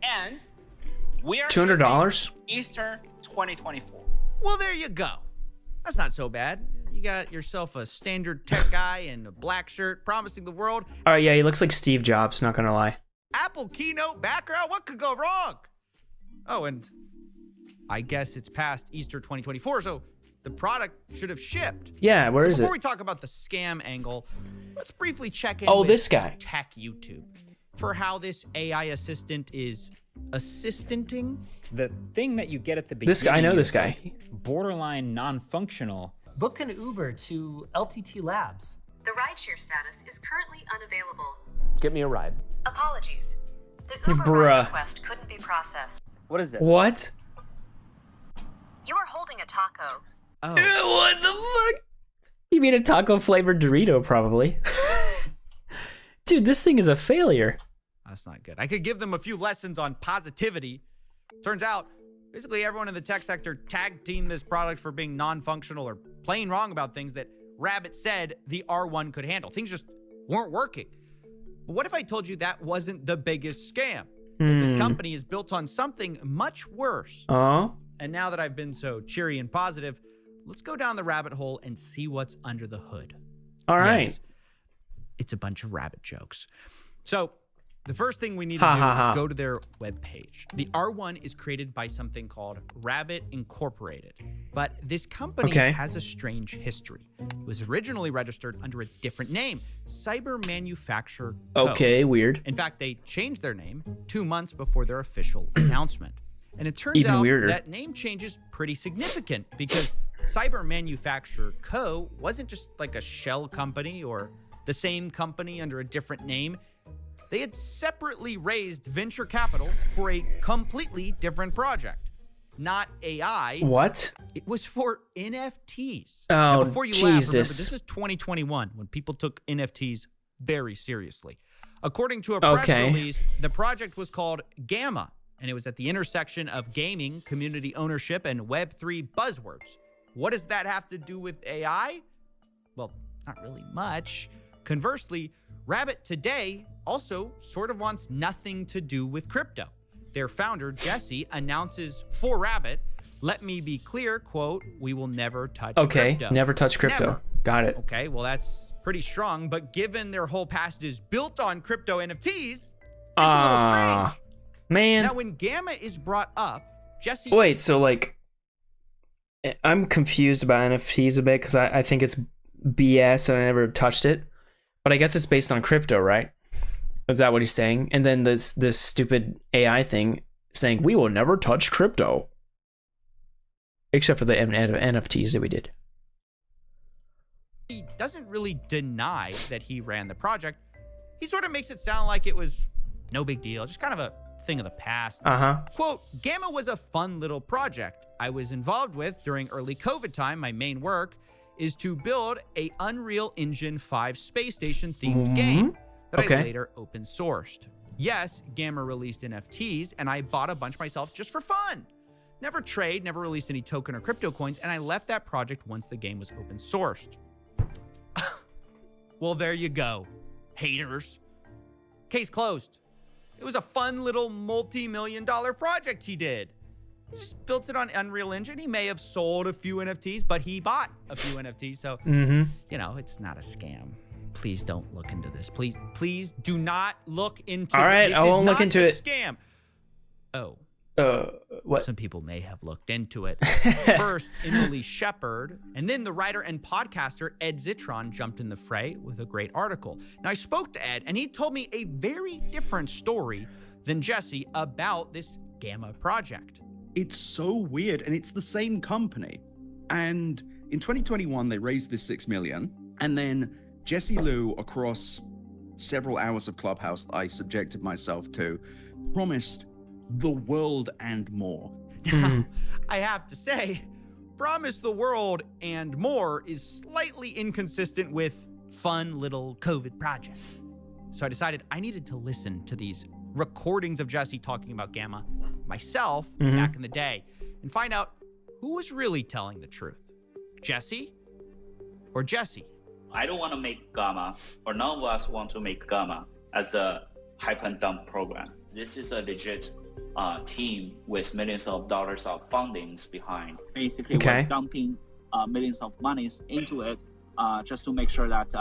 And we are
$200?
Easter 2024.
Well, there you go. That's not so bad. You got yourself a standard tech guy in a black shirt promising the world.
All right, yeah, he looks like Steve Jobs, not gonna lie.
Apple keynote background, what could go wrong? Oh, and I guess it's past Easter 2024, so the product should have shipped.
Yeah, where is it?
Before we talk about the scam angle, let's briefly check in with
this guy.
Tech YouTube for how this AI assistant is assistanting.
The thing that you get at the beginning.
This guy, I know this
is
guy.
Like borderline non-functional.
Book an Uber to LTT Labs.
The rideshare status is currently unavailable.
Get me a ride.
Apologies. The Uber ride request couldn't be processed.
What is this?
What?
You are holding a taco.
Oh.
What the fuck? You mean a taco flavored Dorito, probably. Dude, this thing is a failure.
That's not good. I could give them a few lessons on positivity. Turns out, basically everyone in the tech sector tag teamed this product for being non-functional or plain wrong about things that Rabbit said the R1 could handle. Things just weren't working. But what if I told you that wasn't the biggest scam? That this company is built on something much worse. And now that I've been so cheery and positive, let's go down the rabbit hole and see what's under the hood.
All right.
Yes, it's a bunch of rabbit jokes. So the first thing we need
Ha,
to do
ha, ha.
is go to their webpage. The R1 is created by something called Rabbit Incorporated. But this company
Okay.
has a strange history. It was originally registered under a different name, Cyber Manufacture Co.
Okay, weird.
In fact, they changed their name 2 months before their official announcement. And it turns
Even
out
weirder.
that name change is pretty significant because Cyber Manufacture Co. wasn't just like a shell company or the same company under a different name. They had separately raised venture capital for a completely different project. Not AI.
What?
It was for NFTs.
Oh,
Now, before you laugh, remember,
Jesus.
this is 2021 when people took NFTs very seriously. According to a press
Okay.
release, the project was called Gamma, and it was at the intersection of gaming, community ownership, and Web3 buzzwords. What does that have to do with AI? Well, not really much. Conversely, Rabbit today also sort of wants nothing to do with crypto. Their founder, Jesse, announces for Rabbit, let me be clear, quote, we will never touch
Okay,
crypto.
never touch crypto.
Never.
Got it.
Okay, well, that's pretty strong, but given their whole passage is built on crypto NFTs, it's a little strange.
Man.
Now, when Gamma is brought up, Jesse...
Wait, so like, I'm confused about NFTs a bit because I think it's BS and I never touched it. But I guess it's based on crypto, right? Is that what he's saying? And then this stupid AI thing saying we will never touch crypto, except for the NFTs that we did.
He doesn't really deny that he ran the project. He sort of makes it sound like it was no big deal, just kind of a thing of the past. Quote, Gamma was a fun little project I was involved with during early COVID time. My main work is to build a Unreal Engine 5 space station themed game that I later open sourced. Yes, Gamma released NFTs and I bought a bunch myself just for fun. Never trade, never released any token or crypto coins, and I left that project once the game was open sourced. Well, there you go, haters. Case closed. It was a fun little multi-million-dollar project he did. He just built it on Unreal Engine. He may have sold a few NFTs, but he bought a few NFTs. So, you know, it's not a scam. Please don't look into this. Please do not look into
All right,
this.
I won't look into it.
Scam. Oh.
What?
Some people may have looked into it. First, Emily Shepard, and then the writer and podcaster Ed Zitron jumped in the fray with a great article. Now, I spoke to Ed, and he told me a very different story than Jesse about this Gamma project.
It's so weird, and it's the same company. And in 2021, they raised this $6 million, and then Jesse Liu, across several hours of Clubhouse that I subjected myself to, promised the world and more.
I have to say, promise the world and more is slightly inconsistent with fun little COVID project. So I decided I needed to listen to these recordings of Jesse talking about Gamma myself back in the day and find out who was really telling the truth. Jesse or Jesse?
I don't want to make Gamma, or none of us want to make Gamma as a hype and dump program. This is a legit team with millions of dollars of fundings behind. Basically, we're dumping millions of monies into it just to make sure that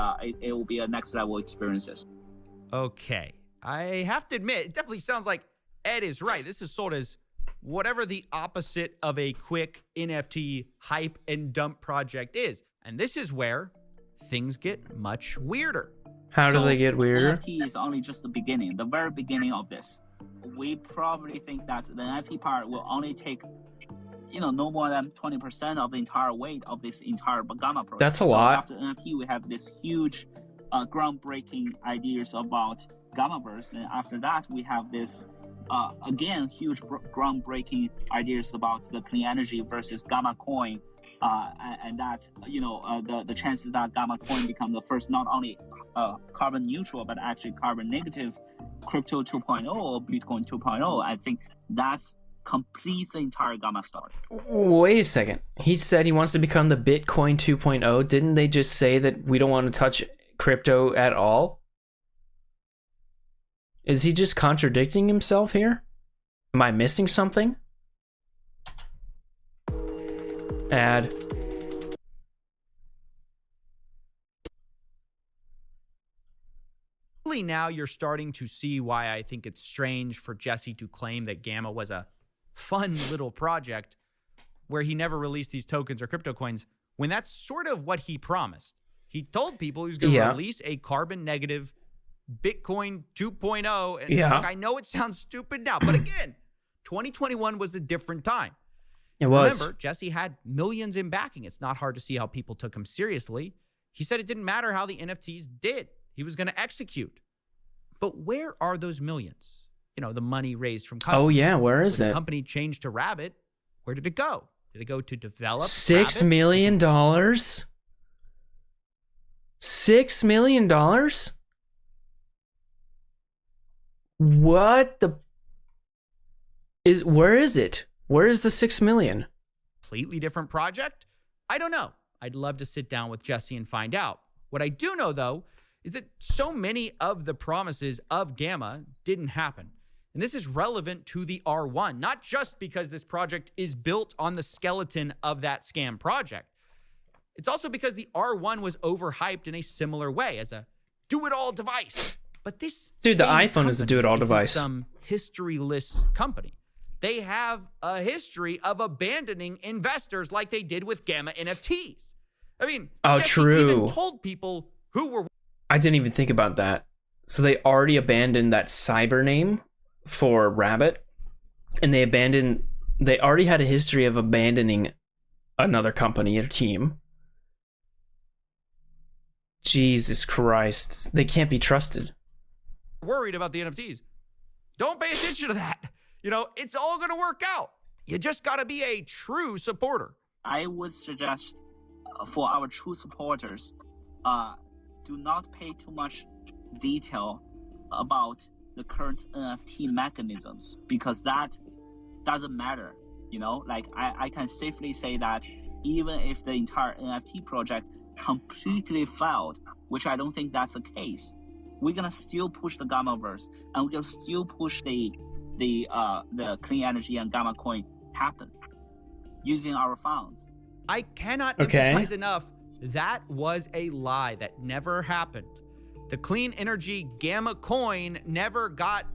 it will be a next level experiences.
Okay. I have to admit, it definitely sounds like Ed is right. This is sold as whatever the opposite of a quick NFT hype and dump project is. And this is where things get much weirder.
How do they get weirder?
NFT is only just the beginning, the very beginning of this. We probably think that the NFT part will only take, no more than 20% of the entire weight of this entire Gamma project.
That's a lot.
After NFT, we have this huge, groundbreaking ideas about Gammaverse. Then after that, we have this, again, huge groundbreaking ideas about the clean energy versus Gamma Coin. And that, the chances that Gamma Coin become the first not only carbon neutral, but actually carbon negative crypto 2.0 or Bitcoin 2.0, I think that's completes the entire Gamma story.
Wait a second. He said he wants to become the Bitcoin 2.0. Didn't they just say that we don't want to touch crypto at all? Is he just contradicting himself here? Am I missing something? Ad.
really now you're starting to see why I think it's strange for Jesse to claim that Gamma was a fun little project where he never released these tokens or crypto coins, when that's sort of what he promised. He told people he was going to release a carbon negative Bitcoin 2.0. And look, I know it sounds stupid now, but again, 2021 was a different time.
It was.
Remember, Jesse had millions in backing. It's not hard to see how people took him seriously. He said it didn't matter how the NFTs did. He was going to execute. But where are those millions? You know, the money raised from customers.
Oh, yeah. Where is
when
it?
the company changed to Rabbit, where did it go? Did it go to develop
$6 million? $6 million? What the where is it? Where is the 6 million?
Completely different project? I don't know. I'd love to sit down with Jesse and find out. What I do know, though, is that so many of the promises of Gamma didn't happen. And this is relevant to the R1, not just because this project is built on the skeleton of that scam project. It's also because the R1 was overhyped in a similar way as a do-it-all device. But this
Dude, the iPhone is a do-it-all device.
Some historyless company. They have a history of abandoning investors like they did with Gamma NFTs. I mean, Jesse even told people who were...
I didn't even think about that. So they already abandoned that cyber name for Rabbit, and they already had a history of abandoning another company or team. Jesus Christ. They can't be trusted.
Worried about the NFTs. Don't pay attention to that. You know, it's all going to work out. You just got to be a true supporter.
I would suggest for our true supporters, do not pay too much detail about the current NFT mechanisms, because that doesn't matter. You know, like I can safely say that even if the entire NFT project completely failed, which I don't think that's the case, we're gonna still push the Gammaverse, and we're gonna still push the clean energy and Gamma coin happen using our funds.
I cannot emphasize enough, that was a lie. That never happened. The clean energy Gamma coin never got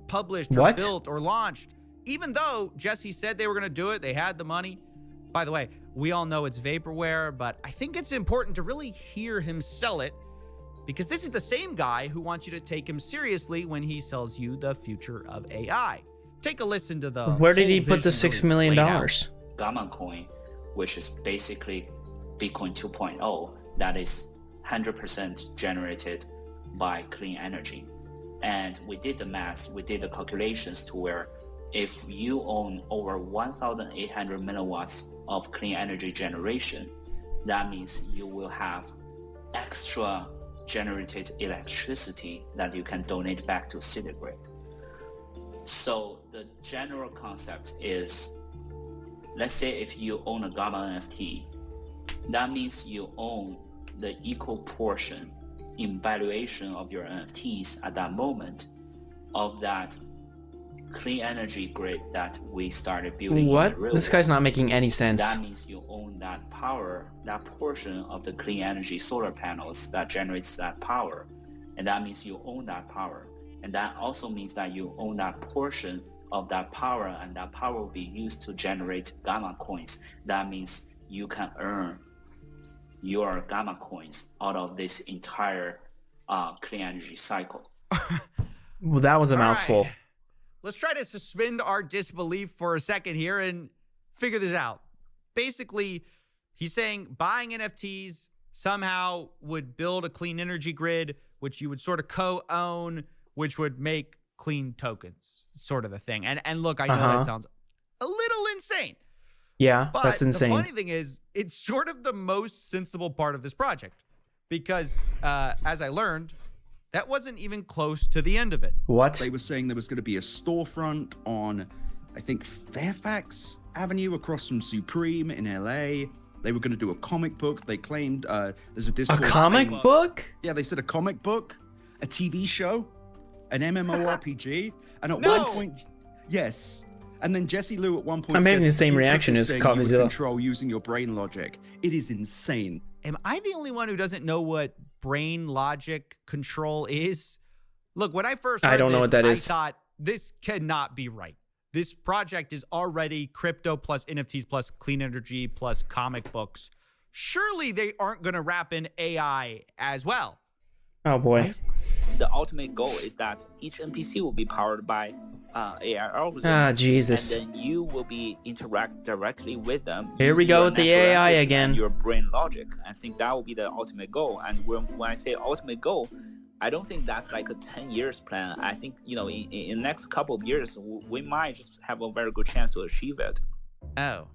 published or built or launched, even though Jesse said they were going to do it. They had the money. By the way, we all know it's vaporware, but I think it's important to really hear him sell it, because this is the same guy who wants you to take him seriously when he sells you the future of AI. Take a listen to the...
Where did he put the $6 million?
Gamma coin, which is basically Bitcoin 2.0, that is 100% generated by clean energy. And we did the math, we did the calculations to where if you own over 1,800 milliwatts of clean energy generation, that means you will have extra generated electricity that you can donate back to city grid. So the general concept is, let's say if you own a Gamma NFT, that means you own the equal portion in valuation of your NFTs at that moment of that clean energy grid that we started building.
What? This guy's not making any sense.
That means you own that power, that portion of the clean energy solar panels that generates that power. And that means you own that power. And that also means that you own that portion of that power, and that power will be used to generate Gamma coins. That means you can earn your Gamma coins out of this entire clean energy cycle.
Well, that was a mouthful.
Right. Let's try to suspend our disbelief for a second here and figure this out. Basically, he's saying buying NFTs somehow would build a clean energy grid, which you would sort of co-own, which would make clean tokens, sort of the thing. And look, I know that sounds a little insane.
Yeah,
but
that's insane.
The funny thing is, it's sort of the most sensible part of this project, because as I learned, that wasn't even close to the end of it.
What?
They were saying there was going to be a storefront on, I think, Fairfax Avenue across from Supreme in LA. They were going to do a comic book. They claimed there's a Discord.
A comic book?
Yeah, they said a comic book, a TV show, an MMORPG, and at one point, yes. And then Jesse Liu at one point
I'm
said,
having the same reaction as Coffeezilla.
Control using your brain logic. It is insane.
Am I the only one who doesn't know what brain logic control is? Look, when I first heard
I don't know what that is.
I thought this cannot be right. This project is already crypto plus NFTs plus clean energy plus comic books. Surely they aren't going to wrap in AI as well.
Oh boy.
The ultimate goal is that each NPC will be powered by AI algorithms.
Ah, Jesus.
And then you will be interact directly with them.
Here we go with the AI again.
Your brain logic. I think that will be the ultimate goal. And when I say ultimate goal, I don't think that's like a 10 years plan. I think, in the next couple of years, we might just have a very good chance to achieve it.
Oh,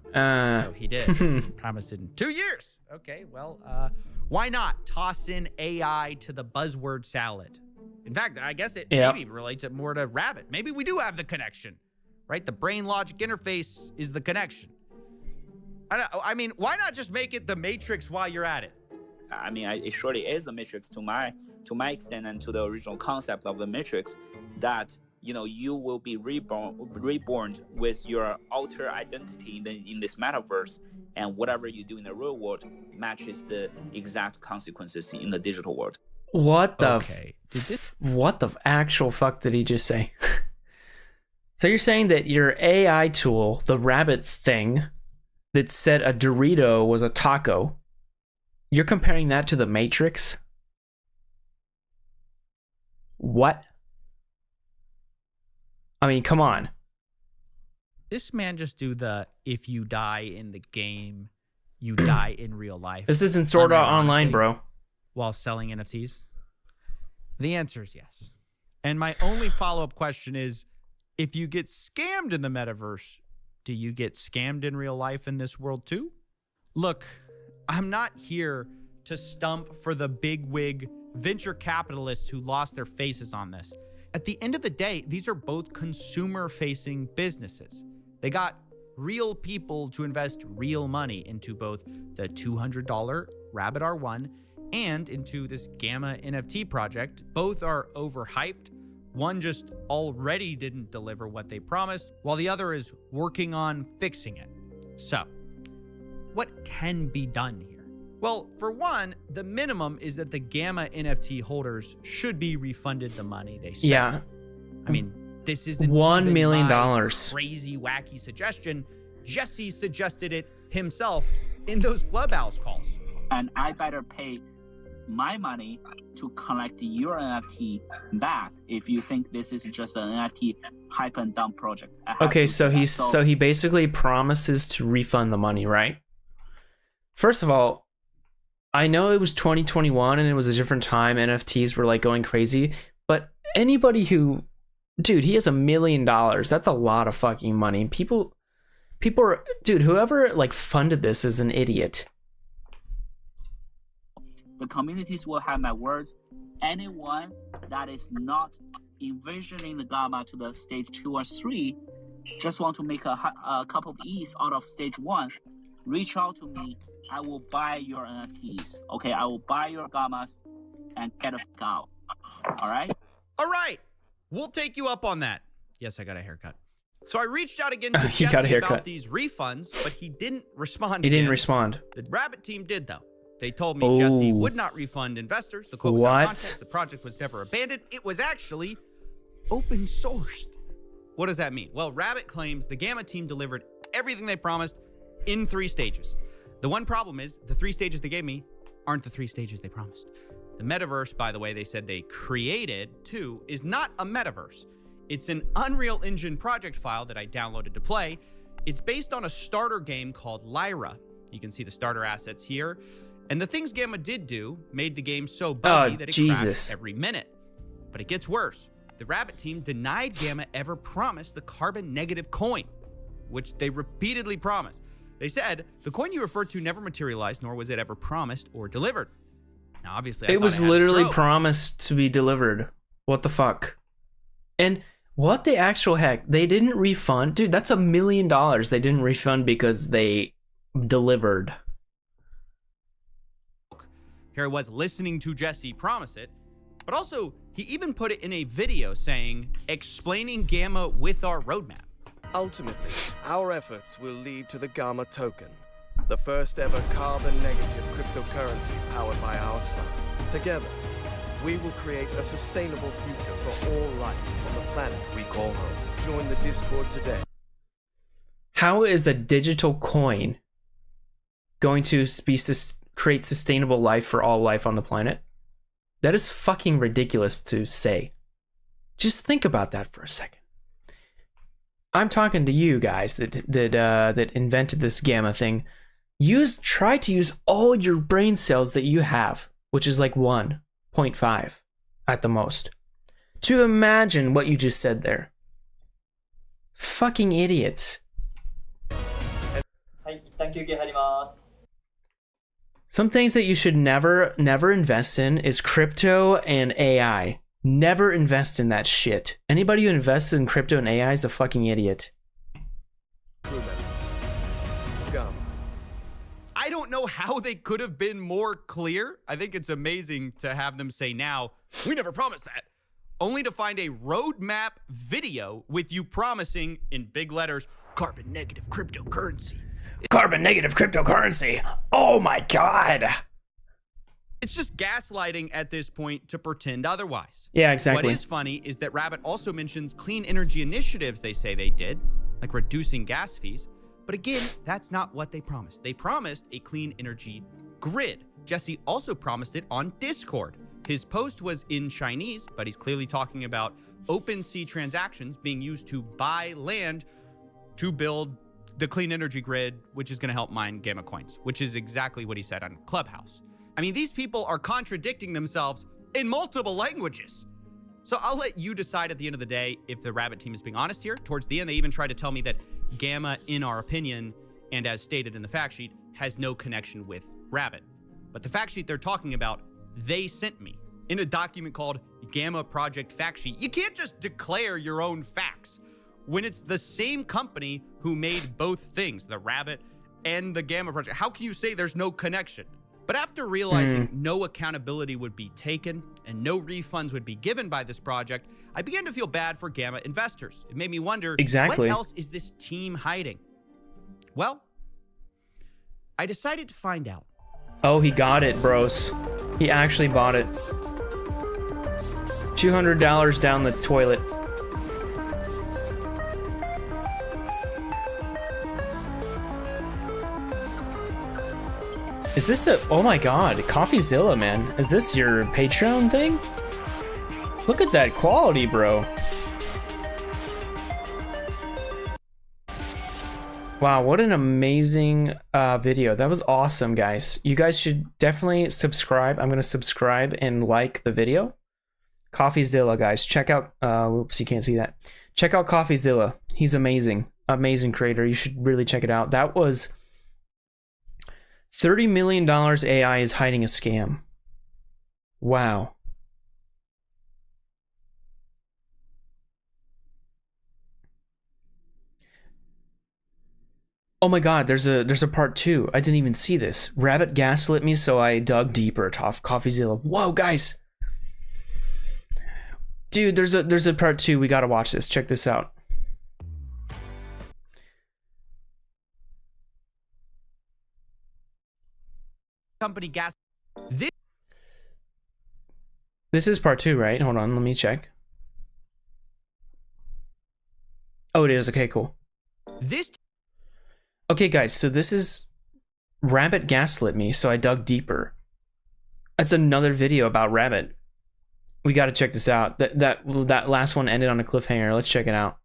he did. Promised it in 2 years. Okay, well, why not toss in AI to the buzzword salad? In fact, I guess it maybe relates it more to Rabbit. Maybe we do have the connection, right? The brain logic interface is the connection. I mean, why not just make it the Matrix while you're at it?
I mean, it surely is a Matrix to my extent and to the original concept of the Matrix, that you will be reborn with your alter identity in this metaverse, and whatever you do in the real world matches the exact consequences in the digital world.
What the what the actual fuck did he just say? So you're saying that your AI tool, the Rabbit thing that said a Dorito was a taco, you're comparing that to the Matrix? What? I mean, come on.
This man just do the if you die in the game, you die in real life.
This isn't Sword Art Online, bro.
While selling NFTs? The answer is yes. And my only follow-up question is, if you get scammed in the metaverse, do you get scammed in real life in this world too? Look, I'm not here to stump for the bigwig venture capitalists who lost their faces on this. At the end of the day, these are both consumer-facing businesses. They got real people to invest real money into both the $200 Rabbit R1 and into this Gamma NFT project. Both are overhyped. One just already didn't deliver what they promised, while the other is working on fixing it. So, what can be done here? Well, for one, the minimum is that the Gamma NFT holders should be refunded the money they spent.
Yeah.
I mean, this isn't
$1 million.
Crazy, wacky suggestion. Jesse suggested it himself in those Clubhouse calls.
And I better pay my money to collect your NFT back if you think this is just an NFT hype and dump project.
Okay, so he basically promises to refund the money, right? First of all, I know it was 2021 and it was a different time. NFTs were like going crazy, but anybody who, dude, he has $1 million. That's a lot of fucking money. People are, dude, whoever like funded this is an idiot.
The communities will have my words. Anyone that is not envisioning the Gamma to the stage 2 or 3, just want to make a couple of E's out of stage 1, reach out to me. I will buy your NFTs. Okay, I will buy your Gammas and get the fuck out. All right?
All right. We'll take you up on that. Yes, I got a haircut. So I reached out again to
He got a
Jesse
haircut.
about these refunds, but he didn't respond.
He didn't
again.
respond.
The Rabbit team did, though. They told me Jesse would not refund investors. The quote was out of context. The project was never abandoned. It was actually open sourced. What does that mean? Well, Rabbit claims the Gamma team delivered everything they promised in 3 stages. The one problem is the 3 stages they gave me aren't the 3 stages they promised. The metaverse, by the way, they said they created too, is not a metaverse. It's an Unreal Engine project file that I downloaded to play. It's based on a starter game called Lyra. You can see the starter assets here. And the things Gamma did do made the game so buggy that it crashed every minute. But it gets worse. The Rabbit team denied Gamma ever promised the carbon negative coin, which they repeatedly promised. They said, the coin you referred to never materialized, nor was it ever promised or delivered. Now, obviously,
it was literally promised to be delivered. What the fuck? And what the actual heck? They didn't refund? Dude, that's $1 million they didn't refund because they delivered.
Here I was listening to Jesse promise it, but also he even put it in a video saying, explaining Gamma with our roadmap.
Ultimately, our efforts will lead to the Gamma token, the first ever carbon negative cryptocurrency powered by our sun. Together, We will create a sustainable future for all life on the planet we call home. Join the Discord today.
How is a digital coin going to create sustainable life for all life on the planet? That is fucking ridiculous to say. Just think about that for a second. I'm talking to you guys that invented this gamma thing. Try to use all your brain cells that you have, which is like 1.5 at the most, to imagine what you just said there. Fucking idiots. Some things that you should never invest in is crypto and AI. Never invest in that shit. Anybody who invests in crypto and AI is a fucking idiot.
I don't know how they could have been more clear. I think it's amazing to have them say now, we never promised that. Only to find a roadmap video with you promising, in big letters, carbon negative cryptocurrency.
Carbon negative cryptocurrency. Oh my god.
It's just gaslighting at this point to pretend otherwise.
Yeah, exactly.
What is funny is that Rabbit also mentions clean energy initiatives they say they did, like reducing gas fees. But again, that's not what they promised. They promised a clean energy grid. Jesse also promised it on Discord. His post was in Chinese, but he's clearly talking about open sea transactions being used to buy land to build the clean energy grid, which is going to help mine gamma coins, which is exactly what he said on Clubhouse. I mean, these people are contradicting themselves in multiple languages. So I'll let you decide at the end of the day if the Rabbit team is being honest here. Towards the end, they even tried to tell me that Gamma, in our opinion, and as stated in the fact sheet, has no connection with Rabbit. But the fact sheet they're talking about, they sent me in a document called Gamma Project Fact Sheet. You can't just declare your own facts when it's the same company who made both things, the Rabbit and the Gamma Project. How can you say there's no connection? But after realizing no accountability would be taken and no refunds would be given by this project, I began to feel bad for Gamma investors. It made me wonder,
exactly,
what else is this team hiding? Well, I decided to find out.
Oh, he got it, bros. He actually bought it. $200 down the toilet. Is this oh my god, CoffeeZilla, man. Is this your Patreon thing? Look at that quality, bro. Wow, what an amazing video. That was awesome, guys. You guys should definitely subscribe. I'm gonna subscribe and like the video. CoffeeZilla, guys. Check out, whoops, you can't see that. Check out CoffeeZilla. He's amazing. Amazing creator. You should really check it out. That was $30 million. AI is hiding a scam. Wow. Oh my god, there's a part 2. I didn't even see this. Rabbit gaslit me, so I dug deeper. CoffeeZilla. Whoa, guys. Dude, there's a part 2. We gotta watch this. Check this out.
Company gas.
This is part 2, right? Hold on, let me check. Oh, it is. Okay, cool. Okay, guys, so this is Rabbit gaslit me, so I dug deeper. That's another video about Rabbit. We got to check this out. That last one ended on a cliffhanger. Let's check it out.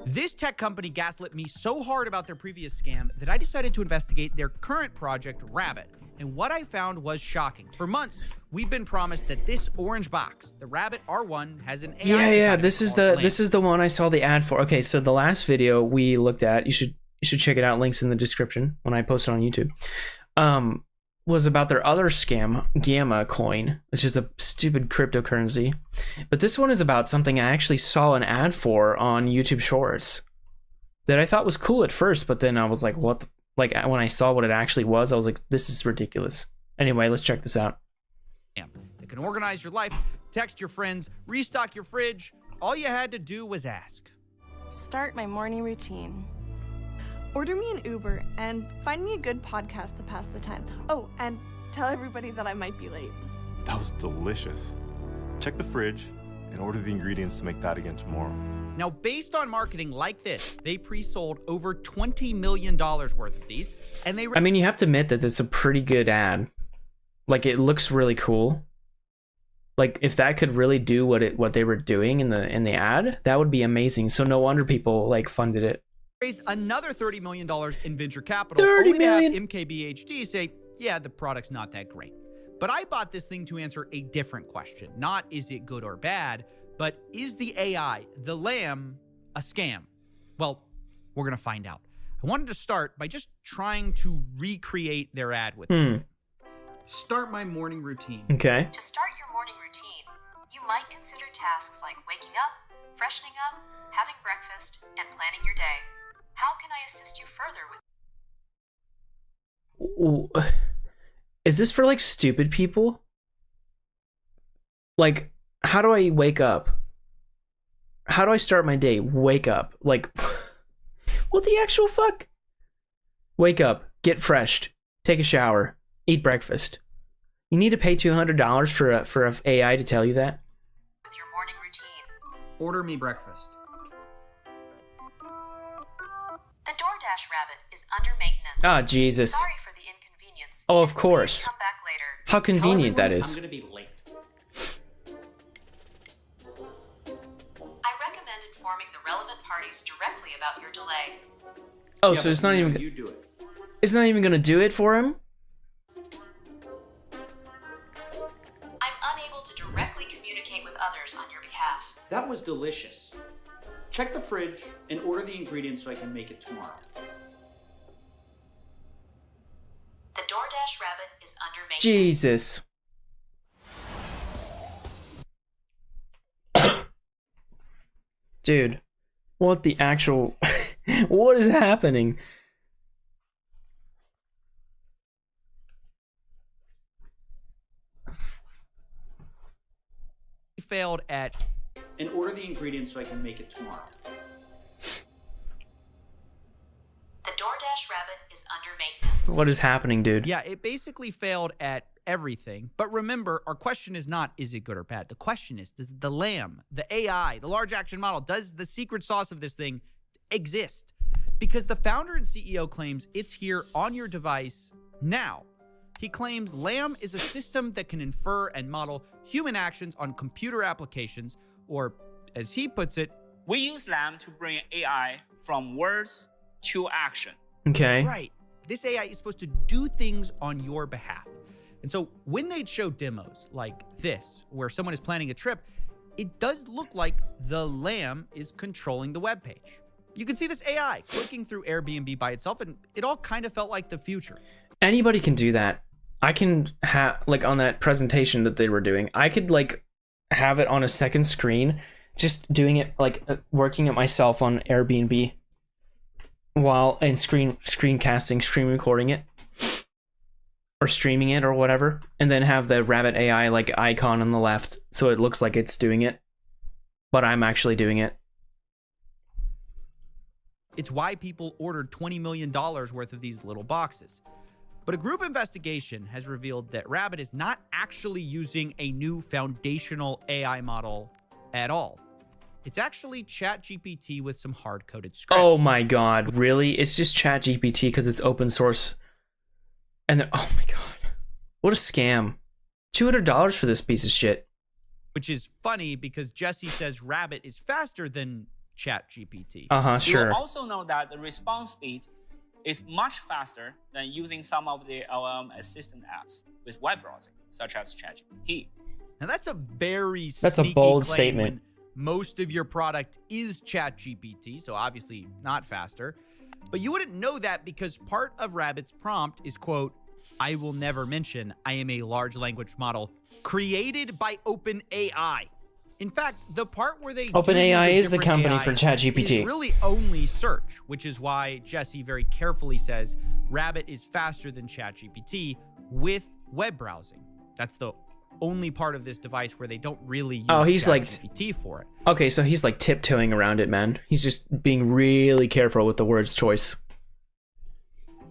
This tech company gaslit me so hard about their previous scam that I decided to investigate their current project, Rabbit. And what I found was shocking. For months, we've been promised that this orange box, the Rabbit R1, has an AI.
Yeah, this is the one I saw the ad for. Okay, so the last video we looked at, you should check it out. Links in the description when I post it on YouTube. Was about their other scam, Gamma Coin, which is a stupid cryptocurrency. But this one is about something I actually saw an ad for on YouTube Shorts that I thought was cool at first, but then I was like, what the, like when I saw what it actually was, I was like, this is ridiculous. Anyway, let's check this out.
That can organize your life, text your friends, restock your fridge. All you had to do was ask.
Start my morning routine. Order me an Uber and find me a good podcast to pass the time. Oh, and tell everybody that I might be late.
That was delicious. Check the fridge and order the ingredients to make that again tomorrow.
Now, based on marketing like this, they pre-sold over $20 million worth of these, and they...
I mean, you have to admit that it's a pretty good ad. Like, it looks really cool. Like, if that could really do what they were doing in the ad, that would be amazing. So no wonder people like funded it.
Raised another $30 million in venture capital.
$30 million?
To have MKBHD say, yeah, the product's not that great. But I bought this thing to answer a different question. Not is it good or bad, but is the AI, the lamb, a scam? Well, we're going to find out. I wanted to start by just trying to recreate their ad with this. Start my morning routine.
Okay.
To start your morning routine, you might consider tasks like waking up, freshening up, having breakfast, and planning your day. How can I assist you further with...
Is this for like stupid people? Like, how do I wake up? How do I start my day? Wake up. Like, what the actual fuck? Wake up, get freshed, take a shower, eat breakfast. You need to pay $200 for a AI to tell you that?
With your morning routine.
Order me breakfast.
The DoorDash rabbit is under maintenance.
Ah, Jesus.
Sorry for the inconvenience.
Oh, of course.
Come back later.
How convenient that is.
I'm gonna be late.
I recommend informing the relevant parties directly about your delay.
Oh, so it's not even...
You do it.
It's not even gonna do it for him?
I'm unable to directly communicate with others on your behalf.
That was delicious. Check the fridge and order the ingredients so I can make it tomorrow.
The DoorDash rabbit is under maintenance.
Jesus. Dude, what the actual... What is happening?
Failed at...
And order the ingredients so I can make it tomorrow.
The DoorDash rabbit is under maintenance.
What is happening, dude?
Yeah, it basically failed at everything. But remember, our question is not, is it good or bad? The question is, does the lamb, the AI, the large action model, does the secret sauce of this thing exist? Because the founder and CEO claims it's here on your device now. He claims LAM is a system that can infer and model human actions on computer applications, or as he puts it,
we use LAM to bring AI from words to action.
Okay.
Right. This AI is supposed to do things on your behalf. And so when they'd show demos like this, where someone is planning a trip, it does look like the LAM is controlling the web page. You can see this AI clicking through Airbnb by itself, and it all kind of felt like the future.
Anybody can do that. I can have, like, on that presentation that they were doing, I could, like, have it on a second screen, just doing it, like, working it myself on Airbnb while, and screencasting, screen recording it, or streaming it, or whatever, and then have the rabbit AI, like, icon on the left, so it looks like it's doing it, but I'm actually doing it.
It's why people ordered $20 million worth of these little boxes. But a group investigation has revealed that Rabbit is not actually using a new foundational AI model at all. It's actually ChatGPT with some hard-coded scripts.
Oh my god, really? It's just ChatGPT because it's open source. And then, oh my god. What a scam. $200 for this piece of shit.
Which is funny because Jesse says Rabbit is faster than ChatGPT.
Sure.
You will also know that the response speed is much faster than using some of the LLM assistant apps with web browsing, such as ChatGPT.
Now that's a very
That's a
sneaky
bold
claim
statement.
when most of your product is ChatGPT, so obviously not faster. But you wouldn't know that because part of Rabbit's prompt is, quote, I will never mention I am a large language model created by OpenAI. In fact, the part where they
OpenAI is the
different
company
AI
for ChatGPT.
is really only search, which is why Jesse very carefully says Rabbit is faster than ChatGPT with web browsing. That's the only part of this device where they don't really use
he's like
ChatGPT for it.
Okay, so he's like tiptoeing around it, man. He's just being really careful with the words choice.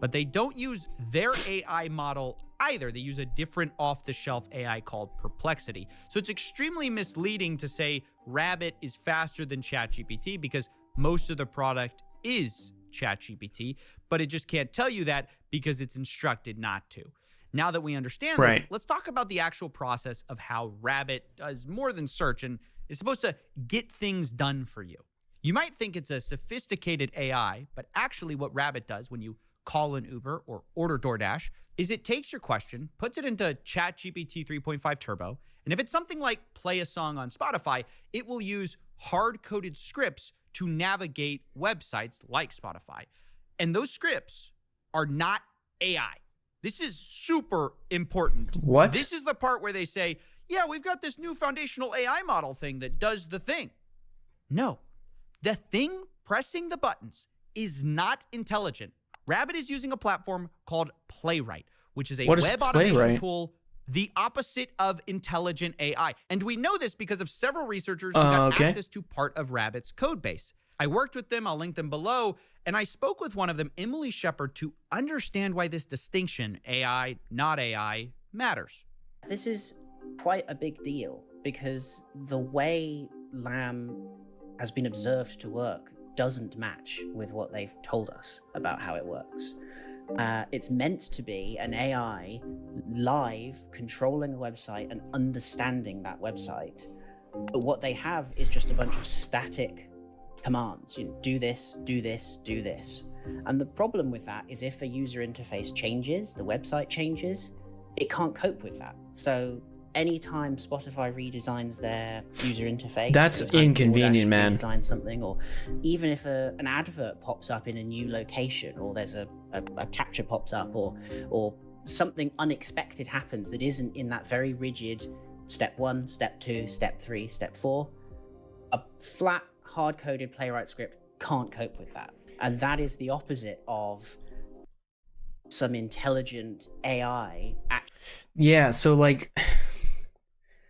But they don't use their AI model either. They use a different off-the-shelf AI called Perplexity. So it's extremely misleading to say Rabbit is faster than ChatGPT because most of the product is ChatGPT, but it just can't tell you that because it's instructed not to. Now that we understand this, let's talk about the actual process of how Rabbit does more than search and is supposed to get things done for you. You might think it's a sophisticated AI, but actually what Rabbit does when you call an Uber or order DoorDash is it takes your question, puts it into ChatGPT 3.5 Turbo, and if it's something like play a song on Spotify, it will use hard-coded scripts to navigate websites like Spotify. And those scripts are not AI. This is super important.
What?
This is the part where they say, yeah, we've got this new foundational AI model thing that does the thing. No, the thing pressing the buttons is not intelligent. Rabbit is using a platform called Playwright, which is a web automation tool, the opposite of intelligent AI. And we know this because of several researchers who got access to part of Rabbit's code base. I worked with them, I'll link them below, and I spoke with one of them, Emily Shepard, to understand why this distinction, AI, not AI, matters.
This is quite a big deal because the way LAM has been observed to work doesn't match with what they've told us about how it works. It's meant to be an AI live controlling a website and understanding that website. But what they have is just a bunch of static commands. You know, do this, do this, do this. And the problem with that is if a user interface changes, the website changes, it can't cope with that. So anytime Spotify redesigns their user interface,
that's inconvenient, man.
Redesign something, or even if an advert pops up in a new location, or there's a capture pops up, or something unexpected happens that isn't in that very rigid step 1, step 2, step 3, step 4, a flat hard-coded Playwright script can't cope with that. And that is the opposite of some intelligent AI.
Yeah, so like,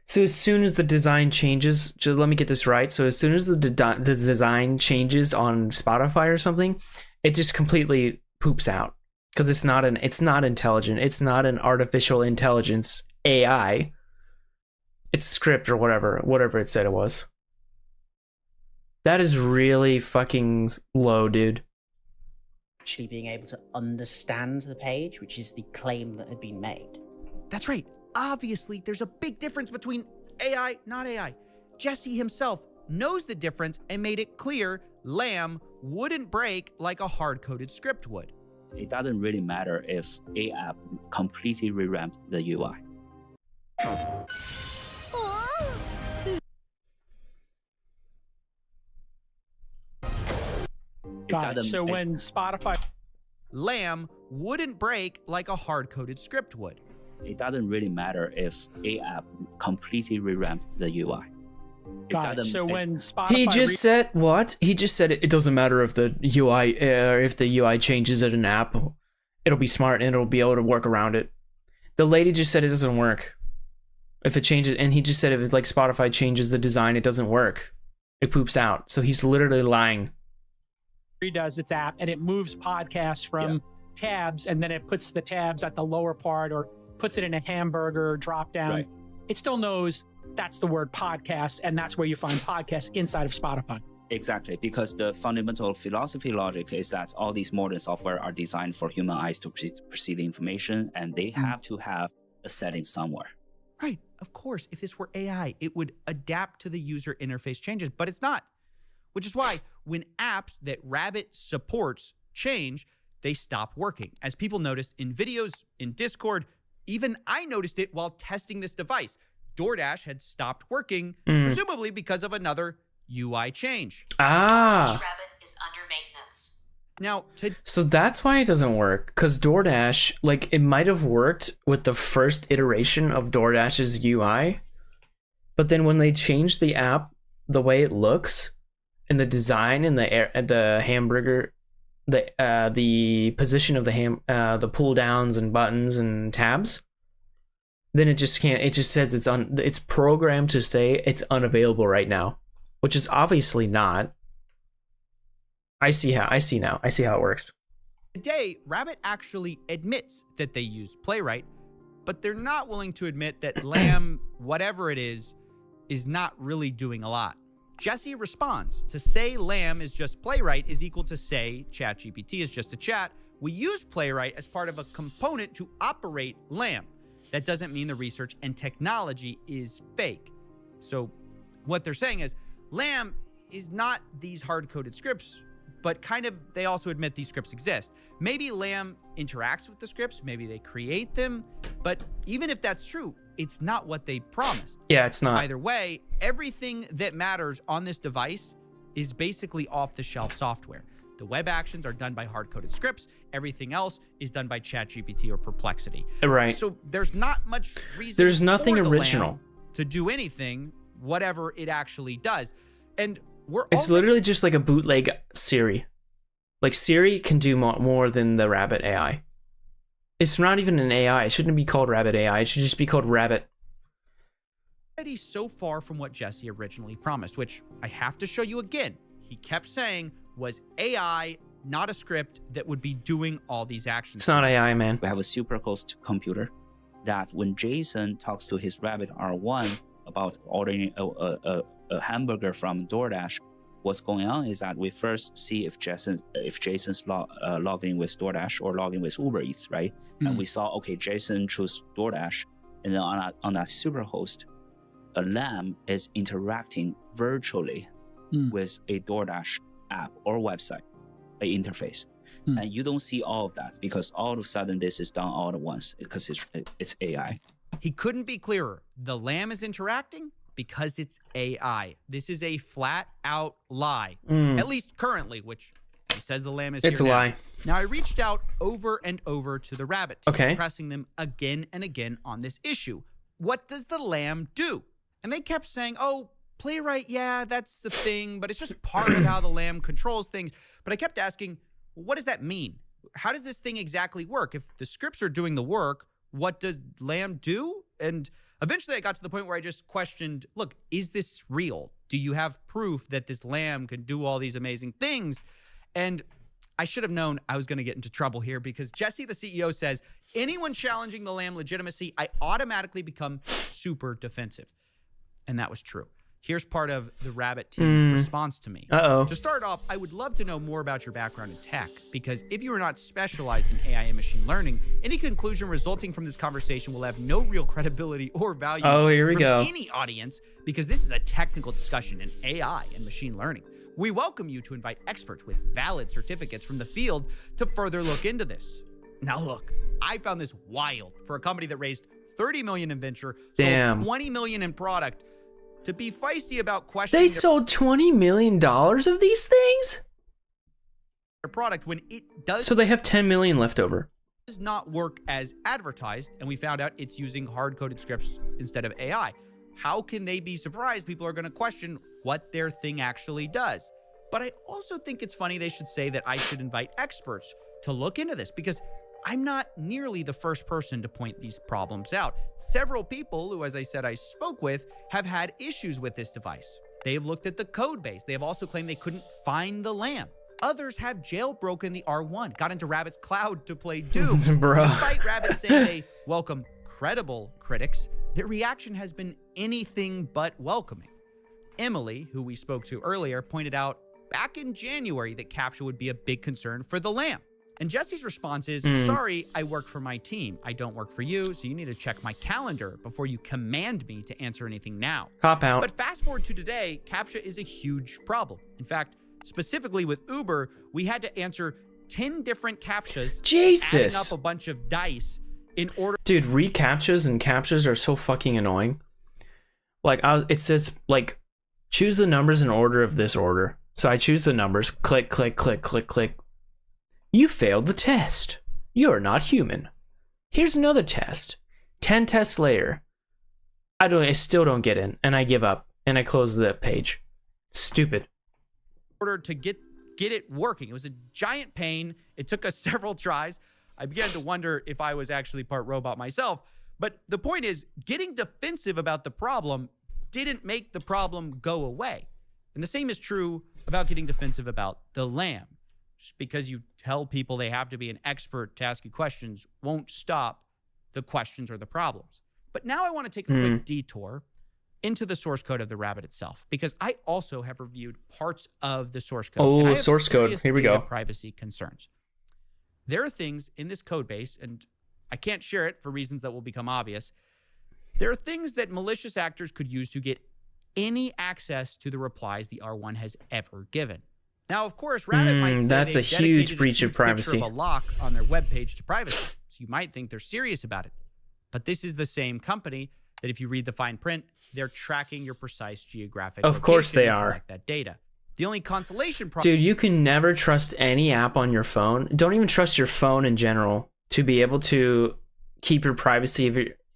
so as soon as the design changes, just let me get this right. So as soon as the design changes on Spotify or something, it just completely poops out because it's not intelligent. It's not an artificial intelligence AI. It's script or whatever it said it was. That is really fucking low, dude.
Actually being able to understand the page, which is the claim that had been made.
That's right. Obviously, there's a big difference between AI, not AI. Jesse himself knows the difference and made it clear LAM wouldn't break like a hard-coded script would.
It doesn't really matter if a app completely revamped the UI.
Got it. So when Spotify...
LAM wouldn't break like a hard-coded script would.
It doesn't really matter if a app completely revamped the UI.
Got it. So when Spotify...
He just said what? He just said it doesn't matter if the UI changes at an app. It'll be smart and it'll be able to work around it. The lady just said it doesn't work. If it changes, and he just said if it's like Spotify changes the design, it doesn't work. It poops out. So he's literally lying.
Redoes its app and it moves podcasts from tabs, and then it puts the tabs at the lower part or puts it in a hamburger drop down.
Right.
It still knows that's the word podcast, and that's where you find podcasts inside of Spotify.
Exactly, because the fundamental philosophy logic is that all these modern software are designed for human eyes to perceive the information, and they have to have a setting somewhere.
Right, of course, if this were AI, it would adapt to the user interface changes, but it's not. Which is why when apps that Rabbit supports change, they stop working. As people noticed in videos, in Discord, even I noticed it while testing this device. DoorDash had stopped working, presumably because of another UI change.
Rabbit is under maintenance.
Now,
so that's why it doesn't work, because DoorDash, like, it might have worked with the first iteration of DoorDash's UI, but then when they changed the app, the way it looks, and the design and the hamburger, the position of the pull downs and buttons and tabs, then it just can't. It just says it's programmed to say it's unavailable right now, which is obviously not. I see how it works.
Today, Rabbit actually admits that they use Playwright, but they're not willing to admit that Lamb, whatever it is not really doing a lot. Jesse responds, to say Lamb is just Playwright is equal to say ChatGPT is just a chat. We use Playwright as part of a component to operate Lamb. That doesn't mean the research and technology is fake. So what they're saying is Lamb is not these hard-coded scripts, but kind of they also admit these scripts exist. Maybe Lamb interacts with the scripts, maybe they create them, but even if that's true, it's not what they promised.
Yeah, it's not.
Either way, everything that matters on this device is basically off-the-shelf software. The web actions are done by hard-coded scripts. Everything else is done by ChatGPT or Perplexity.
Right.
So there's not much reason
There's nothing
for the
original
Lamb to do anything, whatever it actually does. And
it's literally just like a bootleg Siri. Like Siri can do more than the Rabbit AI. It's not even an AI. It shouldn't be called Rabbit AI. It should just be called Rabbit.
Already so far from what Jesse originally promised, which I have to show you again. He kept saying was AI, not a script that would be doing all these actions.
It's not AI, man.
We have a superhost computer that when Jason talks to his Rabbit R1 about ordering a hamburger from DoorDash, what's going on is that we first see if Jason's logging with DoorDash or logging with Uber Eats, right? And we saw, okay, Jason chose DoorDash, and then on that superhost, a Lamb is interacting virtually with a DoorDash app or website, a interface. And you don't see all of that because all of a sudden this is done all at once because it's AI.
He couldn't be clearer. The Lamb is interacting because it's AI. This is a flat out lie, at least currently, which he says the Lamb is
It's a
here now.
lie.
Now, I reached out over and over to the Rabbit team,
Okay.
pressing them again and again on this issue. What does the Lamb do? And they kept saying, oh, Playwright, yeah, that's the thing, but it's just part of how the Lamb controls things. But I kept asking, what does that mean? How does this thing exactly work? If the scripts are doing the work, what does Lamb do? And eventually I got to the point where I just questioned, look, is this real? Do you have proof that this Lamb can do all these amazing things? And I should have known I was going to get into trouble here because Jesse, the CEO, says, anyone challenging the Lamb legitimacy, I automatically become super defensive. And that was true. Here's part of the Rabbit team's response to me. To start off, I would love to know more about your background in tech, because if you are not specialized in AI and machine learning, any conclusion resulting from this conversation will have no real credibility or value
Here we
from
go.
any audience, because this is a technical discussion in AI and machine learning. We welcome you to invite experts with valid certificates from the field to further look into this. Now look, I found this wild for a company that raised $30 million in venture, sold $20 million in product, to be feisty about questioning
They sold $20 million of these things?
their product when it does
So they have 10 million left over.
does not work as advertised, and we found out it's using hard-coded scripts instead of AI. How can they be surprised people are going to question what their thing actually does? But I also think it's funny they should say that I should invite experts to look into this, because I'm not nearly the first person to point these problems out. Several people who, as I said, I spoke with, have had issues with this device. They have looked at the code base. They have also claimed they couldn't find the Lamb. Others have jailbroken the R1, got into Rabbit's cloud to play Doom.
Bruh.
Despite Rabbit saying they welcome credible critics, their reaction has been anything but welcoming. Emily, who we spoke to earlier, pointed out back in January that CAPTCHA would be a big concern for the Lamb. And Jesse's response is, sorry, I work for my team. I don't work for you, so you need to check my calendar before you command me to answer anything now.
Cop out.
But fast forward to today, CAPTCHA is a huge problem. In fact, specifically with Uber, we had to answer 10 different CAPTCHAs, adding up a bunch of dice in order.
Dude, reCAPTCHAs and CAPTCHAs are so fucking annoying. Like, it says, like, choose the numbers in order of this order. So I choose the numbers, click, click, click, click, click. You failed the test. You're not human. Here's another test. 10 tests later. I still don't get in, and I give up, and I close the page. Stupid.
order to get it working. It was a giant pain. It took us several tries. I began to wonder if I was actually part robot myself. But the point is, getting defensive about the problem didn't make the problem go away. And the same is true about getting defensive about the Lamb. Just because you tell people they have to be an expert to ask you questions won't stop the questions or the problems. But now I want to take a quick detour into the source code of the Rabbit itself, because I also have reviewed parts of the source code.
Oh,
and I have
source code.
serious
Here we
data
go.
privacy concerns. There are things in this code base, and I can't share it for reasons that will become obvious. There are things that malicious actors could use to get any access to the replies the R1 has ever given. Now, of course, Rabbit might say
that's a
they've
huge
dedicated
breach of
picture
privacy.
of a lock on their webpage to privacy, so you might think they're serious about it. But this is the same company that, if you read the fine print, they're tracking your precise geographic
Of course
location
they
to
are.
collect that data. The only consolation problem...
Dude, you can never trust any app on your phone. Don't even trust your phone in general to be able to keep your privacy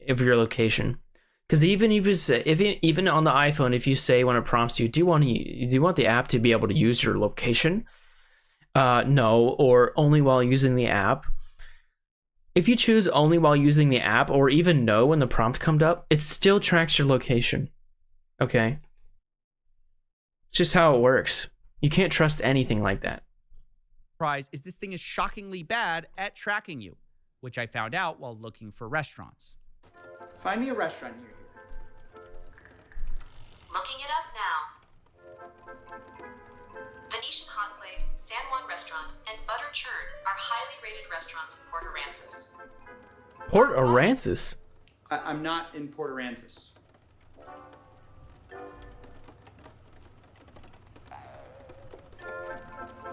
of your location. Because even on the iPhone, if you say when it prompts you, do you want the app to be able to use your location? No, or only while using the app. If you choose only while using the app, or even no when the prompt comes up, it still tracks your location. Okay? It's just how it works. You can't trust anything like that.
Surprise is this thing is shockingly bad at tracking you, which I found out while looking for restaurants.
Find me a restaurant near here.
Looking it up now. Venetian Hot Plate, San Juan Restaurant, and Butter Churn are highly rated restaurants in Port Aransas.
Port Aransas?
I'm not in Port Aransas.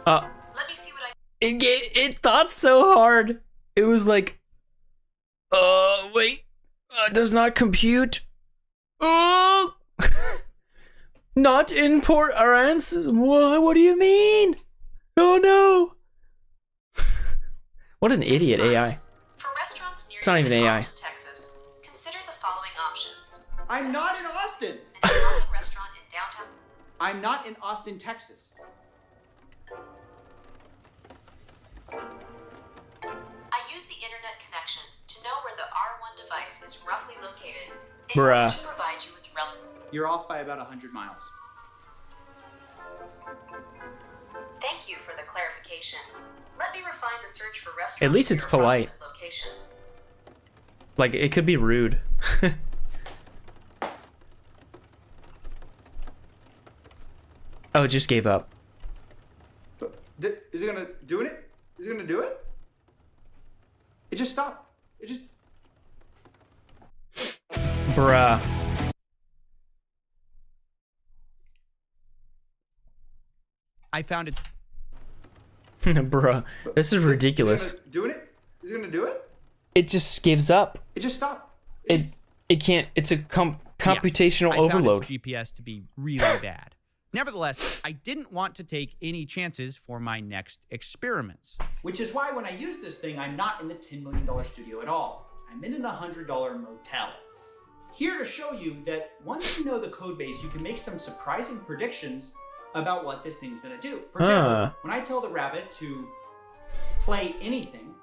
Let me see what I...
It thought so hard. It was like, wait, does not compute. Oh, not in Port Aransas. What do you mean? Oh no. What an idiot AI.
For restaurants near
It's not even AI.
Austin, Texas, consider the following options.
I'm not in Austin.
An Italian restaurant in downtown...
I'm not in Austin, Texas.
I use the internet connection to know where the R1 device is roughly located in
Bruh.
order to provide you with
You're off by about 100 miles.
Thank you for the clarification. Let me refine the search for restaurants.
At least it's
near your
polite.
approximate location.
Like, it could be rude. Oh, it just gave up.
Is it gonna do it? Is it gonna do it? It just stopped. It just...
Bruh.
I found it.
Bruh. This is ridiculous.
Is it gonna do it? Is it gonna do it?
It just gives up.
It just stopped.
It can't. It's a computational
I
overload.
found its GPS to be really bad. Nevertheless, I didn't want to take any chances for my next experiments.
Which is why when I use this thing, I'm not in the $10 million studio at all. I'm in a $100 motel. Here to show you that once you know the code base, you can make some surprising predictions about what this thing's gonna do. For example, when I tell the Rabbit to play anything,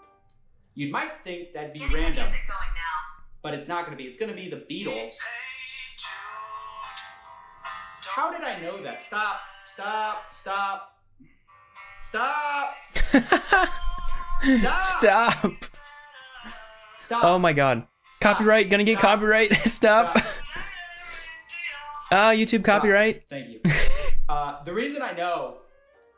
you might think that'd be
Getting
random.
the music going now.
But it's not gonna be. It's gonna be the Beatles. How did I know that? Stop. Stop. Stop. Stop. Stop.
Stop.
Stop.
Oh my god. Copyright. Gonna get copyright. Stop. YouTube copyright.
Thank you. The reason I know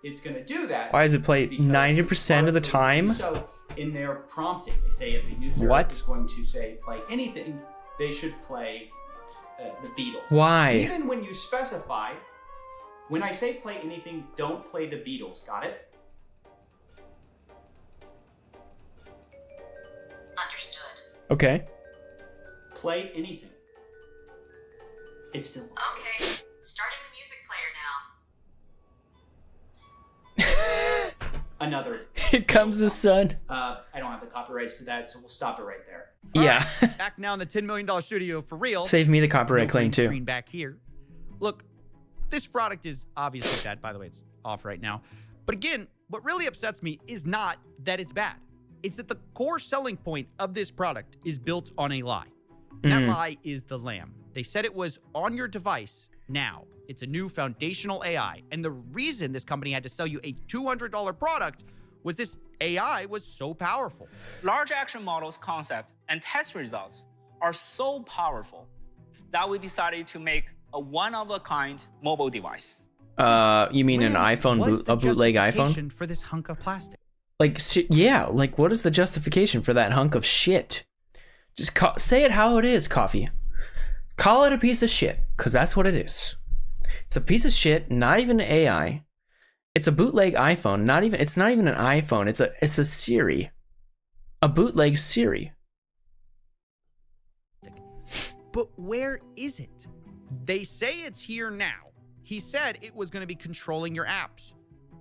it's going to do that.
Why does it play 90% of the time?
So in their prompting, they say if a user is going to say play anything, they should play the Beatles.
Why?
Even when you specify, when I say play anything, don't play the Beatles. Got it?
Understood.
Okay.
Play anything. It's still
Okay. Starting the music player now.
another.
Here comes the sun.
I don't have the copyrights to that, so we'll stop it right there.
Yeah.
Back now in the $10 million studio for real.
Save me the copyright
No
claim
green
too.
screen back here. Look, this product is obviously bad. By the way, it's off right now. But again, what really upsets me is not that it's bad. It's that the core selling point of this product is built on a lie. And that lie is the lamb. They said it was on your device now. It's a new foundational AI. And the reason this company had to sell you a $200 product was this AI was so powerful.
Large action models concept and test results are so powerful that we decided to make a one-of-a-kind mobile device.
You mean an iPhone, a bootleg iPhone?
For this hunk of plastic.
Like, yeah, like what is the justification for that hunk of shit? Just say it how it is, Coffee. Call it a piece of shit, because that's what it is. It's a piece of shit, not even AI. It's a bootleg iPhone, it's not even an iPhone, it's a Siri. A bootleg Siri.
But where is it? They say it's here now. He said it was going to be controlling your apps,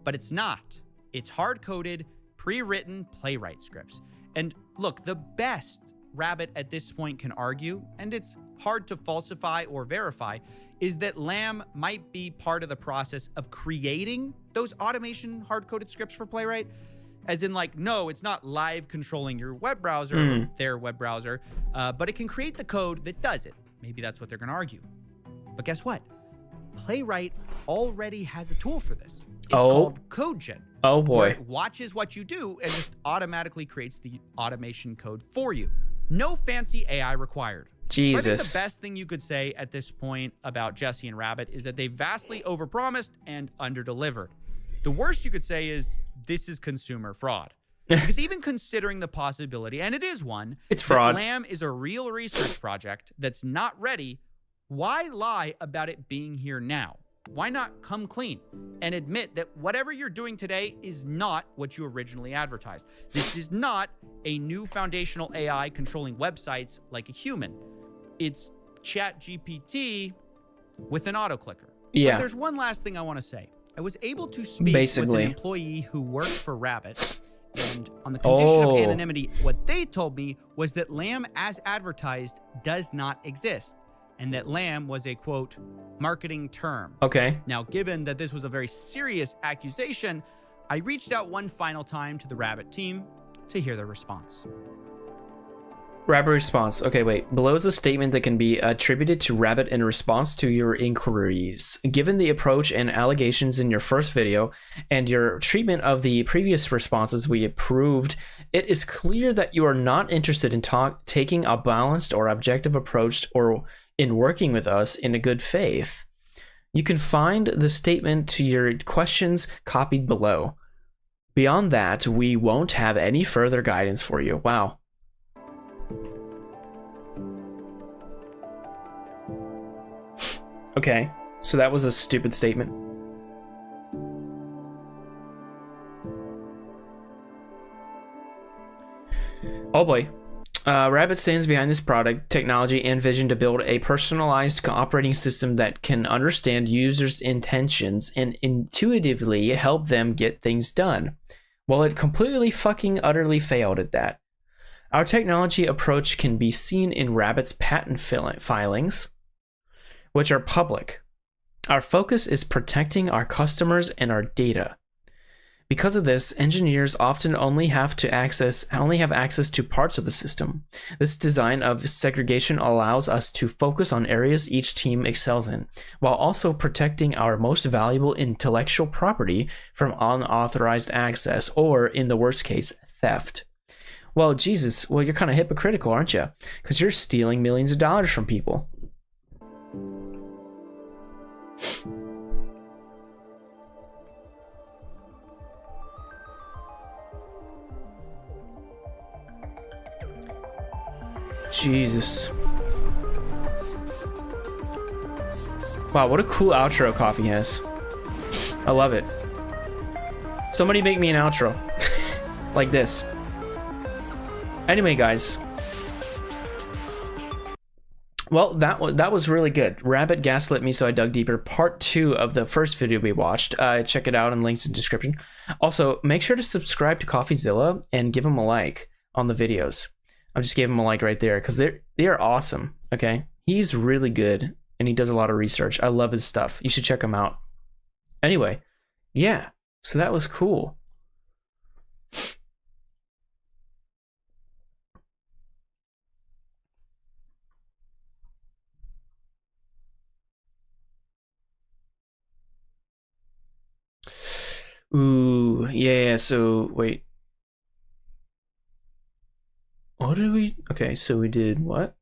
but it's not. It's hard-coded, pre-written playwright scripts. And look, the best Rabbit at this point can argue, and it's hard to falsify or verify, is that Lamb might be part of the process of creating those automation hard-coded scripts for Playwright. As in, like, no, it's not live controlling your web browser, or their web browser, but it can create the code that does it. Maybe that's what they're going to argue. But guess what? Playwright already has a tool for this. It's called CodeGen.
Oh boy.
Where it watches what you do and just automatically creates the automation code for you. No fancy AI required.
Jesus.
So I think the best thing you could say at this point about Jesse and Rabbit is that they vastly overpromised and underdelivered. The worst you could say is this is consumer fraud. Because even considering the possibility, and it is one,
it's fraud.
That Lamb is a real research project that's not ready, why lie about it being here now? Why not come clean and admit that whatever you're doing today is not what you originally advertised? This is not a new foundational AI controlling websites like a human. It's ChatGPT with an autoclicker.
Yeah.
But there's one last thing I want to say. I was able to speak with an employee who worked for Rabbit, and on the condition of anonymity, what they told me was that Lamb as advertised does not exist, and that Lamb was a, quote, marketing term.
Okay.
Now, given that this was a very serious accusation, I reached out one final time to the Rabbit team to hear their response.
Rabbit response. Okay, wait. Below is a statement that can be attributed to Rabbit in response to your inquiries. Given the approach and allegations in your first video and your treatment of the previous responses we approved, it is clear that you are not interested in taking a balanced or objective approach or in working with us in a good faith. You can find the statement to your questions copied below. Beyond that, we won't have any further guidance for you. Wow. Okay, so that was a stupid statement. Oh boy. Rabbit stands behind this product, technology, and vision to build a personalized operating system that can understand users' intentions and intuitively help them get things done. Well, it completely fucking utterly failed at that. Our technology approach can be seen in Rabbit's patent filings, which are public. Our focus is protecting our customers and our data. Because of this, engineers often only have access to parts of the system. This design of segregation allows us to focus on areas each team excels in, while also protecting our most valuable intellectual property from unauthorized access, or, in the worst case, theft. Well, Jesus, well, you're kind of hypocritical, aren't you? Because you're stealing millions of dollars from people. Jesus. Wow, what a cool outro Coffee has. I love it. Somebody make me an outro. Like this. Anyway, guys. Well, that was really good. Rabbit gaslit me, so I dug deeper. Part 2 of the first video we watched. Check it out in links in the description. Also, make sure to subscribe to CoffeeZilla and give him a like on the videos. I just gave him a like right there because they are awesome. Okay, he's really good and he does a lot of research. I love his stuff. You should check him out. Anyway, yeah. So that was cool. Ooh. yeah. So wait. What did we? Okay, so we did what?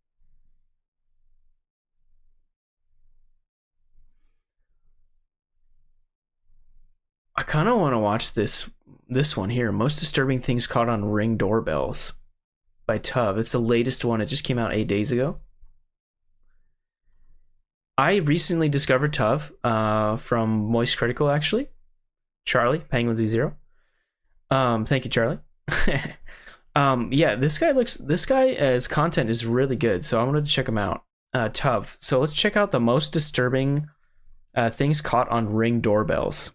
I kind of want to watch this one here. Most disturbing things caught on Ring doorbells by Tuv. It's the latest one. It just came out 8 days ago. I recently discovered Tuv from Moist Critical, actually. Charlie, Penguin Z0. Thank you, Charlie. Yeah, this guy's content is really good, so I wanted to check him out. Tuv. So let's check out the most disturbing things caught on Ring doorbells.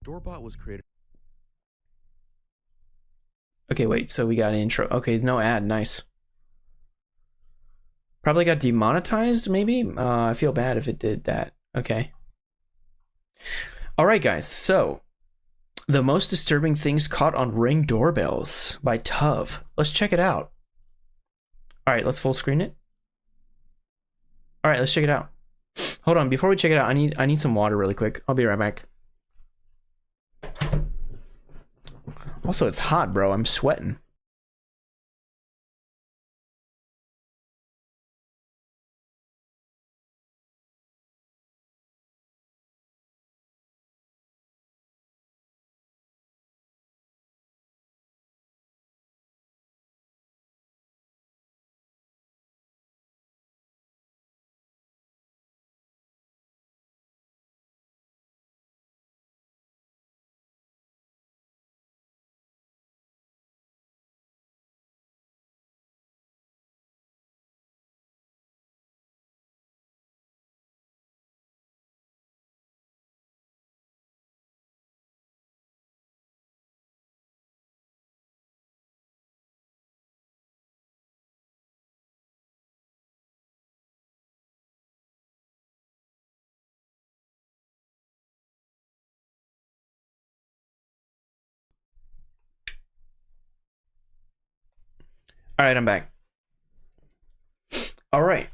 Doorbot was created.
Okay, wait, so we got an intro. Okay, no ad, nice. Probably got demonetized, maybe? I feel bad if it did that. Okay. Alright, guys, so the most disturbing things caught on Ring doorbells by Tuv. Let's check it out. Alright, let's full screen it. Alright, let's check it out. Hold on, before we check it out, I need some water really quick. I'll be right back. Also, it's hot, bro. I'm sweating. All right, I'm back. All right.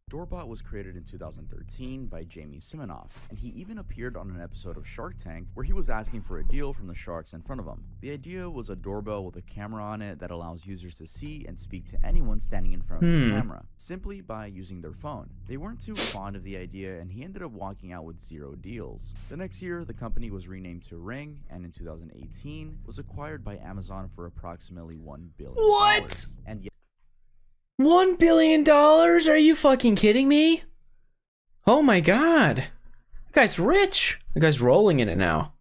Doorbot was created in 2013 by Jamie Siminoff, and he even appeared on an episode of Shark Tank where he was asking for a deal from the sharks in front of him. The idea was a doorbell with a camera on it that allows users to see and speak to anyone standing in front of the camera, simply by using their phone. They weren't too fond of the idea, and he ended up walking out with 0 deals. The next year, the company was renamed to Ring, and in 2018, was acquired by Amazon for approximately $1 billion.
What?
And yet
$1 billion? Are you fucking kidding me? Oh my god. That guy's rich. The guy's rolling in it now.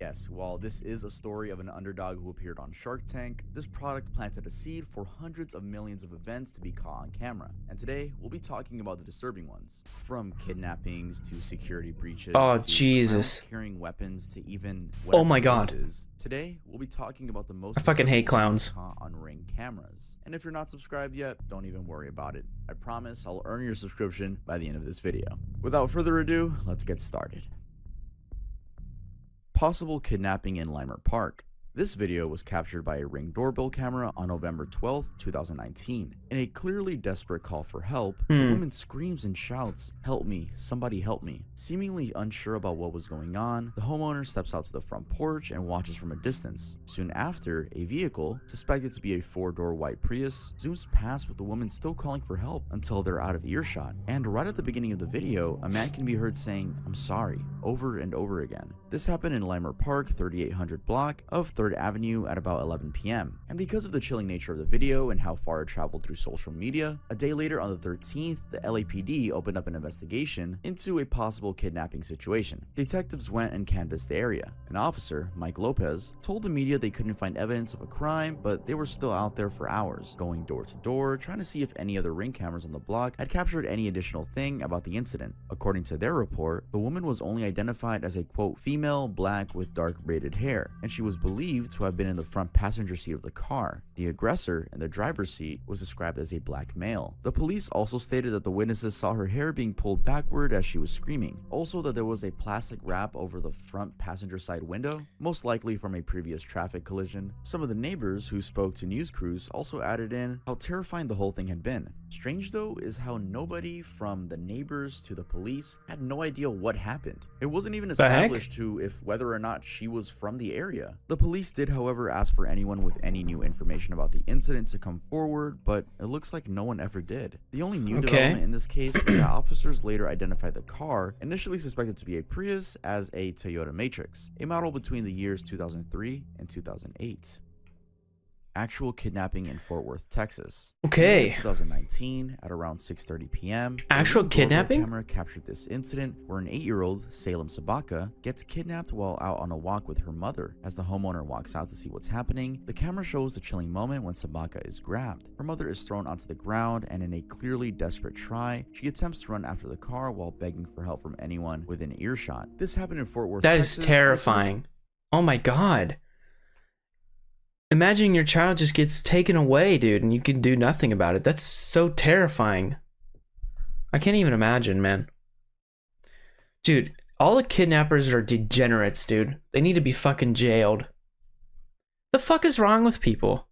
yes, while this is a story of an underdog who appeared on Shark Tank, this product planted a seed for hundreds of millions of events to be caught on camera. And today, we'll be talking about the disturbing ones. From kidnappings to security breaches.
Oh,
to
Jesus.
carrying weapons to even
Oh my god.
places. Today, we'll be talking about the most
I fucking hate
disturbing
clowns.
things caught on Ring cameras. And if you're not subscribed yet, don't even worry about it. I promise I'll earn your subscription by the end of this video. Without further ado, let's get started. Possible kidnapping in Limer Park. This video was captured by a Ring doorbell camera on November 12, 2019. In a clearly desperate call for help, the woman screams and shouts, "Help me, somebody help me." Seemingly unsure about what was going on, the homeowner steps out to the front porch and watches from a distance. Soon after, a vehicle, suspected to be a 4-door white Prius, zooms past with the woman still calling for help until they're out of earshot. And right at the beginning of the video, a man can be heard saying, "I'm sorry," over and over again. This happened in Limer Park, 3800 block of 3rd Avenue at about 11 p.m. And because of the chilling nature of the video and how far it traveled through social media, a day later on the 13th, the LAPD opened up an investigation into a possible kidnapping situation. Detectives went and canvassed the area. An officer, Mike Lopez, told the media they couldn't find evidence of a crime, but they were still out there for hours, going door to door, trying to see if any other Ring cameras on the block had captured any additional thing about the incident. According to their report, the woman was only identified as a quote female black with dark braided hair, and she was believed to have been in the front passenger seat of the car. The aggressor in the driver's seat was described as a black male. The police also stated that the witnesses saw her hair being pulled backward as she was screaming. Also that there was a plastic wrap over the front passenger side window, most likely from a previous traffic collision. Some of the neighbors who spoke to news crews also added in how terrifying the whole thing had been. Strange though is how nobody from the neighbors to the police had no idea what happened. It wasn't even established to if whether or not she was from the area. The police did however ask for anyone with any new information about the incident to come forward, but it looks like no one ever did. The only new development in this case was that officers later identified the car, initially suspected to be a Prius, as a Toyota Matrix, a model between the years 2003 and 2008. Actual kidnapping in Fort Worth, Texas.
Okay.
In 2019, at around 6:30 p.m.,
actual
a
kidnapping
camera captured this incident where an 8-year-old, Salem Sabaka, gets kidnapped while out on a walk with her mother. As the homeowner walks out to see what's happening, the camera shows the chilling moment when Sabaka is grabbed. Her mother is thrown onto the ground, and in a clearly desperate try, she attempts to run after the car while begging for help from anyone within earshot. This happened in Fort Worth, Texas.
That is terrifying. Oh my god. Imagine your child just gets taken away, dude, and you can do nothing about it. That's so terrifying. I can't even imagine, man. Dude, all the kidnappers are degenerates, dude. They need to be fucking jailed. The fuck is wrong with people?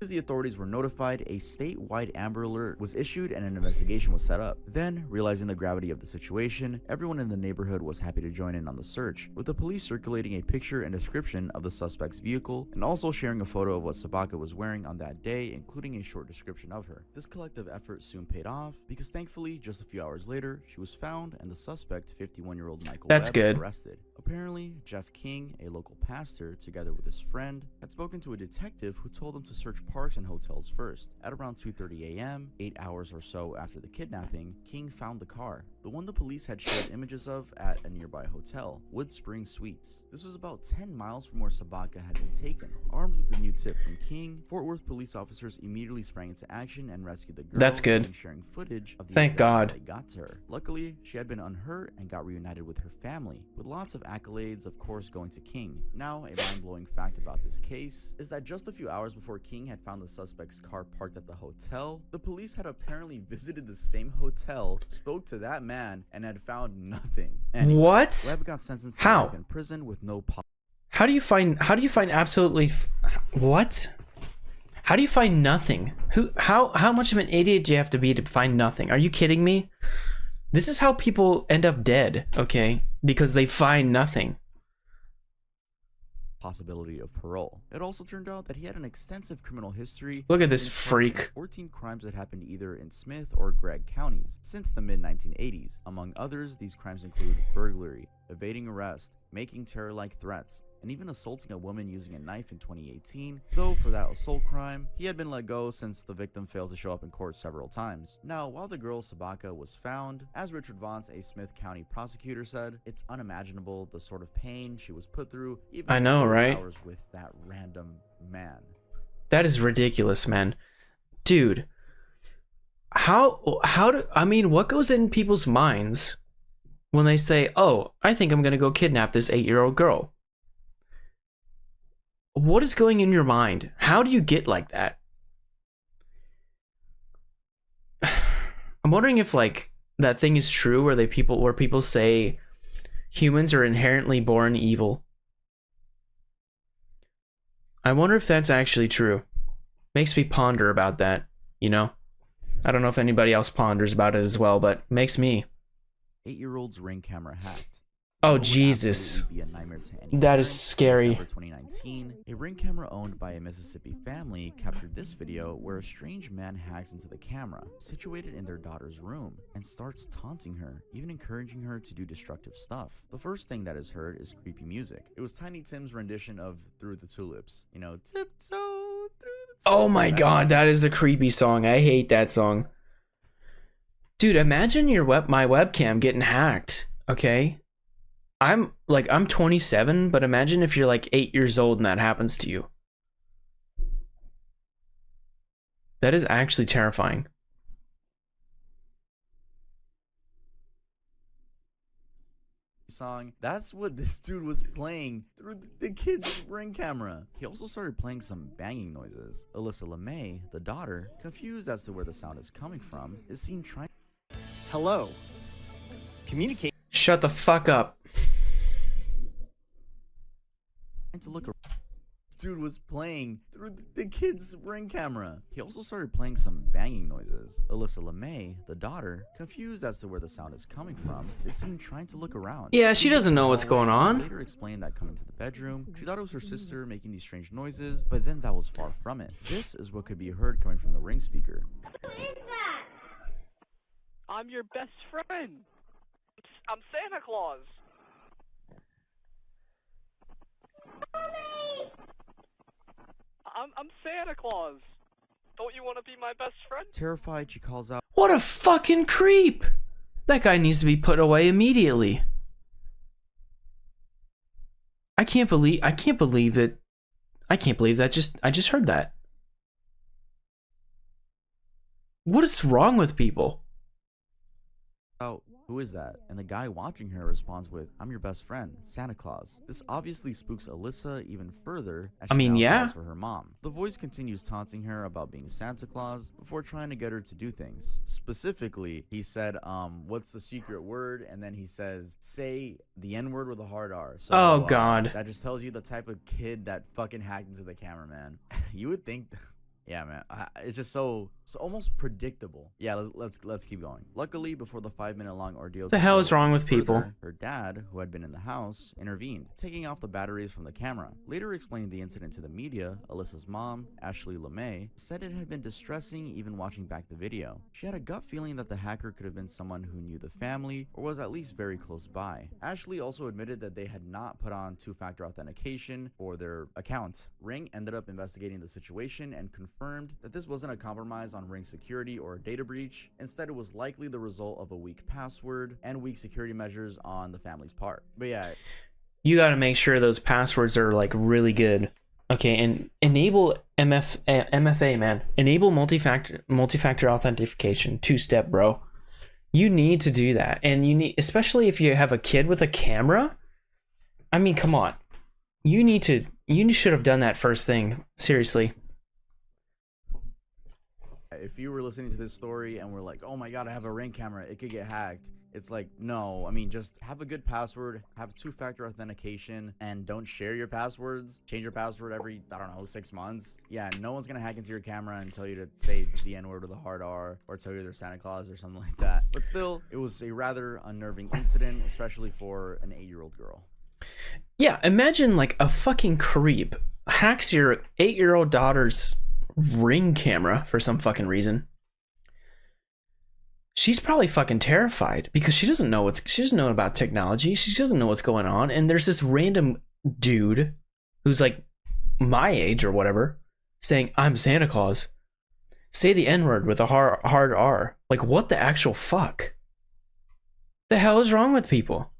As the authorities were notified, a statewide Amber Alert was issued and an investigation was set up. Then, realizing the gravity of the situation, everyone in the neighborhood was happy to join in on the search, with the police circulating a picture and description of the suspect's vehicle, and also sharing a photo of what Sabaka was wearing on that day, including a short description of her. This collective effort soon paid off, because thankfully, just a few hours later, she was found and the suspect, 51-year-old Michael
That's
Webb,
good.
arrested. Apparently, Jeff King, a local pastor, together with his friend, had spoken to a detective who told them to search parks and hotels first. At around 2:30 a.m., 8 hours or so after the kidnapping, King found the car, the one the police had shared images of at a nearby hotel, Wood Spring Suites. This was about 10 miles from where Sabaka had been taken. Armed with the new tip from King, Fort Worth police officers immediately sprang into action and rescued the girl.
That's good.
Sharing footage of the
Thank
exact
God.
way they got to her. Luckily, she had been unhurt and got reunited with her family, with lots of accolades, of course, going to King. Now, a mind-blowing fact about this case is that just a few hours before King had found the suspect's car parked at the hotel, the police had apparently visited the same hotel, spoke to that man, and had found nothing. Anyway,
What?
Webb got sentenced to
How?
life in prison with no
How do you find absolutely what? How do you find nothing? How much of an idiot do you have to be to find nothing? Are you kidding me? This is how people end up dead, okay? Because they find nothing.
possibility of parole. It also turned out that he had an extensive criminal history.
Look at this
including
freak.
14 crimes that happened either in Smith or Gregg counties since the mid-1980s. Among others, these crimes include burglary, evading arrest, making terror-like threats, and even assaulting a woman using a knife in 2018, though for that assault crime, he had been let go since the victim failed to show up in court several times. Now, while the girl Sabaka was found, as Richard Vance, a Smith County prosecutor, said, it's unimaginable the sort of pain she was put through, even
I know,
those
right?
hours with that random man.
That is ridiculous, man. Dude, what goes in people's minds when they say, oh, I think I'm gonna go kidnap this 8-year-old girl? What is going in your mind? How do you get like that? I'm wondering if like that thing is true where people say humans are inherently born evil. I wonder if that's actually true. Makes me ponder about that, you know? I don't know if anybody else ponders about it as well, but makes me.
8-year-old's Ring camera hacked.
Oh, Jesus.
Be a nightmare to any
That is
parent.
scary.
In December 2019, a Ring camera owned by a Mississippi family captured this video where a strange man hacks into the camera, situated in their daughter's room, and starts taunting her, even encouraging her to do destructive stuff. The first thing that is heard is creepy music. It was Tiny Tim's rendition of Through the Tulips. You know, tiptoe through the tulips.
Oh my god, that is a creepy song. I hate that song. Dude, imagine my webcam getting hacked, okay? I'm 27, but imagine if you're like 8 years old and that happens to you. That is actually terrifying.
song. That's what this dude was playing through the kid's Ring camera. He also started playing some banging noises. Alyssa LeMay, the daughter, confused as to where the sound is coming from, is seen trying.
Hello. Communicate.
Shut the fuck up.
To look around. This dude was playing through the kid's Ring camera. He also started playing some banging noises. Alyssa LeMay, the daughter, confused as to where the sound is coming from, is seen trying to look around.
Yeah, she doesn't know what's going on.
Later explained that coming to the bedroom, she thought it was her sister making these strange noises, but then that was far from it. This is what could be heard coming from the Ring speaker.
Who is that? I'm your best friend. I'm Santa Claus. I'm Santa Claus. Don't you want to be my best friend?
Terrified, she calls out,
What a fucking creep! That guy needs to be put away immediately. I can't believe that I just heard that. What is wrong with people?
"Oh, who is that?" And the guy watching her responds with, "I'm your best friend, Santa Claus." This obviously spooks Alyssa even further as she now
yeah.
calls for her mom. The voice continues taunting her about being Santa Claus before trying to get her to do things. Specifically, he said, what's the secret word? And then he says, say the N-word with a hard R. So,
Oh, God.
That just tells you the type of kid that fucking hacked into the camera, man. You would think... Yeah, man. It's just so almost predictable. Yeah, let's keep going. Luckily, before the 5-minute long ordeal,
What the hell is wrong with people?
Her dad, who had been in the house, intervened, taking off the batteries from the camera. Later explaining the incident to the media, Alyssa's mom, Ashley LeMay, said it had been distressing even watching back the video. She had a gut feeling that the hacker could have been someone who knew the family or was at least very close by. Ashley also admitted that they had not put on two-factor authentication for their accounts. Ring ended up investigating the situation and confirmed that this wasn't a compromise on Ring security or a data breach. Instead, it was likely the result of a weak password and weak security measures on the family's part. But yeah,
You got to make sure those passwords are like really good. Okay, and enable MFA, man. Enable multi-factor authentication, 2-step, bro. You need to do that, and you need, especially if you have a kid with a camera. I mean, come on. You should have done that first thing. Seriously.
if you were listening to this story and were like, oh my god, I have a Ring camera, it could get hacked. It's like, no, I mean, just have a good password, have two-factor authentication, and don't share your passwords. Change your password every, I don't know, 6 months. Yeah, no one's gonna hack into your camera and tell you to say the N-word with a hard R, or tell you they're Santa Claus or something like that. But still, it was a rather unnerving incident, especially for an 8-year-old girl.
Yeah, imagine like a fucking creep hacks your 8-year-old daughter's Ring camera for some fucking reason. She's probably fucking terrified because she doesn't know about technology. She doesn't know what's going on. And there's this random dude who's like my age or whatever saying, I'm Santa Claus. Say the N-word with a hard R. Like, what the actual fuck? The hell is wrong with people?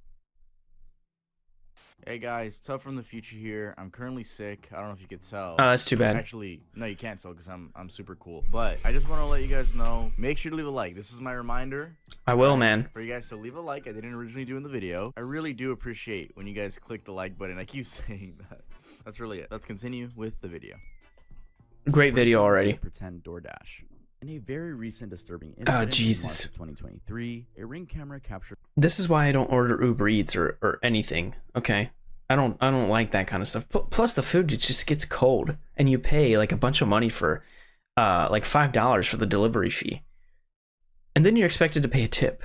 Hey guys, Tough from the future here. I'm currently sick. I don't know if you could tell.
Oh, that's too bad.
Actually, no, you can't tell because I'm super cool. But I just want to let you guys know, make sure to leave a like. This is my reminder.
I will, man.
For you guys to leave a like. I didn't originally do in the video. I really do appreciate when you guys click the like button. I keep saying that. That's really it. Let's continue with the video.
Great video already.
Pretend DoorDash. In a very recent disturbing incident in March of 2023, a Ring camera captured.
This is why I don't order Uber Eats or anything. Okay, I don't like that kind of stuff. Plus, the food just gets cold, and you pay like a bunch of money for, like $5 for the delivery fee, and then you're expected to pay a tip.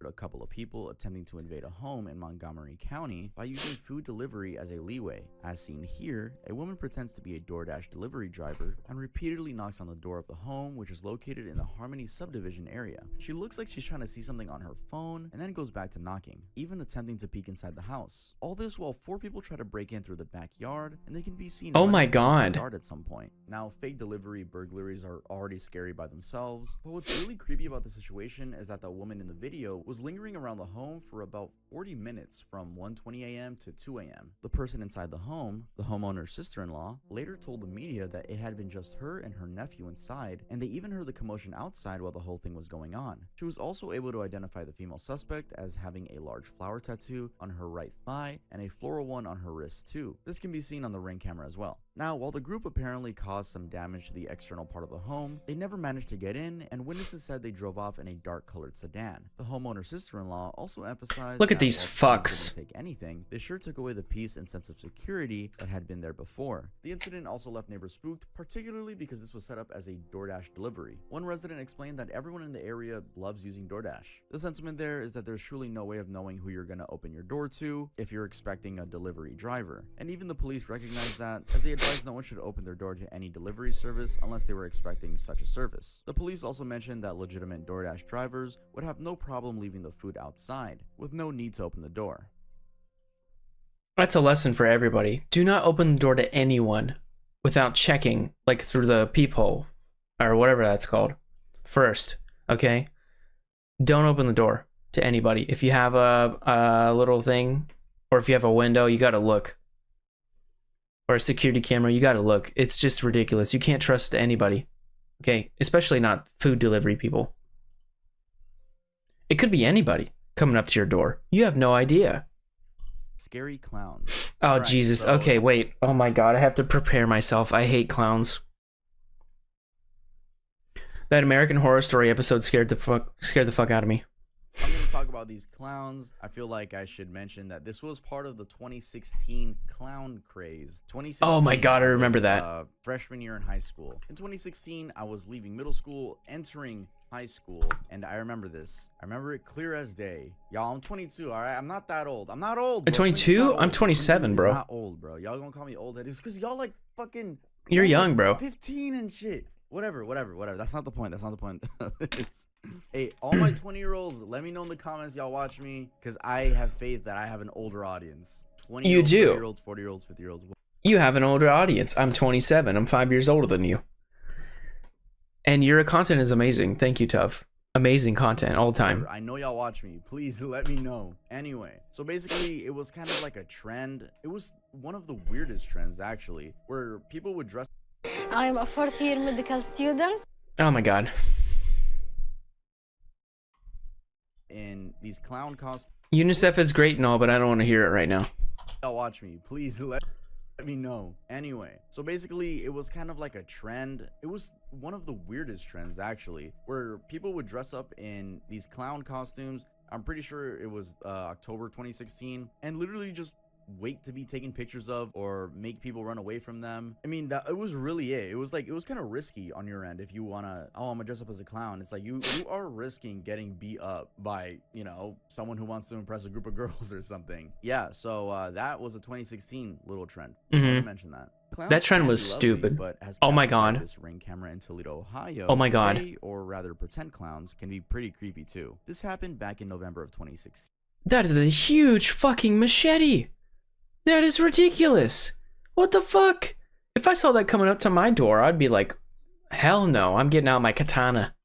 A couple of people attempting to invade a home in Montgomery County by using food delivery as a leeway. As seen here, a woman pretends to be a DoorDash delivery driver and repeatedly knocks on the door of the home, which is located in the Harmony subdivision area. She looks like she's trying to see something on her phone and then goes back to knocking, even attempting to peek inside the house. All this while 4 people try to break in through the backyard, and they can be seen
oh my god
at some point. Now, fake delivery burglaries are already scary by themselves, but what's really creepy about the situation is that the woman in the video was lingering around the home for about 40 minutes from 1:20 a.m. to 2 a.m. The person inside the home, the homeowner's sister-in-law, later told the media that it had been just her and her nephew inside, and they even heard the commotion outside while the whole thing was going on. She was also able to identify the female suspect as having a large flower tattoo on her right thigh and a floral one on her wrist too. This can be seen on the Ring camera as well. Now, while the group apparently caused some damage to the external part of the home, they never managed to get in, and witnesses said they drove off in a dark-colored sedan. The homeowner's sister-in-law also emphasized
Look at
that
these
while police
fucks.
didn't take anything, they sure took away the peace and sense of security that had been there before. The incident also left neighbors spooked, particularly because this was set up as a DoorDash delivery. One resident explained that everyone in the area loves using DoorDash. The sentiment there is that there's truly no way of knowing who you're gonna open your door to if you're expecting a delivery driver. And even the police recognized that, as they advised no one should open their door to any delivery service unless they were expecting such a service. The police also mentioned that legitimate DoorDash drivers would have no problem leaving the food outside, with no need to open the door.
That's a lesson for everybody. Do not open the door to anyone without checking, like through the peephole or whatever that's called first, okay? Don't open the door to anybody. If you have a little thing, or if you have a window, you gotta look. Or a security camera, you gotta look. It's just ridiculous. You can't trust anybody, okay? Especially not food delivery people. It could be anybody coming up to your door. You have no idea.
Scary clowns.
Oh,
Alright,
Jesus.
so-
Okay, wait. Oh my God, I have to prepare myself. I hate clowns. That American Horror Story episode scared the fuck out of me.
I'm going to talk about these clowns. I feel like I should mention that this was part of the 2016 clown craze. 2016,
Oh my God, I remember
was,
that.
Freshman year in high school. In 2016, I was leaving middle school, entering high school, and I remember this. I remember it clear as day. Y'all, I'm 22, all right? I'm not that old. I'm not old, bro.
22? I'm 27, bro.
It's not old, bro. Y'all gonna call me old head. It's because y'all like fucking...
You're young, bro.
15 and shit. Whatever. That's not the point. Hey, all my 20-year-olds, let me know in the comments y'all watch me, because I have faith that I have an older audience. 20
You do.
30-year-olds, 40-year-olds, 50-year-olds.
You have an older audience. I'm 27. I'm 5 years older than you. And your content is amazing. Thank you, Tuv. Amazing content all the time.
I know y'all watch me. Please let me know. Anyway, so basically, it was kind of like a trend. It was one of the weirdest trends, actually, where people would dress...
I'm a fourth-year medical student.
Oh my God.
in these clown costumes.
UNICEF is great and all, but I don't want to hear it right now.
Y'all watch me. Please let me know. Anyway, so basically it was kind of like a trend. It was one of the weirdest trends, actually, where people would dress up in these clown costumes. I'm pretty sure it was October 2016, and literally just wait to be taken pictures of or make people run away from them. I mean, that it was really it. It was kind of risky on your end if you wanna, oh, I'm gonna dress up as a clown. It's like you are risking getting beat up by, you know, someone who wants to impress a group of girls or something. Yeah, so that was a 2016 little trend. I wanted to mention that. Clowns
That trend
can
was
be lovely,
stupid.
but has
Oh my
captured by
God.
This Ring camera in Toledo, Ohio.
Oh my God.
They, or rather pretend clowns, can be pretty creepy too. This happened back in November of 2016.
That is a huge fucking machete. That is ridiculous. What the fuck? If I saw that coming up to my door, I'd be like, hell no, I'm getting out my katana.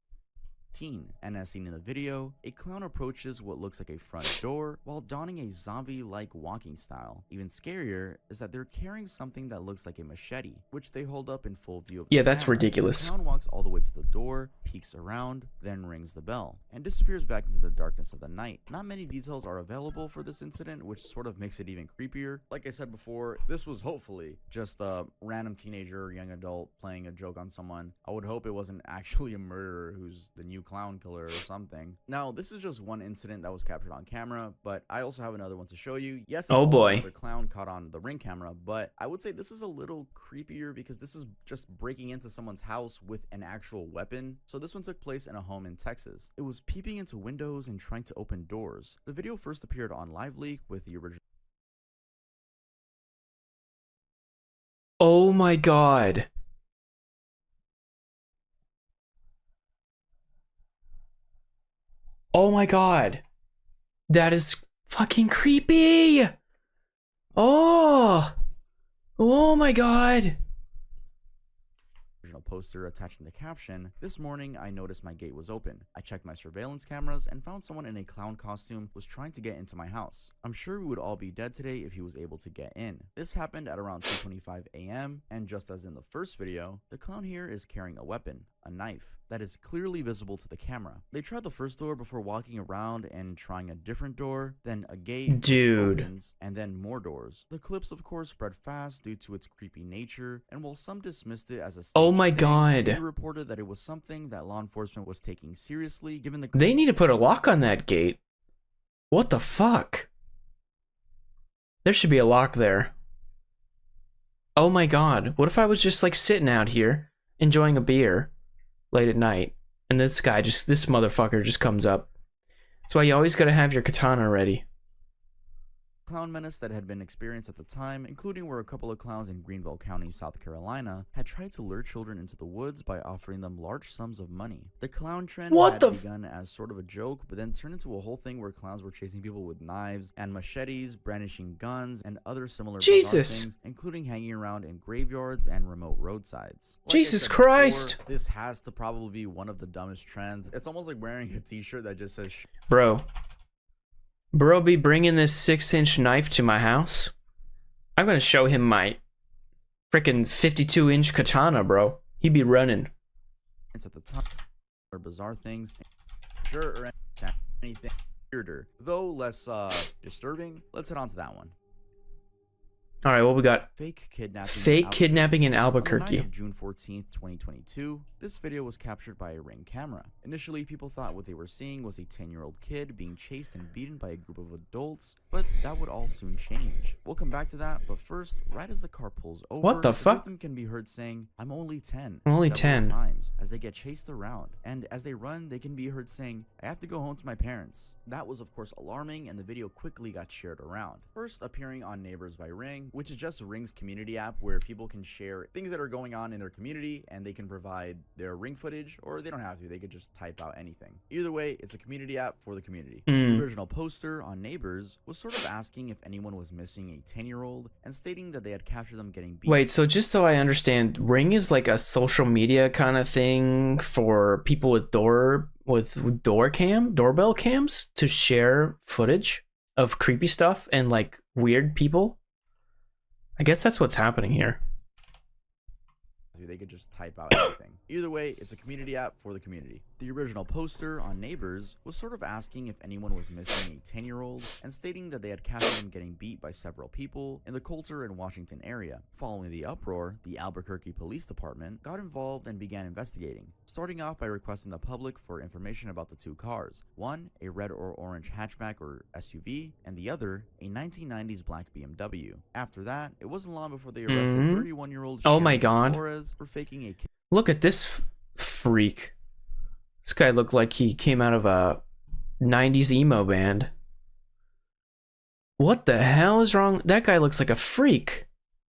And as seen in the video, a clown approaches what looks like a front door while donning a zombie-like walking style. Even scarier is that they're carrying something that looks like a machete, which they hold up in full view of the
Yeah, that's
camera.
ridiculous.
The clown walks all the way to the door, peeks around, then rings the bell, and disappears back into the darkness of the night. Not many details are available for this incident, which sort of makes it even creepier. Like I said before, this was hopefully just a random teenager or young adult playing a joke on someone. I would hope it wasn't actually a murderer who's the new clown killer or something. Now, this is just one incident that was captured on camera, but I also have another one to show you. Yes, it's
Oh,
also
boy.
another clown caught on the Ring camera, but I would say this is a little creepier because this is just breaking into someone's house with an actual weapon. So this one took place in a home in Texas. It was peeping into windows and trying to open doors. The video first appeared on LiveLeak with the original.
Oh my God. Oh my God. That is fucking creepy. Oh. Oh my God.
poster attaching the caption, "This morning I noticed my gate was open. I checked my surveillance cameras and found someone in a clown costume was trying to get into my house. I'm sure we would all be dead today if he was able to get in." This happened at around 2:25 a.m. and just as in the first video, the clown here is carrying a weapon, a knife, that is clearly visible to the camera. They tried the first door before walking around and trying a different door, then a gate,
dude,
opens, and then more doors. The clips of course spread fast due to its creepy nature, and while some dismissed it as a
oh my
thing,
god,
they reported that it was something that law enforcement was taking seriously given the
they need to put a lock on that gate. What the fuck? There should be a lock there. Oh my god, what if I was just like sitting out here enjoying a beer late at night and this motherfucker just comes up? That's why you always gotta have your katana ready.
clown menace that had been experienced at the time, including where a couple of clowns in Greenville County, South Carolina, had tried to lure children into the woods by offering them large sums of money. The clown trend had begun as sort of a joke, but then turned into a whole thing where clowns were chasing people with knives and machetes, brandishing guns, and other similar bizarre things, including hanging around in graveyards and remote roadsides. Like
Jesus Christ!
Before, this has to probably be one of the dumbest trends. It's almost like wearing a t-shirt that just says Bro be bringing this 6-inch knife to my house? I'm gonna show him my frickin' 52-inch katana, bro. He be running. It's at the top or bizarre things, sure, or anything weirder, though less disturbing. Let's head on to that one.
All right, what we got?
Fake
kidnapping in Albuquerque.
On the night of June 14th, 2022, this video was captured by a Ring camera. Initially, people thought what they were seeing was a 10-year-old kid being chased and beaten by a group of adults, but that would all soon change. We'll come back to that, but first, right as the car pulls over,
what the fuck?
Them can be heard saying, "I'm only 10."
I'm only 10
times as they get chased around, and as they run, they can be heard saying, "I have to go home to my parents." That was of course alarming, and the video quickly got shared around. First appearing on Neighbors by Ring, which is just Ring's community app where people can share things that are going on in their community, and they can provide their Ring footage, or they don't have to, they could just type out anything. Either way, it's a community app for the community. The original poster on Neighbors was sort of asking if anyone was missing a 10-year-old and stating that they had captured them getting beat.
Wait, so just so I understand, Ring is like a social media kind of thing for people with doorbell cams to share footage of creepy stuff and like weird people? I guess that's what's happening here.
They could just type out anything. Either way, it's a community app for the community. The original poster on Neighbors was sort of asking if anyone was missing a 10-year-old and stating that they had captured him getting beat by several people in the Coulter and Washington area. Following the uproar, the Albuquerque Police Department got involved and began investigating, starting off by requesting the public for information about the two cars. One, a red or orange hatchback or SUV, and the other, a 1990s black BMW. After that, it wasn't long before they arrested 31-year-old
oh my god,
Flores for faking a kid.
Look at this freak. This guy looked like he came out of a 90s emo band. What the hell is wrong? That guy looks like a freak.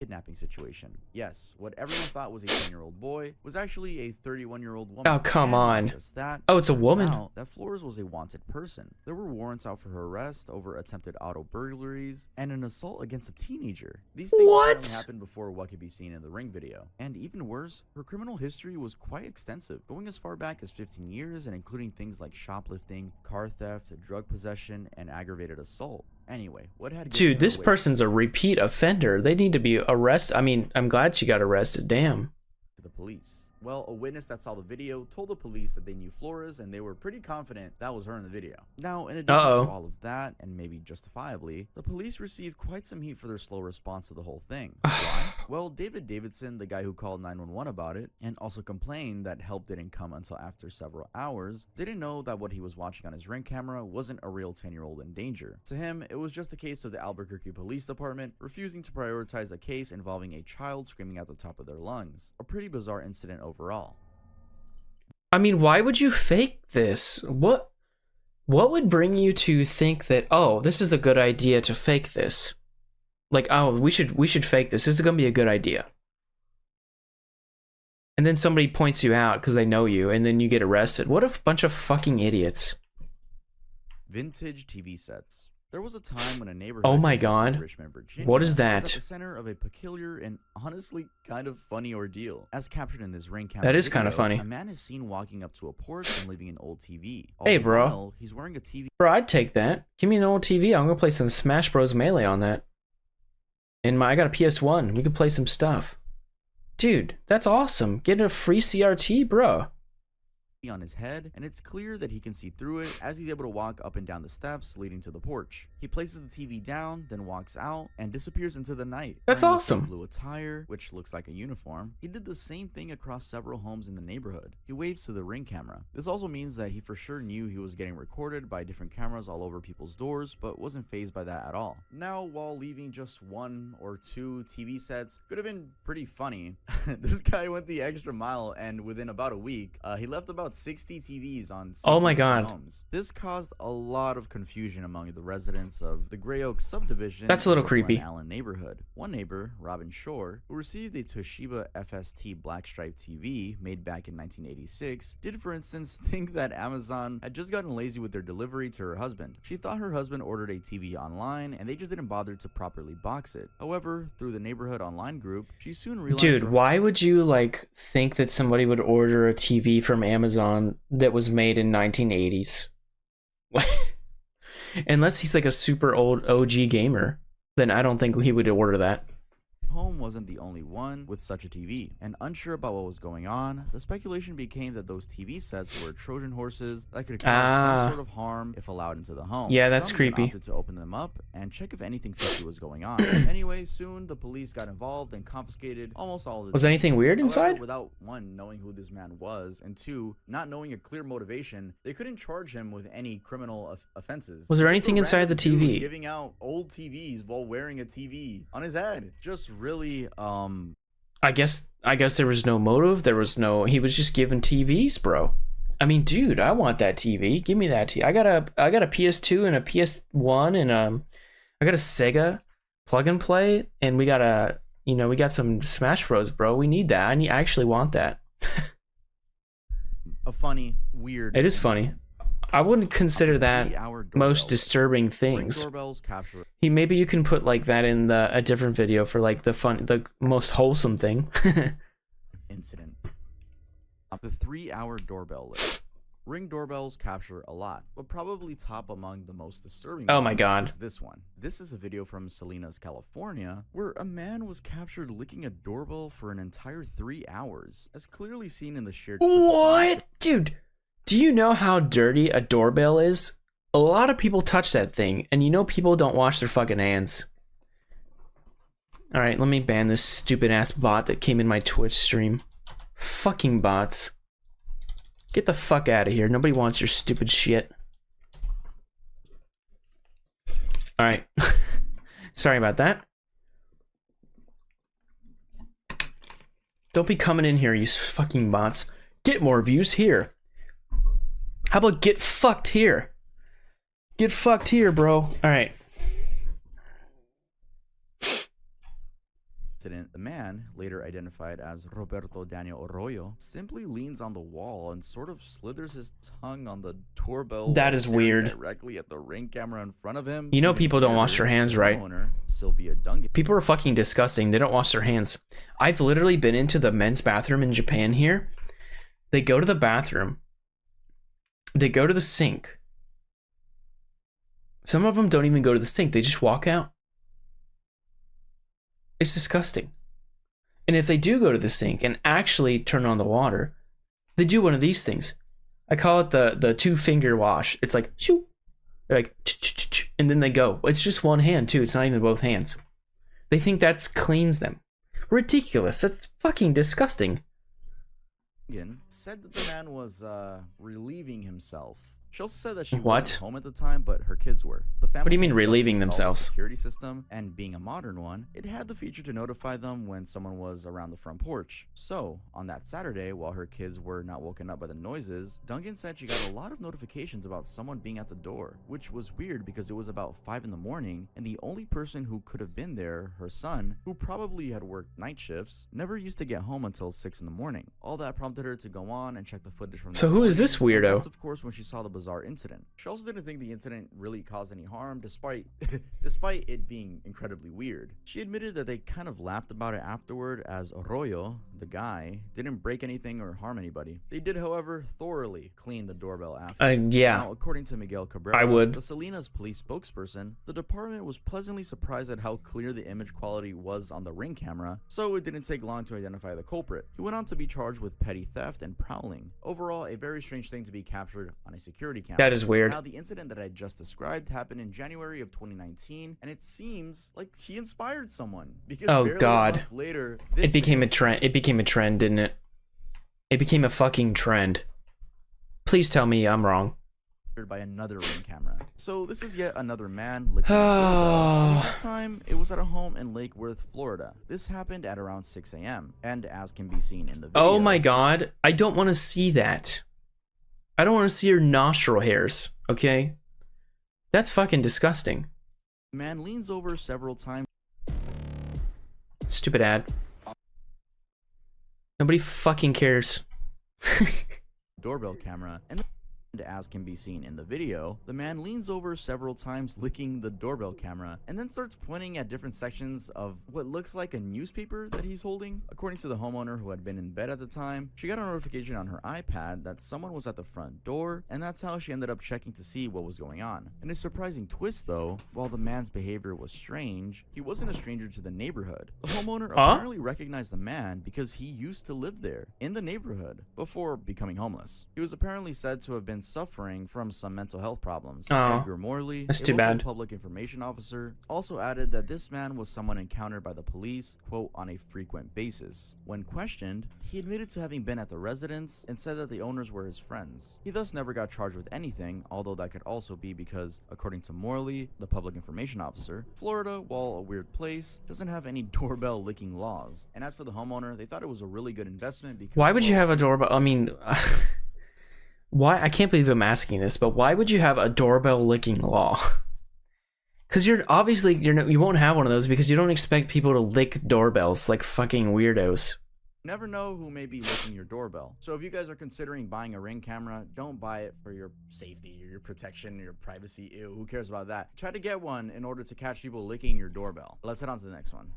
Kidnapping situation. Yes, what everyone thought was a 10-year-old boy was actually a 31-year-old woman.
Oh, come on.
Just that,
oh, it's a woman.
Out that Flores was a wanted person. There were warrants out for her arrest over attempted auto burglaries and an assault against a teenager. These things only happened before what could be seen in the Ring video. And even worse, her criminal history was quite extensive, going as far back as 15 years and including things like shoplifting, car theft, drug possession, and aggravated assault. Anyway, what had
dude, this person's a repeat offender. They need to be arrested. I mean, I'm glad she got arrested. Damn.
To the police. Well, a witness that saw the video told the police that they knew Flores and they were pretty confident that was her in the video. Now, in addition to all of that, and maybe justifiably, the police received quite some heat for their slow response to the whole thing. Why? Well, David Davidson, the guy who called 911 about it, and also complained that help didn't come until after several hours, didn't know that what he was watching on his Ring camera wasn't a real 10-year-old in danger. To him, it was just a case of the Albuquerque Police Department refusing to prioritize a case involving a child screaming at the top of their lungs. A pretty bizarre incident overall.
I mean, why would you fake this? What would bring you to think that, oh, this is a good idea to fake this? Like, oh, we should fake this. This is gonna be a good idea. And then somebody points you out because they know you, and then you get arrested. What a bunch of fucking idiots.
Vintage TV sets. There was a time when a neighborhood
Oh my
in
God.
Richmond, Virginia,
What is
was
that?
at the center of a peculiar and honestly kind of funny ordeal. As captured in this ring camera
That is
video,
kinda funny.
a man is seen walking up to a porch and leaving an old TV. All
Hey,
the
bro.
while, he's wearing a TV.
Bro, I'd take that. Give me an old TV. I'm gonna play some Smash Bros. Melee on that. And I got a PS1. We could play some stuff. Dude, that's awesome. Get a free CRT, bro.
On his head, and it's clear that he can see through it as he's able to walk up and down the steps leading to the porch. He places the TV down, then walks out and disappears into the night.
That's
Wearing the same
awesome.
Blue attire, which looks like a uniform. He did the same thing across several homes in the neighborhood. He waves to the ring camera. This also means that he for sure knew he was getting recorded by different cameras all over people's doors, but wasn't fazed by that at all. Now, while leaving just 1 or 2 TV sets could have been pretty funny, this guy went the extra mile, and within about a week, he left about 60 TVs on 60
Oh my
different
God.
homes. This caused a lot of confusion among the residents of the Gray Oak subdivision.
That's a little
in the Glen
creepy.
Allen neighborhood. One neighbor, Robin Shore, who received a Toshiba FST Blackstripe TV made back in 1986, did for instance think that Amazon had just gotten lazy with their delivery to her husband. She thought her husband ordered a TV online and they just didn't bother to properly box it. However, through the neighborhood online group, she soon realized
Dude, why would you like think that somebody would order a TV from Amazon that was made in 1980s? Unless he's like a super old OG gamer, then I don't think he would order that.
home wasn't the only one with such a TV, and unsure about what was going on, the speculation became that those TV sets were Trojan horses that could cause some sort of harm if allowed into the home.
Yeah, that's
Some even
creepy.
opted to open them up and check if anything fishy was going on. Anyway, soon the police got involved and confiscated almost all of the
Was anything
TVs.
weird
However,
inside?
without one, knowing who this man was, and two, not knowing a clear motivation, they couldn't charge him with any criminal offenses.
Was there
Just a
anything inside the
random dude
TV?
giving out old TVs while wearing a TV on his head. Just really,
I guess there was no motive. There was no. He was just given TVs, bro. I mean, dude, I want that TV. Give me that TV. I got a PS2 and a PS1 and I got a Sega plug and play, and we got we got some Smash Bros, bro. We need that. I actually want that.
a funny, weird.
It is funny. I wouldn't consider that most disturbing things.
Doorbells capture
Maybe you can put like that in a different video for like the most wholesome thing.
incident. The 3-hour doorbell list. Ring doorbells capture a lot, but probably top among the most disturbing
Oh my
ones
God.
is this one. This is a video from Salinas, California, where a man was captured licking a doorbell for an entire 3 hours, as clearly seen in the shared clip.
What? Dude, do you know how dirty a doorbell is? A lot of people touch that thing, and people don't wash their fucking hands. Alright, let me ban this stupid ass bot that came in my Twitch stream. Fucking bots. Get the fuck out of here. Nobody wants your stupid shit. Alright. Sorry about that. Don't be coming in here, you fucking bots. Get more views here. How about get fucked here? Get fucked here, bro. Alright.
The man, later identified as Roberto Daniel Arroyo, simply leans on the wall and sort of slithers his tongue on the doorbell.
That
while
is
staring
weird.
Directly at the ring camera in front of him.
People don't wash their hands right.
Owner, Sylvia Dungan.
People are fucking disgusting. They don't wash their hands. I've literally been into the men's bathroom in Japan here. They go to the bathroom. They go to the sink. Some of them don't even go to the sink. They just walk out. It's disgusting. And if they do go to the sink and actually turn on the water, they do one of these things. I call it the 2-finger wash. It's like, shoo. They're like, ch-ch-ch-ch, and then they go. It's just one hand, too. It's not even both hands. They think that cleans them. Ridiculous. That's fucking disgusting.
Said that the man was relieving himself. She also said that she
What?
wasn't home at the time, but her kids were. The family
What do you mean
had just
relieving
installed a
themselves?
Security system, and being a modern one, it had the feature to notify them when someone was around the front porch. So, on that Saturday, while her kids were not woken up by the noises, Duncan said she got a lot of notifications about someone being at the door, which was weird because it was about 5 in the morning, and the only person who could have been there, her son, who probably had worked night shifts, never used to get home until 6 in the morning. All that prompted her to go on and check the footage from
So
that
who is
morning,
this
and
weirdo?
That's of course when she saw the bizarre bizarre incident. She also didn't think the incident really caused any harm despite it being incredibly weird. She admitted that they kind of laughed about it afterward, as Arroyo, the guy, didn't break anything or harm anybody. They did, however, thoroughly clean the doorbell after.
Yeah.
Now, according to Miguel Cabrera,
I would.
the Salinas police spokesperson, the department was pleasantly surprised at how clear the image quality was on the Ring camera, so it didn't take long to identify the culprit. He went on to be charged with petty theft and prowling. Overall, a very strange thing to be captured on a security camera.
That is weird.
Now, the incident that I just described happened in January of 2019, and it seems like he inspired someone, because
Oh
barely
God.
a month later,
It became a trend. It became a trend, didn't it? It became a fucking trend. Please tell me I'm wrong.
by another Ring camera. So this is yet another man licking a doorbell. This time it was at a home in Lake Worth, Florida. This happened at around 6 a.m. and as can be seen in the video.
Oh my God, I don't want to see that. I don't want to see your nostril hairs, okay? That's fucking disgusting.
The man leans over several times.
Stupid ad. Nobody fucking cares.
Doorbell camera, and as can be seen in the video, the man leans over several times licking the doorbell camera and then starts pointing at different sections of what looks like a newspaper that he's holding. According to the homeowner who had been in bed at the time, she got a notification on her iPad that someone was at the front door, and that's how she ended up checking to see what was going on. In a surprising twist though, while the man's behavior was strange, he wasn't a stranger to the neighborhood. The homeowner apparently recognized the man because he used to live there in the neighborhood before becoming homeless. He was apparently said to have been suffering from some mental health problems. Edgar Morley,
that's
a
too
local
bad.
public information officer, also added that this man was someone encountered by the police, quote, on a frequent basis. When questioned, he admitted to having been at the residence and said that the owners were his friends. He thus never got charged with anything, although that could also be because, according to Morley, the public information officer, Florida, while a weird place, doesn't have any doorbell licking laws. And as for the homeowner, they thought it was a really good investment because—
Why would you have a doorbell? I mean, why? I can't believe I'm asking this, but why would you have a doorbell licking law? Because you won't have one of those because you don't expect people to lick doorbells like fucking weirdos.
Never know who may be licking your doorbell. So if you guys are considering buying a Ring camera, don't buy it for your safety or your protection or your privacy. Ew, who cares about that? Try to get one in order to catch people licking your doorbell. Let's head on to the next one.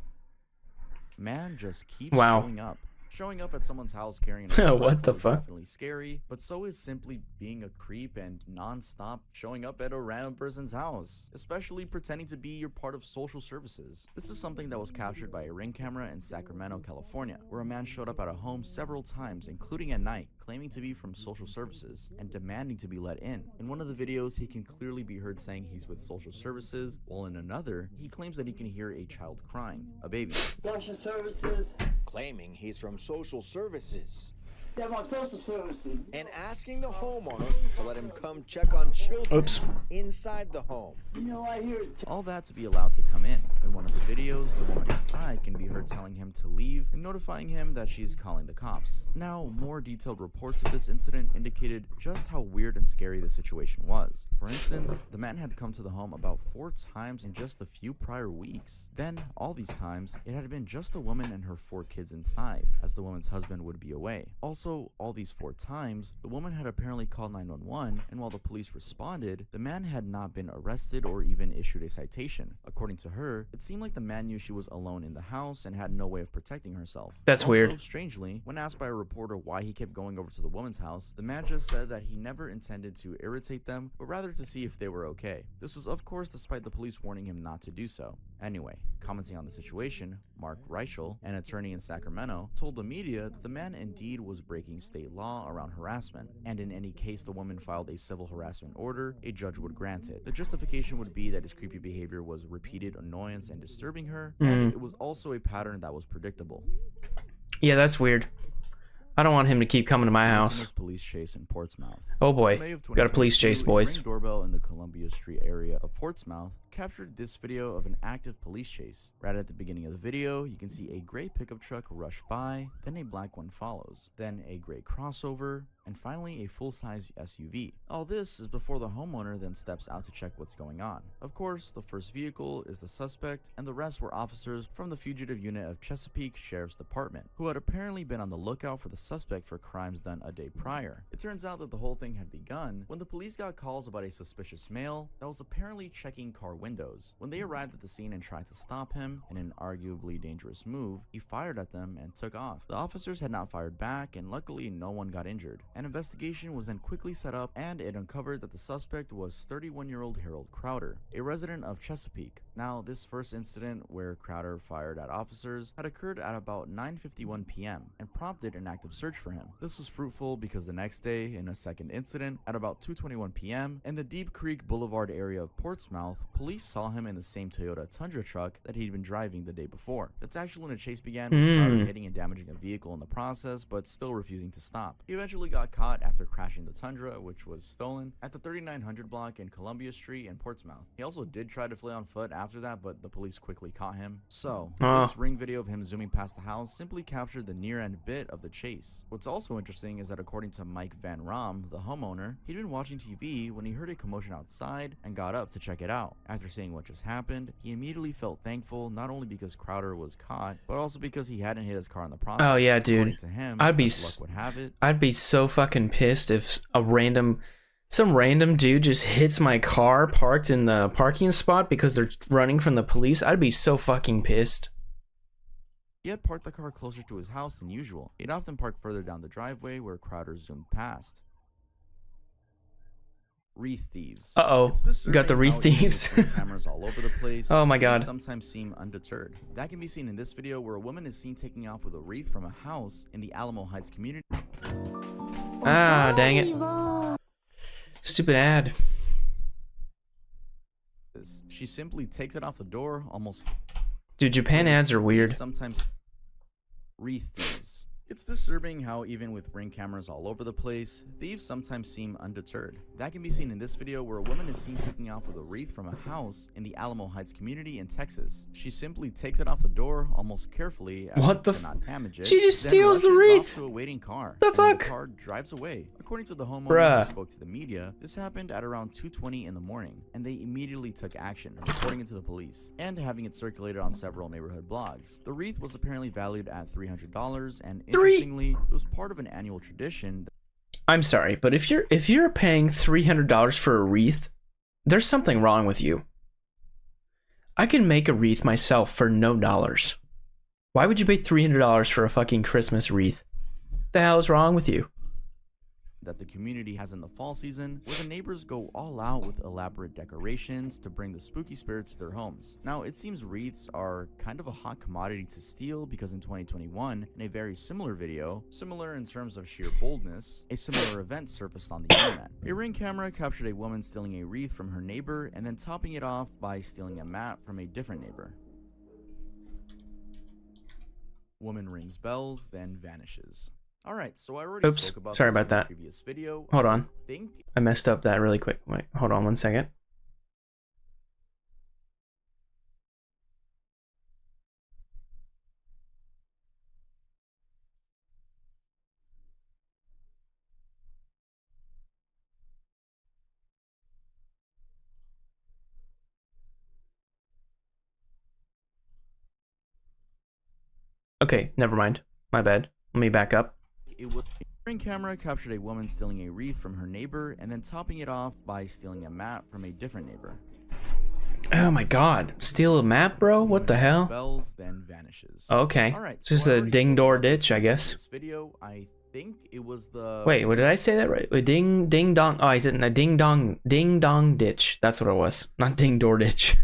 Man just keeps showing up. Showing up at someone's house carrying a
what the
is
fuck?
definitely scary, but so is simply being a creep and non-stop showing up at a random person's house, especially pretending to be your part of social services. This is something that was captured by a Ring camera in Sacramento, California, where a man showed up at a home several times, including at night, claiming to be from social services and demanding to be let in. In one of the videos, he can clearly be heard saying he's with social services, while in another, he claims that he can hear a child crying, a baby.
Social services. Claiming he's from social services. Yeah, my social services. And asking the homeowner to let him come check on children inside the home. You know, I hear it.
All that to be allowed to come in. In one of the videos, the woman inside can be heard telling him to leave and notifying him that she's calling the cops. Now, more detailed reports of this incident indicated just how weird and scary the situation was. For instance, the man had come to the home about 4 times in just a few prior weeks. Then, all these times, it had been just the woman and her 4 kids inside, as the woman's husband would be away. Also, all these 4 times, the woman had apparently called 911, and while the police responded, the man had not been arrested or even issued a citation. According to her, it seemed like the man knew she was alone in the house and had no way of protecting herself.
That's weird.
Strangely, when asked by a reporter why he kept going over to the woman's house, the man just said that he never intended to irritate them, but rather to see if they were okay. This was of course despite the police warning him not to do so. Anyway, commenting on the situation, Mark Reichel, an attorney in Sacramento, told the media that the man indeed was breaking state law around harassment, and in any case the woman filed a civil harassment order, a judge would grant it. The justification would be that his creepy behavior was repeated annoyance and disturbing her, and it was also a pattern that was predictable.
Yeah, that's weird. I don't want him to keep coming to my house.
Police chase in Portsmouth.
Oh boy, got a police chase, boys.
A Ring doorbell in the Columbia Street area of Portsmouth captured this video of an active police chase. Right at the beginning of the video, you can see a gray pickup truck rush by, then a black one follows, then a gray crossover, and finally a full-size SUV. All this is before the homeowner then steps out to check what's going on. Of course, the first vehicle is the suspect, and the rest were officers from the fugitive unit of Chesapeake Sheriff's Department, who had apparently been on the lookout for the suspect for crimes done a day prior. It turns out that the whole thing had begun when the police got calls about a suspicious male that was apparently checking car windows. When they arrived at the scene and tried to stop him, in an arguably dangerous move, he fired at them and took off. The officers had not fired back, and luckily no one got injured. An investigation was then quickly set up, and it uncovered that the suspect was 31-year-old Harold Crowder, a resident of Chesapeake. Now, this first incident where Crowder fired at officers had occurred at about 9:51 p.m. and prompted an active search for him. This was fruitful because the next day, in a second incident at about 2:21 p.m. in the Deep Creek Boulevard area of Portsmouth, police saw him in the same Toyota Tundra truck that he'd been driving the day before. That's actually when a chase began, with Crowder hitting and damaging a vehicle in the process, but still refusing to stop. He eventually got caught after crashing the Tundra, which was stolen, at the 3900 block in Columbia Street in Portsmouth. He also did try to flee on foot after that, but the police quickly caught him. So, this ring video of him zooming past the house simply captured the near-end bit of the chase. What's also interesting is that according to Mike Van Rom, the homeowner, he'd been watching TV when he heard a commotion outside and got up to check it out. After seeing what just happened, he immediately felt thankful not only because Crowder was caught, but also because he hadn't hit his car in the process.
Oh yeah, dude.
To him,
I'd be so fucking pissed if some random dude just hits my car parked in the parking spot because they're running from the police. I'd be so fucking pissed.
He had parked the car closer to his house than usual. He'd often park further down the driveway where Crowder zoomed past. Wreath thieves.
Uh-oh. We got the wreath thieves.
Cameras all over the place.
Oh my god.
Sometimes seem undeterred. That can be seen in this video where a woman is seen taking off with a wreath from a house in the Alamo Heights community.
Ah, dang it. Stupid ad.
She simply takes it off the door almost.
Dude, Japan ads are weird.
Sometimes wreath thieves. It's disturbing how even with ring cameras all over the place, thieves sometimes seem undeterred. That can be seen in this video where a woman is seen taking off with a wreath from a house in the Alamo Heights community in Texas. She simply takes it off the door almost carefully as
what the
to not damage it.
She just steals the wreath.
Off to a waiting car.
The fuck?
The car drives away. According to the homeowner
Bruh.
who spoke to the media, this happened at around 2:20 in the morning, and they immediately took action, reporting it to the police and having it circulated on several neighborhood blogs. The wreath was apparently valued at $300, and interestingly, it was part of an annual tradition.
I'm sorry, but if you're paying $300 for a wreath, there's something wrong with you. I can make a wreath myself for no dollars. Why would you pay $300 for a fucking Christmas wreath? The hell is wrong with you?
That the community has in the fall season, where the neighbors go all out with elaborate decorations to bring the spooky spirits to their homes. Now, it seems wreaths are kind of a hot commodity to steal because in 2021, in a very similar video, similar in terms of sheer boldness, a similar event surfaced on the internet. A ring camera captured a woman stealing a wreath from her neighbor and then topping it off by stealing a mat from a different neighbor. Woman rings bells, then vanishes. All right, so I already spoke about
sorry
this
about
in the
that.
previous video.
Hold on.
Think
I messed up that really quick. Wait, hold on one second. Okay, never mind. My bad. Let me back up.
it was a ring camera captured a woman stealing a wreath from her neighbor and then topping it off by stealing a mat from a different neighbor.
Oh my god. Steal a map, bro? What the hell?
Spells, then vanishes.
Okay.
All right,
It's just a ding door ditch, I guess.
This video, I think it was the...
Wait, what did I say that right? Wait, ding dong. Oh, I said a ding dong ditch. That's what it was. Not ding door ditch.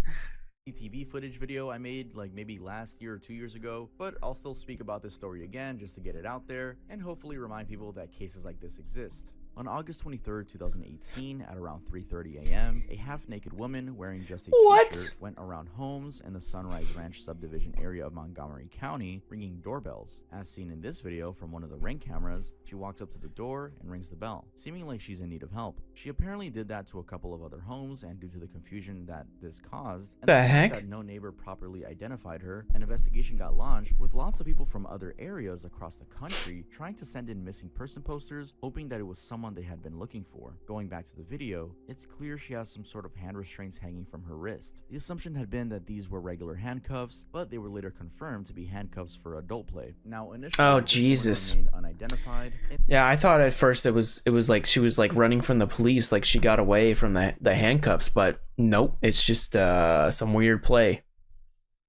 TV footage video I made like maybe last year or 2 years ago, but I'll still speak about this story again just to get it out there and hopefully remind people that cases like this exist. On August 23, 2018, at around 3:30 a.m., a half-naked woman wearing just a t-shirt went around homes in the Sunrise Ranch subdivision area of Montgomery County, ringing doorbells. As seen in this video from one of the Ring cameras, she walks up to the door and rings the bell, seeming like she's in need of help. She apparently did that to a couple of other homes, and due to the confusion that this caused, and
the
fact
heck?
that no neighbor properly identified her, an investigation got launched with lots of people from other areas across the country trying to send in missing person posters, hoping that it was someone they had been looking for. Going back to the video, it's clear she has some sort of hand restraints hanging from her wrist. The assumption had been that these were regular handcuffs, but they were later confirmed to be handcuffs for adult play. Now, initially,
Oh Jesus!
remained unidentified.
Yeah, I thought at first it was like she was like running from the police, like she got away from the handcuffs, but nope, it's just some weird play.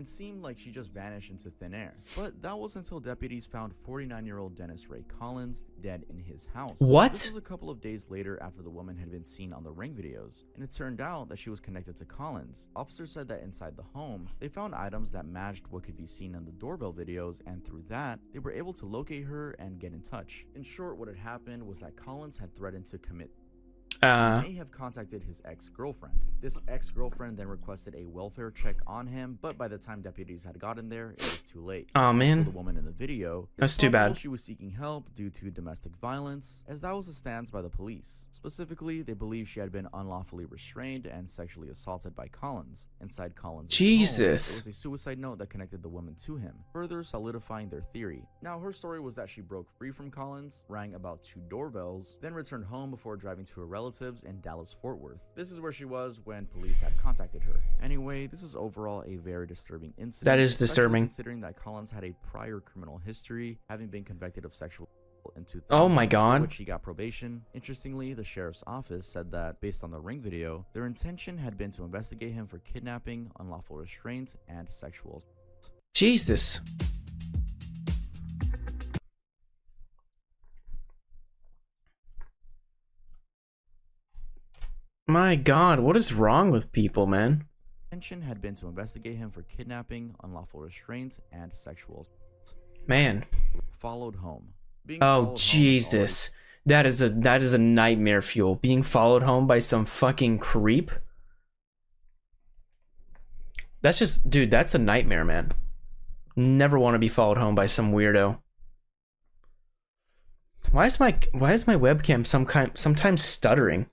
It seemed like she just vanished into thin air. But that was until deputies found 49-year-old Dennis Ray Collins dead in his house.
What?
This was a couple of days later after the woman had been seen on the Ring videos, and it turned out that she was connected to Collins. Officers said that inside the home, they found items that matched what could be seen on the doorbell videos, and through that, they were able to locate her and get in touch. In short, what had happened was that Collins had threatened to commit may have contacted his ex-girlfriend. This ex-girlfriend then requested a welfare check on him, but by the time deputies had gotten there, it was too late.
Oh man,
the woman in the video,
that's too bad.
She was seeking help due to domestic violence, as that was the stance by the police. Specifically, they believe she had been unlawfully restrained and sexually assaulted by Collins. Inside Collins'
Jesus,
home, there was a suicide note that connected the woman to him, further solidifying their theory. Now, her story was that she broke free from Collins, rang about 2 doorbells, then returned home before driving to her relatives in Dallas-Fort Worth. This is where she was when police had contacted her. Anyway, this is overall a very disturbing incident.
That is disturbing,
considering that Collins had a prior criminal history, having been convicted of sexual in 2000,
oh my god,
which he got probation. Interestingly, the sheriff's office said that based on the Ring video, their intention had been to investigate him for kidnapping, unlawful restraint, and sexual assault.
Jesus. My god, what is wrong with people, man?
Intention had been to investigate him for kidnapping, unlawful restraint, and sexual assault.
Man.
Followed home.
Oh Jesus. That is a nightmare fuel. Being followed home by some fucking creep. That's just, dude, that's a nightmare, man. Never want to be followed home by some weirdo. Why is my webcam sometimes stuttering?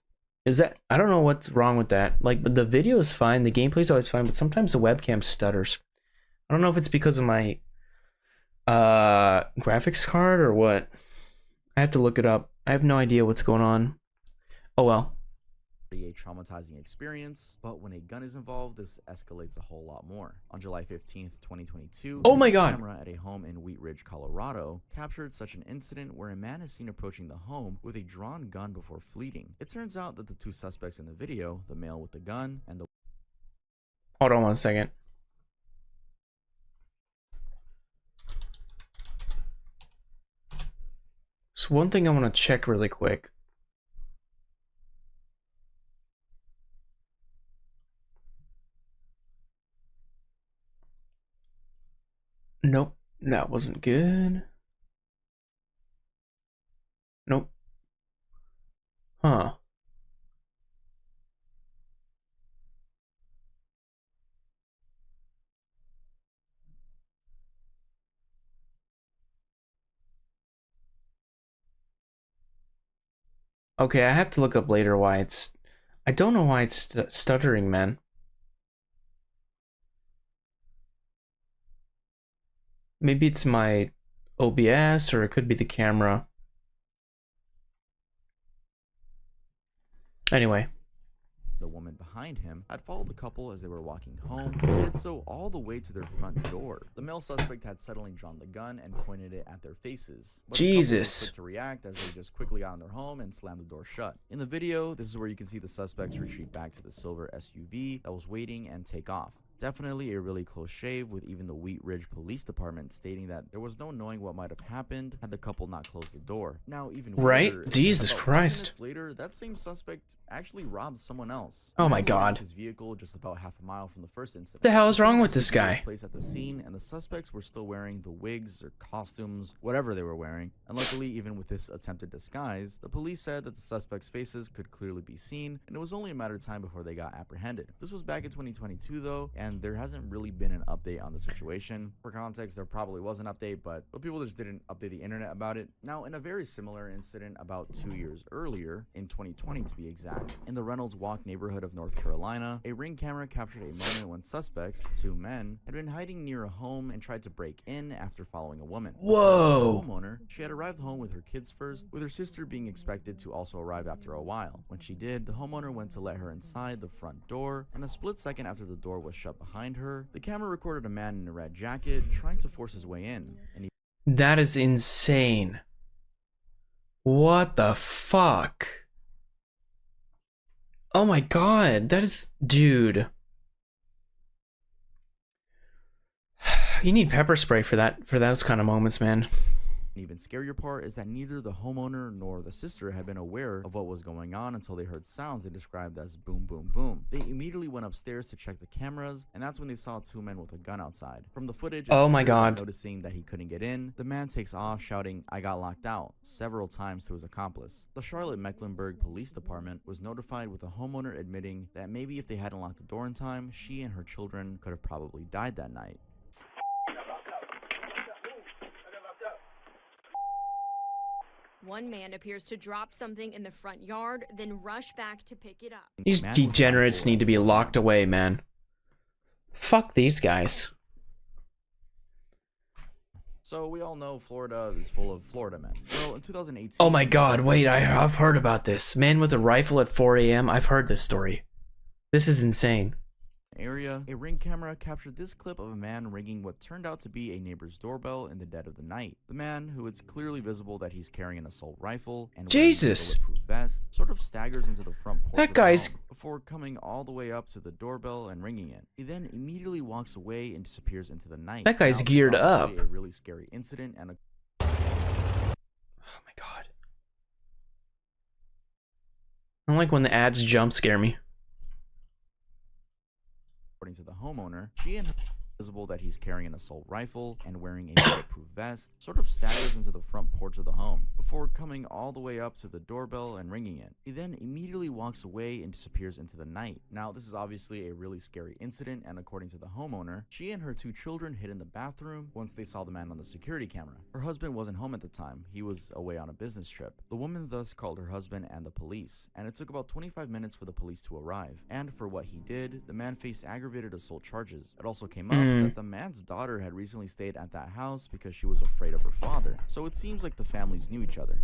Is that, I don't know what's wrong with that. Like, the video is fine, the gameplay is always fine, but sometimes the webcam stutters. I don't know if it's because of my graphics card or what. I have to look it up. I have no idea what's going on. Oh well.
A traumatizing experience, but when a gun is involved, this escalates a whole lot more. On July 15th, 2022,
oh my god,
a camera at a home in Wheat Ridge, Colorado, captured such an incident where a man is seen approaching the home with a drawn gun before fleeing. It turns out that the 2 suspects in the video, the male with the gun and the...
Hold on 1 second. So one thing I want to check really quick. Nope, that wasn't good. Nope. Huh. Okay, I have to look up later why it's... I don't know why it's stuttering, man. Maybe it's my OBS, or it could be the camera. Anyway.
The woman behind him had followed the couple as they were walking home, and did so all the way to their front door. The male suspect had suddenly drawn the gun and pointed it at their faces. But
Jesus.
the couple was quick to react as they just quickly got in their home and slammed the door shut. In the video, this is where you can see the suspects retreat back to the silver SUV that was waiting and take off. Definitely a really close shave, with even the Wheat Ridge Police Department stating that there was no knowing what might have happened had the couple not closed the door. Now, even
Right?
weirder is that
Jesus
about 5
Christ.
minutes later, that same suspect actually robbed someone else.
Oh my
A man loaded
God.
his vehicle just about half a mile from the first incident.
The hell is
The
wrong
scene
with this
actually
guy?
takes place at the scene, and the suspects were still wearing the wigs or costumes, whatever they were wearing. And luckily, even with this attempted disguise, the police said that the suspects' faces could clearly be seen, and it was only a matter of time before they got apprehended. This was back in 2022 though, and there hasn't really been an update on the situation. For context, there probably was an update, but people just didn't update the internet about it. Now, in a very similar incident about 2 years earlier, in 2020 to be exact, in the Reynolds Walk neighborhood of North Carolina, a Ring camera captured a moment when suspects, 2 men, had been hiding near a home and tried to break in after following a woman.
Whoa.
The homeowner, she had arrived home with her kids first, with her sister being expected to also arrive after a while. When she did, the homeowner went to let her inside the front door, and a split second after the door was shut behind her, the camera recorded a man in a red jacket trying to force his way in, and he
That is insane. What the fuck? Oh my God, that is, dude. You need pepper spray for that, for those kind of moments, man.
An even scarier part is that neither the homeowner nor the sister had been aware of what was going on until they heard sounds they described as boom, boom, boom. They immediately went upstairs to check the cameras, and that's when they saw 2 men with a gun outside. From the footage,
Oh
it's
my
clear that
God.
noticing that he couldn't get in, the man takes off shouting, "I got locked out," several times to his accomplice. The Charlotte Mecklenburg Police Department was notified, with the homeowner admitting that maybe if they hadn't locked the door in time, she and her children could have probably died that night.
One man appears to drop something in the front yard, then rush back to pick it up.
These degenerates need to be locked away, man. Fuck these guys.
So we all know Florida is full of Florida men. Well, in 2018...
Oh my God, wait, I've heard about this. Man with a rifle at 4 a.m. I've heard this story. This is insane.
area, a Ring camera captured this clip of a man ringing what turned out to be a neighbor's doorbell in the dead of the night. The man, who it's clearly visible that he's carrying an assault rifle and wearing a bulletproof vest, sort of staggers into the front porch
That
of the
guy's-
home before coming all the way up to the doorbell and ringing it. He then immediately walks away and disappears into the night.
That guy's
Now, this is
geared up.
obviously a really scary incident and a
I don't like when the ads jump scare me.
according to the homeowner, she and her visible that he's carrying an assault rifle and wearing a bulletproof vest, sort of staggers into the front porch of the home before coming all the way up to the doorbell and ringing it. He then immediately walks away and disappears into the night. Now, this is obviously a really scary incident, and according to the homeowner, she and her 2 children hid in the bathroom once they saw the man on the security camera. Her husband wasn't home at the time. He was away on a business trip. The woman thus called her husband and the police, and it took about 25 minutes for the police to arrive. And for what he did, the man faced aggravated assault charges. It also came up that the man's daughter had recently stayed at that house because she was afraid of her father. So it seems like the families knew each other.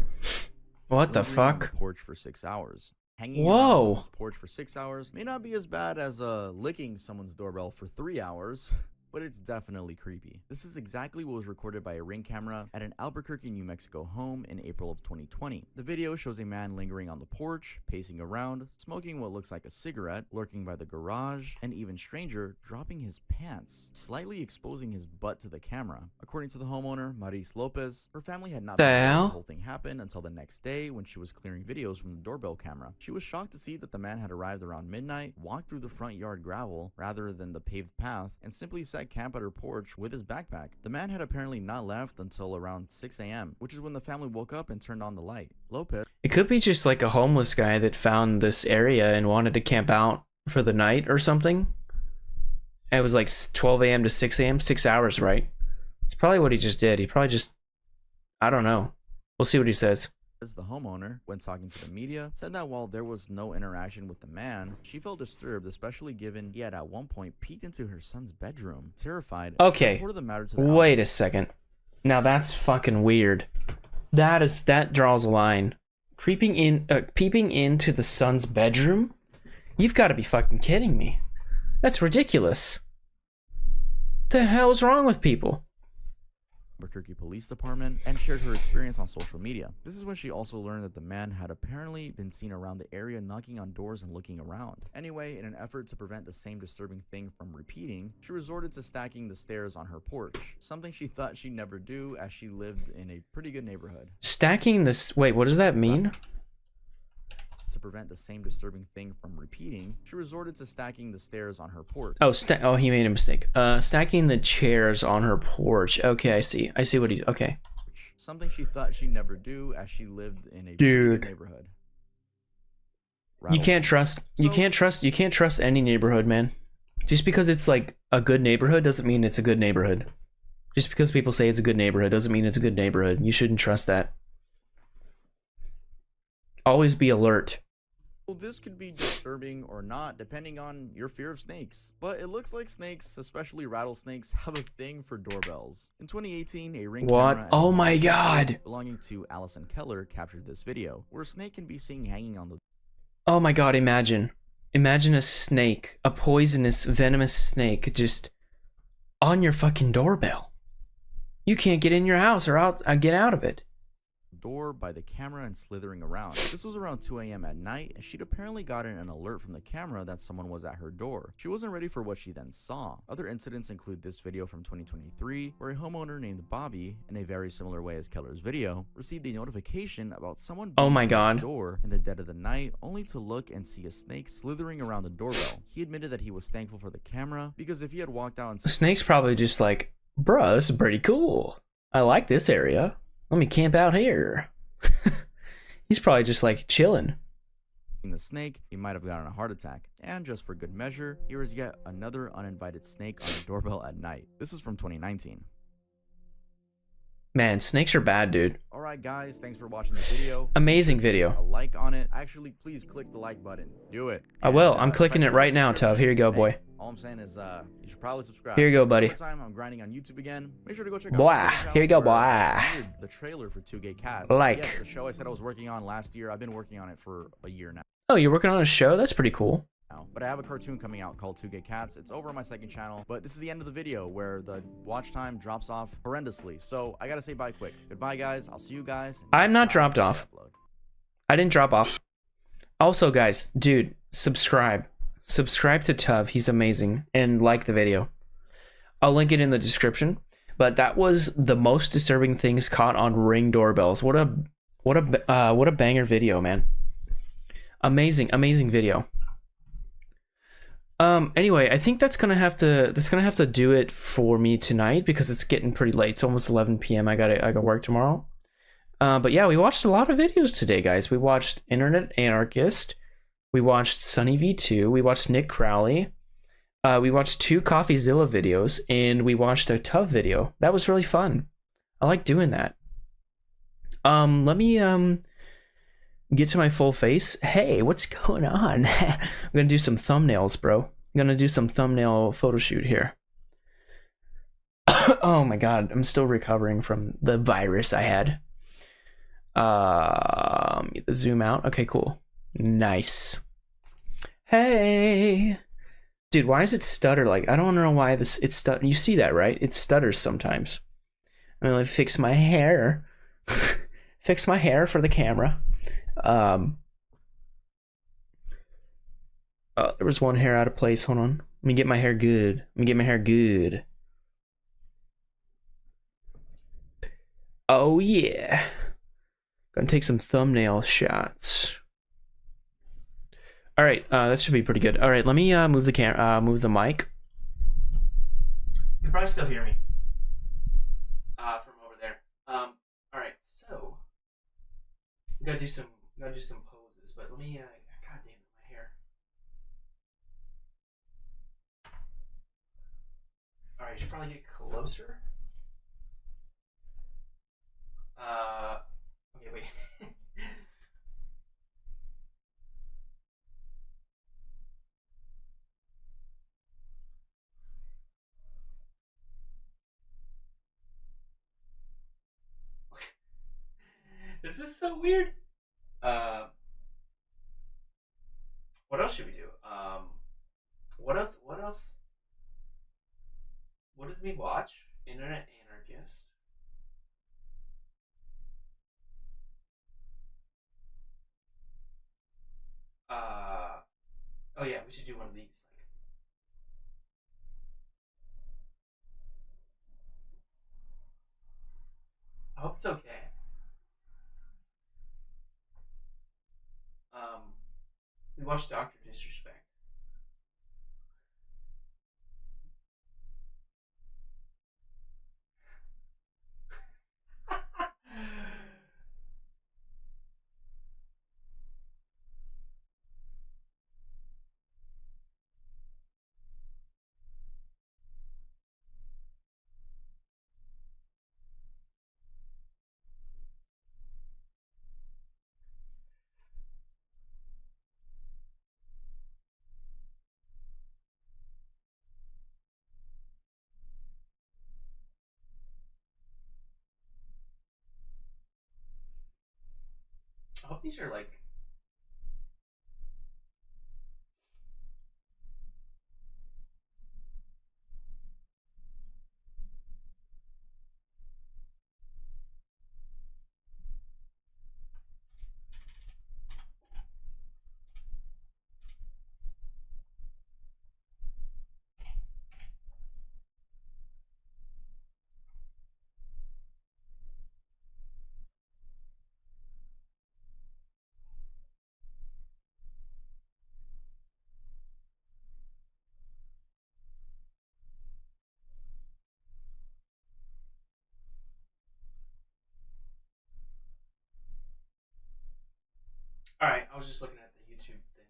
What the
Lingering on
fuck?
the porch for 6 hours. Hanging
Whoa.
around someone's porch for 6 hours may not be as bad as licking someone's doorbell for 3 hours. But it's definitely creepy. This is exactly what was recorded by a Ring camera at an Albuquerque, New Mexico home in April of 2020. The video shows a man lingering on the porch, pacing around, smoking what looks like a cigarette, lurking by the garage, and even stranger, dropping his pants, slightly exposing his butt to the camera. According to the homeowner, Maris Lopez, her family had not
The
been aware
hell?
the whole thing happened until the next day when she was clearing videos from the doorbell camera. She was shocked to see that the man had arrived around midnight, walked through the front yard gravel rather than the paved path, and simply set camp at her porch with his backpack. The man had apparently not left until around 6 a.m., which is when the family woke up and turned on the light. Lopez
It could be just like a homeless guy that found this area and wanted to camp out for the night or something. And it was like 12 a.m. to 6 a.m., 6 hours, right? It's probably what he just did. He probably just, I don't know. We'll see what he says.
the homeowner, when talking to the media, said that while there was no interaction with the man, she felt disturbed, especially given he had at one point peeked into her son's bedroom. Terrified, she
Okay,
reported the matter to the
wait a second. Now that's fucking weird. That draws a line. Peeping into the son's bedroom? You've got to be fucking kidding me. That's ridiculous. The hell's wrong with people?
Albuquerque Police Department and shared her experience on social media. This is when she also learned that the man had apparently been seen around the area knocking on doors and looking around. Anyway, in an effort to prevent the same disturbing thing from repeating, she resorted to stacking the stairs on her porch, something she thought she'd never do as she lived in a pretty good neighborhood.
Stacking this. Wait, what does that mean?
To prevent the same disturbing thing from repeating, she resorted to stacking the stairs on her porch.
Oh, he made a mistake. Stacking the chairs on her porch. Okay, I see. I see what he's. Okay.
Something she thought she'd never do as she lived in a pretty good neighborhood.
You can't trust. You can't trust any neighborhood, man. Just because it's like a good neighborhood doesn't mean it's a good neighborhood. Just because people say it's a good neighborhood doesn't mean it's a good neighborhood. You shouldn't trust that. Always be alert.
Well, this could be disturbing or not, depending on your fear of snakes. But it looks like snakes, especially rattlesnakes, have a thing for doorbells. In 2018, a Ring camera
Oh my god!
belonging to Allison Keller captured this video, where a snake can be seen hanging on the.
Oh my god! Imagine a snake, a poisonous, venomous snake, just on your fucking doorbell. You can't get in your house or get out of it.
Door by the camera and slithering around. This was around 2 a.m. at night, and she'd apparently gotten an alert from the camera that someone was at her door. She wasn't ready for what she then saw. Other incidents include this video from 2023, where a homeowner named Bobby, in a very similar way as Keller's video, received a notification about someone
Oh my
being at his
god.
door in the dead of the night, only to look and see a snake slithering around the doorbell. He admitted that he was thankful for the camera, because if he had walked out and
The snake's probably just like, bruh, this is pretty cool. I like this area. Let me camp out here. He's probably just like chilling.
the snake, he might have gotten a heart attack. And just for good measure, here is yet another uninvited snake on the doorbell at night. This is from 2019.
Man, snakes are bad, dude.
Alright guys, thanks for watching the video.
Amazing video.
A like on it. Actually, please click the like button. Do it.
I will. I'm clicking it right now, Tuv. Here you go, boy.
All I'm saying is, you should probably subscribe.
Here you go, buddy.
Time I'm grinding on YouTube again. Make sure to go check out
Boy, here you go, boy.
the trailer for 2 Gay Cats.
Like.
Yes, the show I said I was working on last year. I've been working on it for a year now.
Oh, you're working on a show? That's pretty cool.
But I have a cartoon coming out called 2 Gay Cats. It's over on my second channel, but this is the end of the video where the watch time drops off horrendously. So I gotta say bye quick. Goodbye, guys. I'll see you guys.
I'm not dropped off. I didn't drop off. Also, guys, dude, subscribe. Subscribe to Tuv. He's amazing. And like the video. I'll link it in the description. But that was the most disturbing things caught on Ring doorbells. What a banger video, man. Amazing video. Anyway, I think that's gonna have to do it for me tonight because it's getting pretty late. It's almost 11 p.m. I got work tomorrow. But yeah, we watched a lot of videos today, guys. We watched Internet Anarchist. We watched Sunny V2. We watched Nick Crowley. We watched 2 CoffeeZilla videos, and we watched a Tuv video. That was really fun. I like doing that. Let me get to my full face. Hey, what's going on? I'm gonna do some thumbnails, bro. I'm gonna do some thumbnail photo shoot here. Oh my god, I'm still recovering from the virus I had. Get the zoom out. Okay, cool. Nice. Hey, dude, why does it stutter? Like, I don't know why it stutter. You see that, right? It stutters sometimes. I'm gonna fix my hair. Fix my hair for the camera. There was one hair out of place. Hold on. Let me get my hair good. Oh yeah. Gonna take some thumbnail shots. All right, that should be pretty good. All right, let me move the move the mic. You can probably still hear me from over there. All right, so we gotta do some poses, but let me. God damn it, my hair. All right, should probably get closer. Okay, wait. This is so weird. What else should we do? What else? What did we watch? Internet Anarchist. Oh yeah, we should do one of these. I hope it's okay. We watched Doctor Disrespect. I hope these are like. All right, I was just looking at the YouTube thing.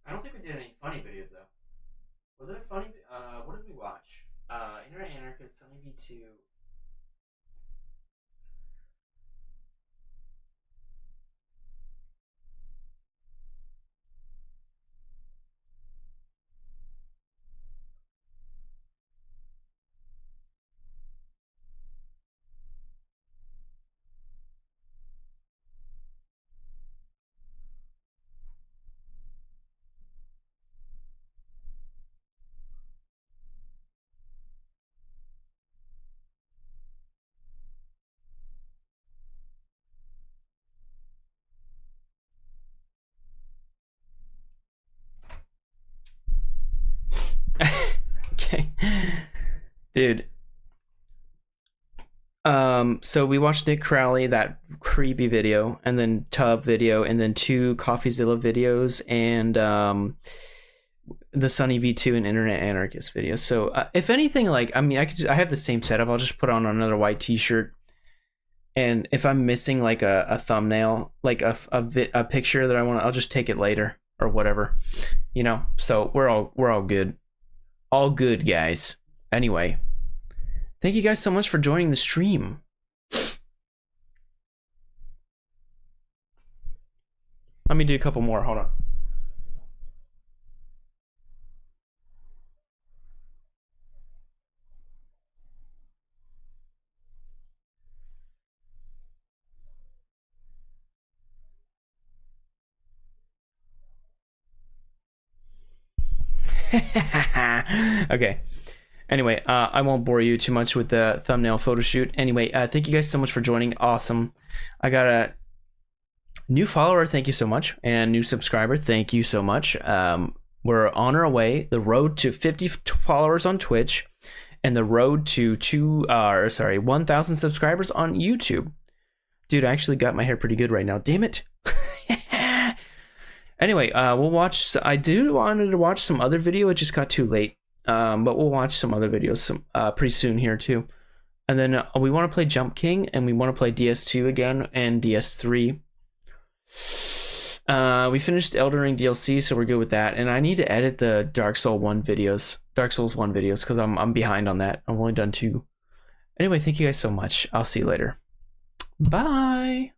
I don't think we did any funny videos though. Was it a funny? What did we watch? Internet Anarchist, Sunny V2. Okay, dude. So we watched Nick Crowley, that creepy video, and then Tub video, and then 2 CoffeeZilla videos, and the Sunny V2 and Internet Anarchist videos. So if anything, like, I mean, I have the same setup. I'll just put on another white T-shirt, and if I'm missing like a thumbnail, like a picture that I want, I'll just take it later or whatever, you know. So we're all good, all good, guys. Anyway. Thank you guys so much for joining the stream. Let me do a couple more. Hold on. Okay. Anyway, I won't bore you too much with the thumbnail photo shoot. Anyway, thank you guys so much for joining. Awesome. I got a new follower. Thank you so much. And new subscriber. Thank you so much. We're on our way. The road to 50 followers on Twitch and the road to 1,000 subscribers on YouTube. Dude, I actually got my hair pretty good right now. Damn it. Anyway, we'll watch. I wanted to watch some other video. It just got too late. But we'll watch some other videos pretty soon here too. And then we want to play Jump King, and we want to play DS2 again and DS3. We finished Elden Ring DLC, so we're good with that. And I need to edit the Dark Souls 1 videos because I'm behind on that. I've only done 2. Anyway, thank you guys so much. I'll see you later. Bye.